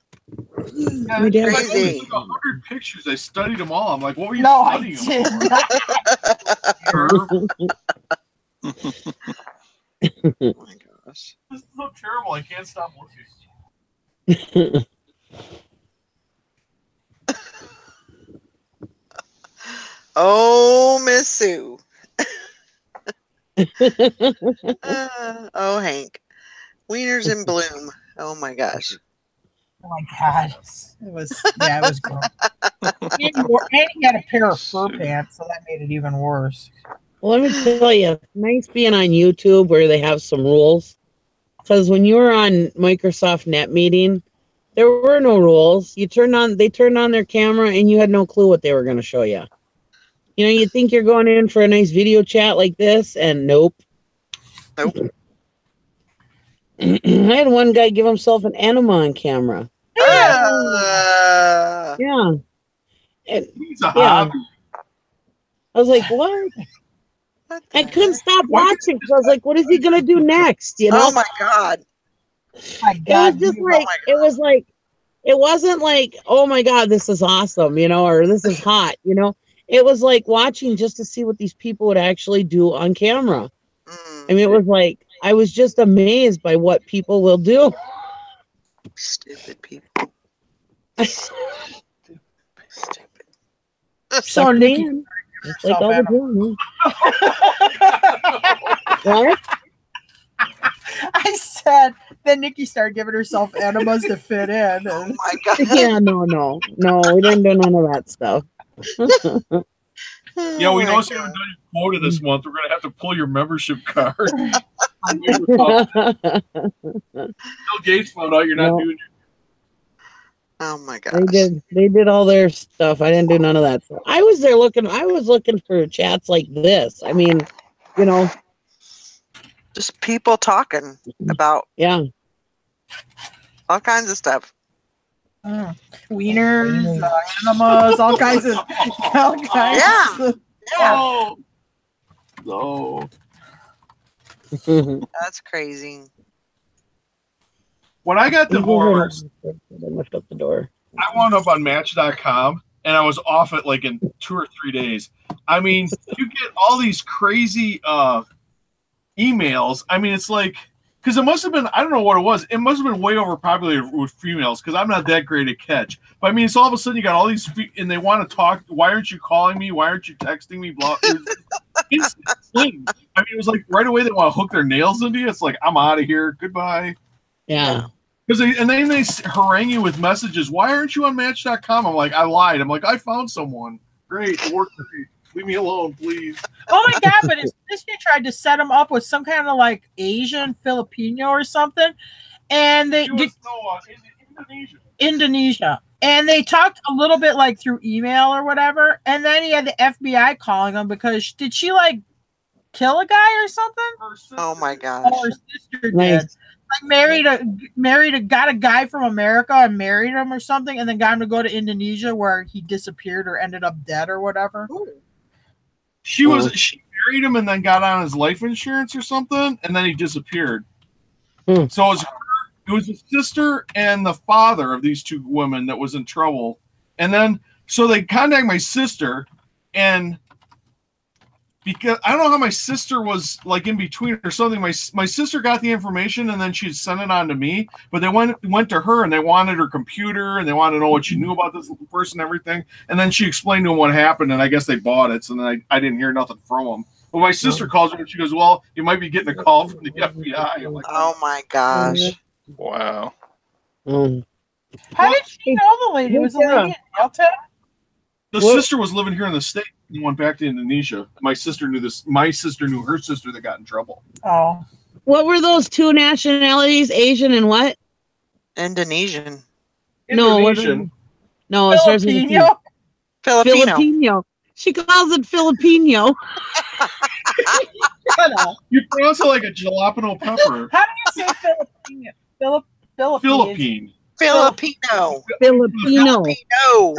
My dad- like, Crazy. 100 pictures. I studied them all. I'm like, what were you No, I studying them did for? not. Oh my gosh. This is so terrible. I can't stop looking. Oh, Miss Sue. Oh, Hank. Wieners in bloom. Oh my gosh. Oh my god. It was gross. And he had a pair of fur pants, so that made it even worse. Well, let me tell you, it's nice being on YouTube where they have some rules. Because when you were on Microsoft Net meeting, there were no rules. They turned on their camera and you had no clue what they were going to show you. You know, you think you're going in for a nice video chat like this, and nope. Nope. I had one guy give himself an enema on camera. Yeah. And, He's a hobby. I was like, what? I couldn't stop watching because I was like, what is he going to do next? You know? Oh my god. My god. It wasn't like, oh my God, this is awesome, you know, or this is hot, you know. It was like watching just to see what these people would actually do on camera. I mean, it was like, I was just amazed by what people will do. Stupid people. Stupid. So Nikki, like all the doing. What? I said then Nikki started giving herself enemas to fit in. Oh my god. Yeah, no, we didn't do none of that stuff. Yeah, we Oh my noticed you God. haven't done your quota this month. We're going to have to pull your membership card. Bill Gates found out you're not doing Oh my gosh. They did all their stuff. I didn't do none of that stuff. I was there looking. I was looking for chats like this. I mean, you know, Just people talking about yeah. all kinds of stuff. Wieners, enemas, all kinds of. Yeah. Of- Yeah, No. that's crazy. When I got divorced, Lift up the door. I wound up on Match.com and I was off it like in 2 or 3 days. I mean, you get all these crazy emails. I mean, it's like, because it must have been, I don't know what it was. It must have been way overpopulated with females because I'm not that great at catch. But I mean, it's all of a sudden you got all these, and they want to talk. Why aren't you calling me? Why aren't you texting me? Blah. It's insane. I mean, it was like right away they want to hook their nails into you. It's like, I'm out of here. Goodbye. Yeah. Because and then they harangue you with messages. Why aren't you on Match.com? I'm like, I lied. I'm like, I found someone. Great, it worked for me. Leave me alone, please. Oh my god! But his sister tried to set him up with some kind of like Asian Filipino or something, and they It was Indonesia. Indonesia, and they talked a little bit like through email or whatever, and then he had the FBI calling him because did she like kill a guy or something? Oh my gosh. Oh, her sister did. Nice. Like got a guy from America and married him or something, and then got him to go to Indonesia where he disappeared or ended up dead or whatever. She married him and then got on his life insurance or something, and then he disappeared. So it was his sister and the father of these two women that was in trouble. And then so they contact my sister, and because I don't know how my sister was like in between or something. My sister got the information and then she'd send it on to me, but they went to her and they wanted her computer and they wanted to know what she knew about this person and everything. And then she explained to them what happened, and I guess they bought it. So then I didn't hear nothing from them. But my sister calls me and she goes, well, you might be getting a call from the FBI. I'm like, Oh my gosh. Wow. How did she know the lady? Was the lady in Delta? the sister was living here in the States and went back to Indonesia. My sister knew this. My sister knew her sister that got in trouble. Oh. What were those two nationalities? Asian and what? Indonesian. No, what- Indonesian. No, it starts with a P. Filipino? Filipino. Filipino. She calls it Filipino. Shut up. You pronounce it like a jalapeno pepper. How do you say Filipino? Philippines. Philippine. Filipino. Filipino. Filipino.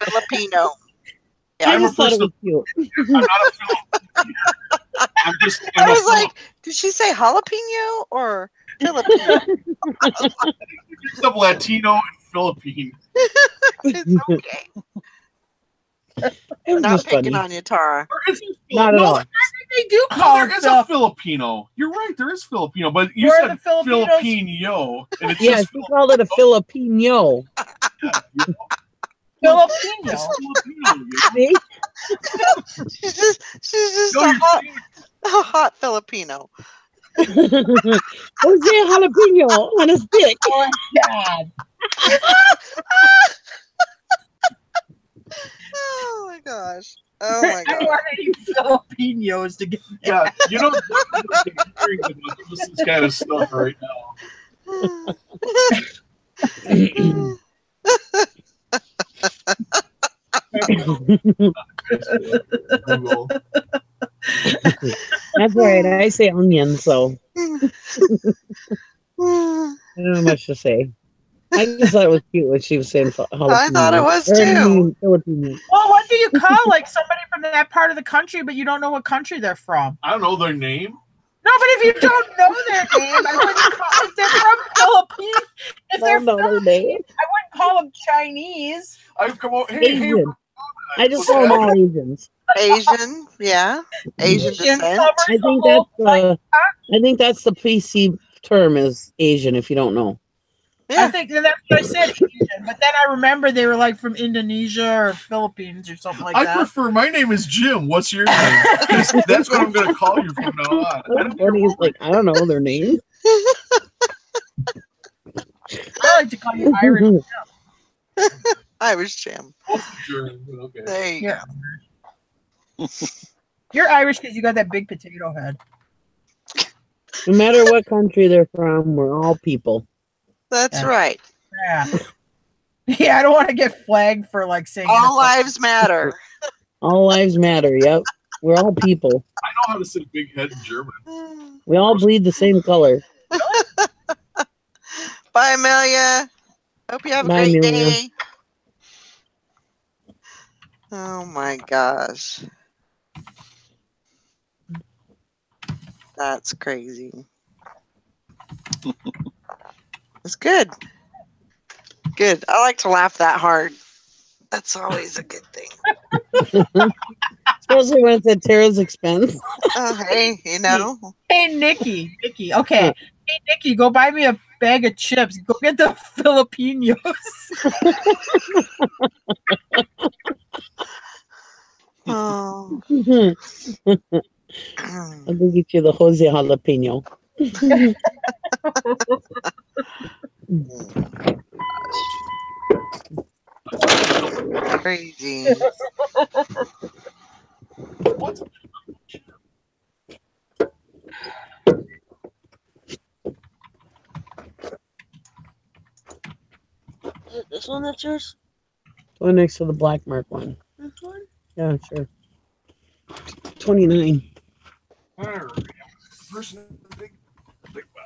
Filipino. Yeah, I I'm a just thought it person- was cute. I'm not a Filipino. I'm just. I was like, did she say jalapeno or Filipino? mixed up Latino and Philippine. It's okay. It was Not just picking funny. on you, Tara. Or is it Not at no, all. They do No, call there it is a Filipino. You're right, there is Filipino, but you Where are said the Filipinos? Filipino, and it's Yeah, just she called it a Filipino. Filipino. It's Filipino. See? She's just No, a you're hot Filipino. Jose jalapeno on a stick. Oh, God. Oh my gosh. Oh my I god. want any Filipinos to get Yeah, you know, hearing about this kind of stuff right now. Google. That's all right. I say onion, so I don't know much to say. I just thought it was cute when she was saying jalapeno. I thought it was Or, I too. mean, Filipino. Well, what do you call like somebody from that part of the country, but you don't know what country they're from? I don't know their name. No, but if you don't know their name, I wouldn't call if they're from Philippines. If I they're don't know their name. I wouldn't call them Chinese. I've come out. Hey, Asian. I just call them all Asians. Asian, yeah. Asian Asian descent. covers I the think whole that's the PC term is Asian. If you don't know, I Yeah. think that's what I said, Asian. But then I remember they were like from Indonesia or Philippines or something like I that. prefer. My name is Jim. What's your name? That's what I'm going to call you from now on. I don't care Funny is what like I don't know their name. I like to call you Irish. Irish Jim. your- okay. There you Yeah. You're Irish because you got that big potato head. No matter what country they're from, we're all people. That's Yeah. right. Yeah. Yeah, I don't want to get flagged for like saying All lives matter. All lives matter. Yep. We're all people. I know how to say big head in German. We all bleed the same color. Bye, Amelia. Hope you have a Bye, great Amelia. day. Oh my gosh. That's crazy. It's good. Good. I like to laugh that hard. That's always a good thing. Especially when it's at Tara's expense. Oh, hey, you know. Hey, Nikki. Okay. Hey, Nikki, go buy me a bag of chips. Go get the Filipinos. Oh. I'll go get you the Jose jalapeno. Crazy. What's This one that's yours? The one next to the black mark one. This one? Yeah, sure. 29. all right? First, big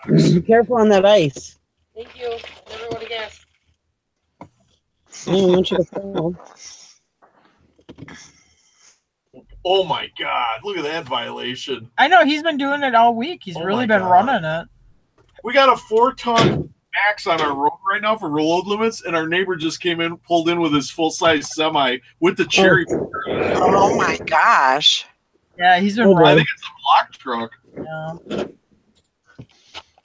box. Be careful on that ice. Thank you. Never would have guessed. I don't want you to fall. Oh my God! Look at that violation. I know he's been doing it all week. He's Oh really my been God. running it. We got a 4-ton max on our road right now for load limits, and our neighbor just came in, pulled in with his full-size semi with the cherry. Oh my gosh. Yeah, he's been Oh, boy. I running. think it's a block truck. Yeah,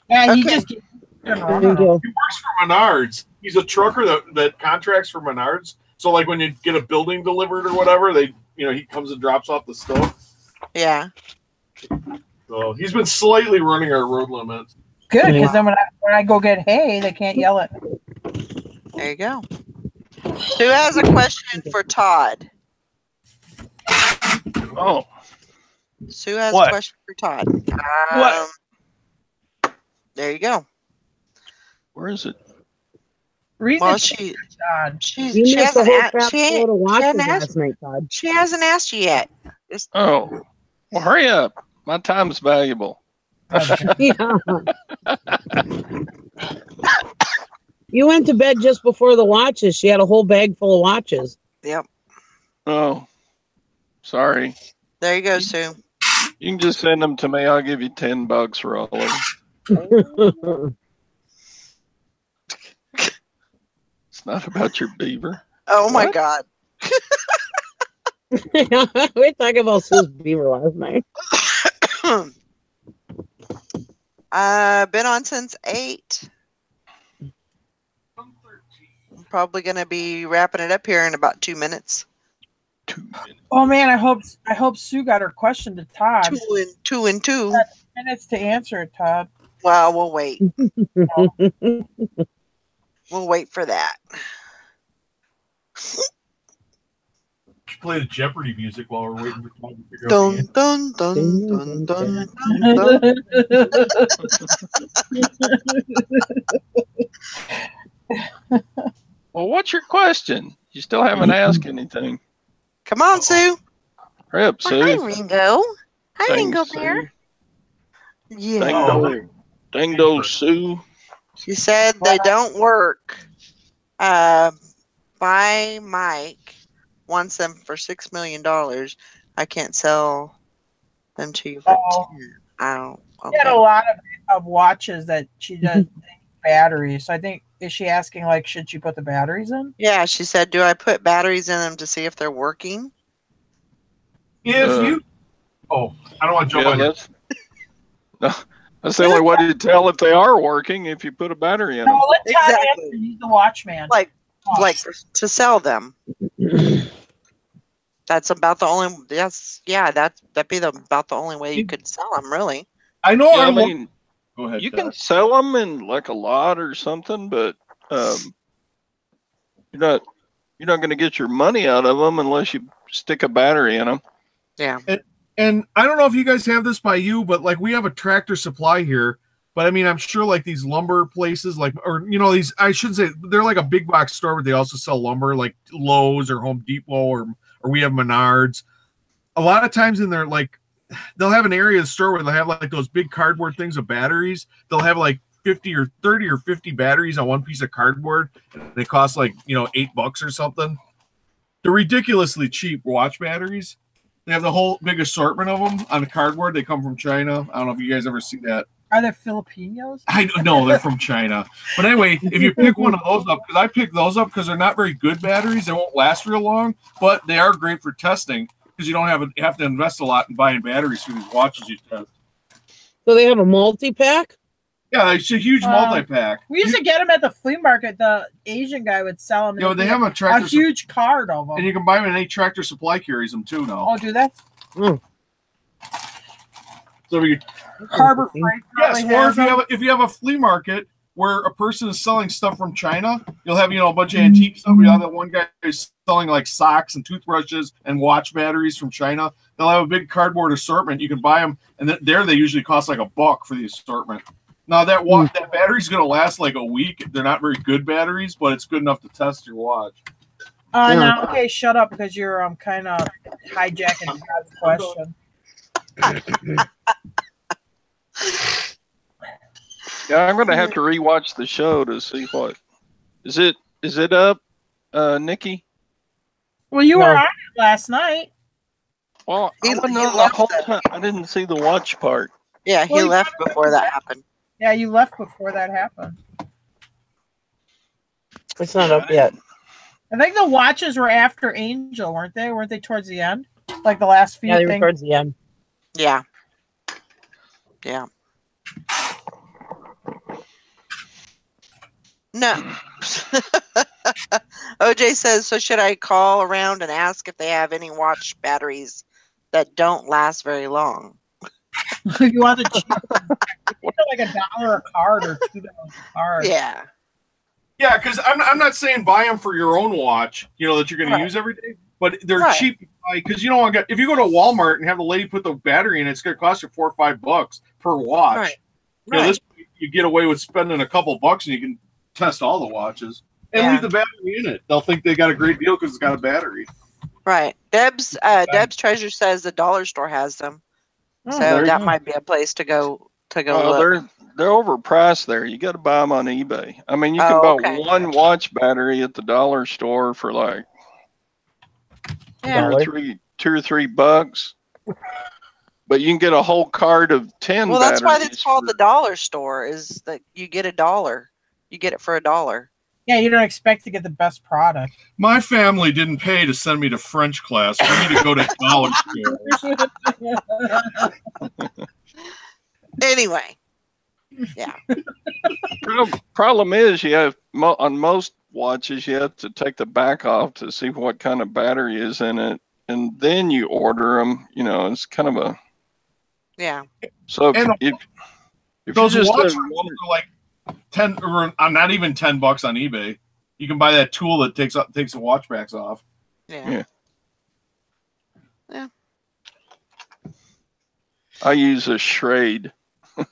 yeah, he Okay. just keeps been Thank running. you. He works for Menards. He's a trucker that contracts for Menards. So like when you get a building delivered or whatever, he comes and drops off the stuff. Yeah. So he's been slightly running our road limits. Good, because then when I go get hay, they can't yell at me. There you go. Who has a question for Todd? Oh, Sue has What? a question for Todd. What? There you go. where is it? Read Well, the she God. You she missed the hasn't whole a- crap she load of watches hasn't asked last night, Todd. she hasn't asked you yet. Just Oh, well, hurry up. My time's valuable. Yeah. You went to bed just before the watches. She had a whole bag full of watches. yep. Oh, sorry. There you go, Sue. You can just send them to me. I'll give you $10 for all of them. It's not about your beaver. Oh my What? God. We were talking about Sue's beaver last night. Been on since 8. I'm probably gonna be wrapping it up here in about 2 minutes. 2 minutes. Oh man, I hope Sue got her question to Todd. 2 and 2. Minutes to answer it, Todd. Well, we'll wait. We'll wait for that. Should play the Jeopardy music while we're waiting for Todd to figure out the Dun answer. dun dun dun dun dun. Well, what's your question? You still haven't asked anything. Come on, Sue. Hurry up, Well, hi, Sue. Ringo. Hi, Thanks, Ringo Sue. Bear. Yeah. Dango, Dango, Sue. She said they don't work. Buy Mike wants them for $6 million. I can't sell them to you for Oh. 10. I don't. She had a Okay. lot of watches that she does batteries. So I think, is she asking like, should she put the batteries in? Yeah, she said, do I put batteries in them to see if they're working? If you, I don't want to jump Yeah, on your. that's the only way to tell if they are working, if you put a battery in them. No, let Todd Exactly. answer. He's the watchman. Like Oh. to sell them. That's about the only. That'd be about the only way you could sell them, really. I know. Yeah, I I'm. mean, Go ahead. you Todd. can sell them in like a lot or something, but you're not going to get your money out of them unless you stick a battery in them. Yeah. And I don't know if you guys have this by you, but like we have a Tractor Supply here But I mean, I'm sure like these lumber places, like, or these, I shouldn't say they're like a big box store, but they also sell lumber, like Lowe's or Home Depot, or we have Menards. A lot of times in their like, they'll have an area of the store where they'll have like those big cardboard things of batteries. They'll have like 50 or 30 or 50 batteries on one piece of cardboard, and they cost like $8 or something. They're ridiculously cheap watch batteries. They have the whole big assortment of them on the cardboard. They come from China. I don't know if you guys ever see that. Are they Filipinos? I don't know. They're from China. But anyway, if you pick one of those up, because I picked those up because they're not very good batteries. They won't last real long, but they are great for testing because you don't have to invest a lot in buying batteries for these watches you test. So they have a multi-pack? Yeah, it's a huge multi-pack. We used to get them at the flea market. The Asian guy would sell them. Yeah, they have a huge card of them. And you can buy them in any Tractor Supply carries them too now. Oh, do they? Mm. So Harbor Freight. Yes, or if you have a flea market where a person is selling stuff from China, you'll have a bunch of antique stuff. You'll have that one guy who's selling like socks and toothbrushes and watch batteries from China. They'll have a big cardboard assortment. You can buy them, and there they usually cost like $1 for the assortment. Now that battery's going to last like a week. They're not very good batteries, but it's good enough to test your watch. No, okay, shut up because you're kind of hijacking God's question. Yeah, I'm gonna have to rewatch the show to see what is it up, Nikki? Well, you were on it last night. Well, I wasn't on the whole time. I didn't see the watch part. Yeah, he left before that happened. Yeah, you left before that happened. It's not up yet. I think the watches were after Angel, weren't they? Weren't they towards the end? Like the last few they were towards the end. Yeah. Yeah. No. OJ says, so should I call around and ask if they have any watch batteries that don't last very long? If you want the cheap like $1 a card or $2 a card. Yeah. Yeah, because I'm not saying buy them for your own watch, that you're going to use every day, but they're cheap to buy because you don't want to if you go to Walmart and have the lady put the battery in, it's going to cost you $4 or $5 per watch. Right. This you get away with spending a couple bucks and you can test all the watches and leave the battery in it. They'll think they got a great deal because it's got a battery. Right. Deb's Treasure says the dollar store has them, so that might be a place to go. Look. They're overpriced there. You got to buy them on eBay. I mean, you can buy one watch battery at the dollar store for like $2 or $3, but you can get a whole card of 10. Well, that's why it's called the dollar store. Is that you get $1. You get it for $1. Yeah, you don't expect to get the best product. My family didn't pay to send me to French class for me to go to dollar store. Anyway. Yeah. Problem is, you have on most watches you have to take the back off to see what kind of battery is in it, and then you order them. It's kind of a So if those watches are like 10 or not even $10 on eBay, you can buy that tool that takes the watch backs off. Yeah. I use a Schrade. But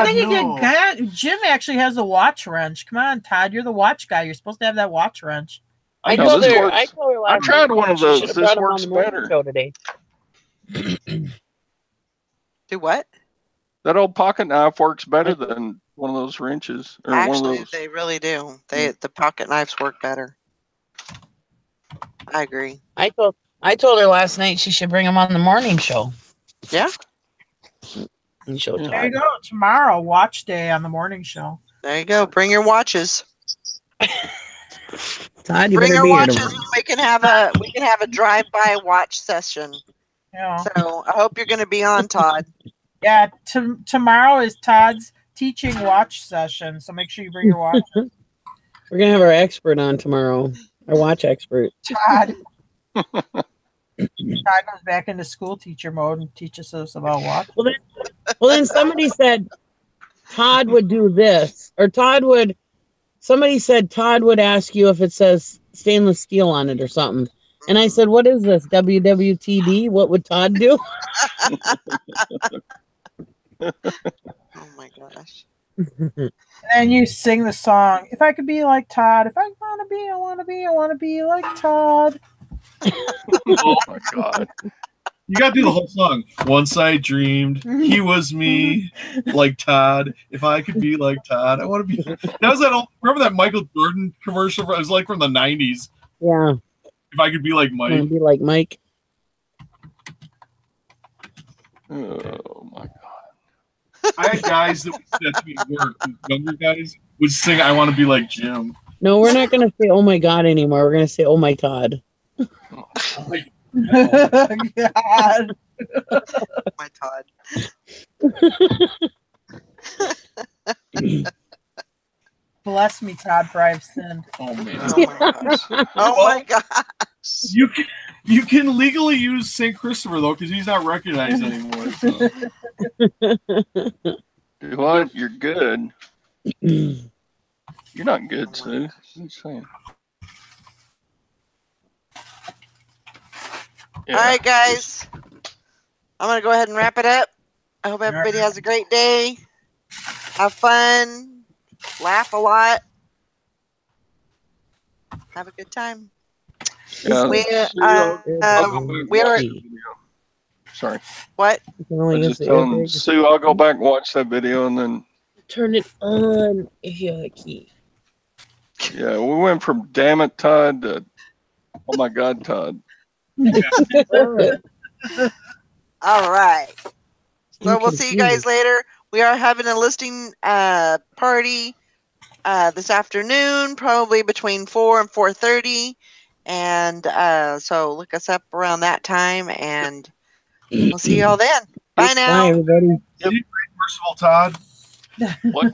then you get Jim actually has a watch wrench. Come on, Todd, you're the watch guy. You're supposed to have that watch wrench. I told her I tried one of those. This works better. Today. Do what? That old pocket knife works better than one of those wrenches. Or Actually, one of those. they really do. The pocket knives work better. I agree. I told her last night she should bring them on the morning show. Yeah. And show Todd. There you go. Tomorrow, watch day on the morning show. There you go. Bring your watches. Todd, you bring your be watches. here We can have a drive-by watch session. Yeah. So I hope you're going to be on, Todd. Yeah. Tomorrow is Todd's teaching watch session, so make sure you bring your watch. We're gonna have our expert on tomorrow. Our watch expert. Todd. Todd goes back into school teacher mode and teaches us about watch. Well, then somebody said Todd would do this, or somebody said Todd would ask you if it says stainless steel on it or something. And I said, what is this, WWTD? What would Todd do? Oh my gosh. And you sing the song. If I could be like Todd, if I want to be like Todd. Oh my God. You gotta do the whole song. Once I dreamed he was me, like Todd. If I could be like Todd, I want to be. That was that old. Remember that Michael Jordan commercial? It was like from the '90s. Yeah. If I could be like I Mike. want to be like Mike. Oh my God. I had guys that would say that to me at work. Younger guys would sing "I Want to Be Like Jim." No, we're not gonna say "Oh my God" anymore. We're gonna say "Oh my Todd." Like, God. My Todd. Bless me, Todd, for I've sinned. oh man. Oh my gosh. Oh my gosh. You can legally use St. Christopher though, because he's not recognized anymore. So. What? You're good. You're not good, Sue. What are you saying? Yeah. All right, guys. I'm going to go ahead and wrap it up. I hope everybody has a great day. Have fun. Laugh a lot. Have a good time. Yeah, We, Sue, I'll go back and we watch are. that video. Sorry. What? You can I only was use just the telling airbag. Sue I'll go back and watch that video and then Turn it on if you have a key. yeah, we went from damn it Todd to oh my God Todd. All right. So I'm we'll see you guys confused. later. We are having a listing party this afternoon, probably between 4 and 4:30. And so look us up around that time, and we'll see y'all then. Bye now. Bye, everybody. First of all, Todd, What?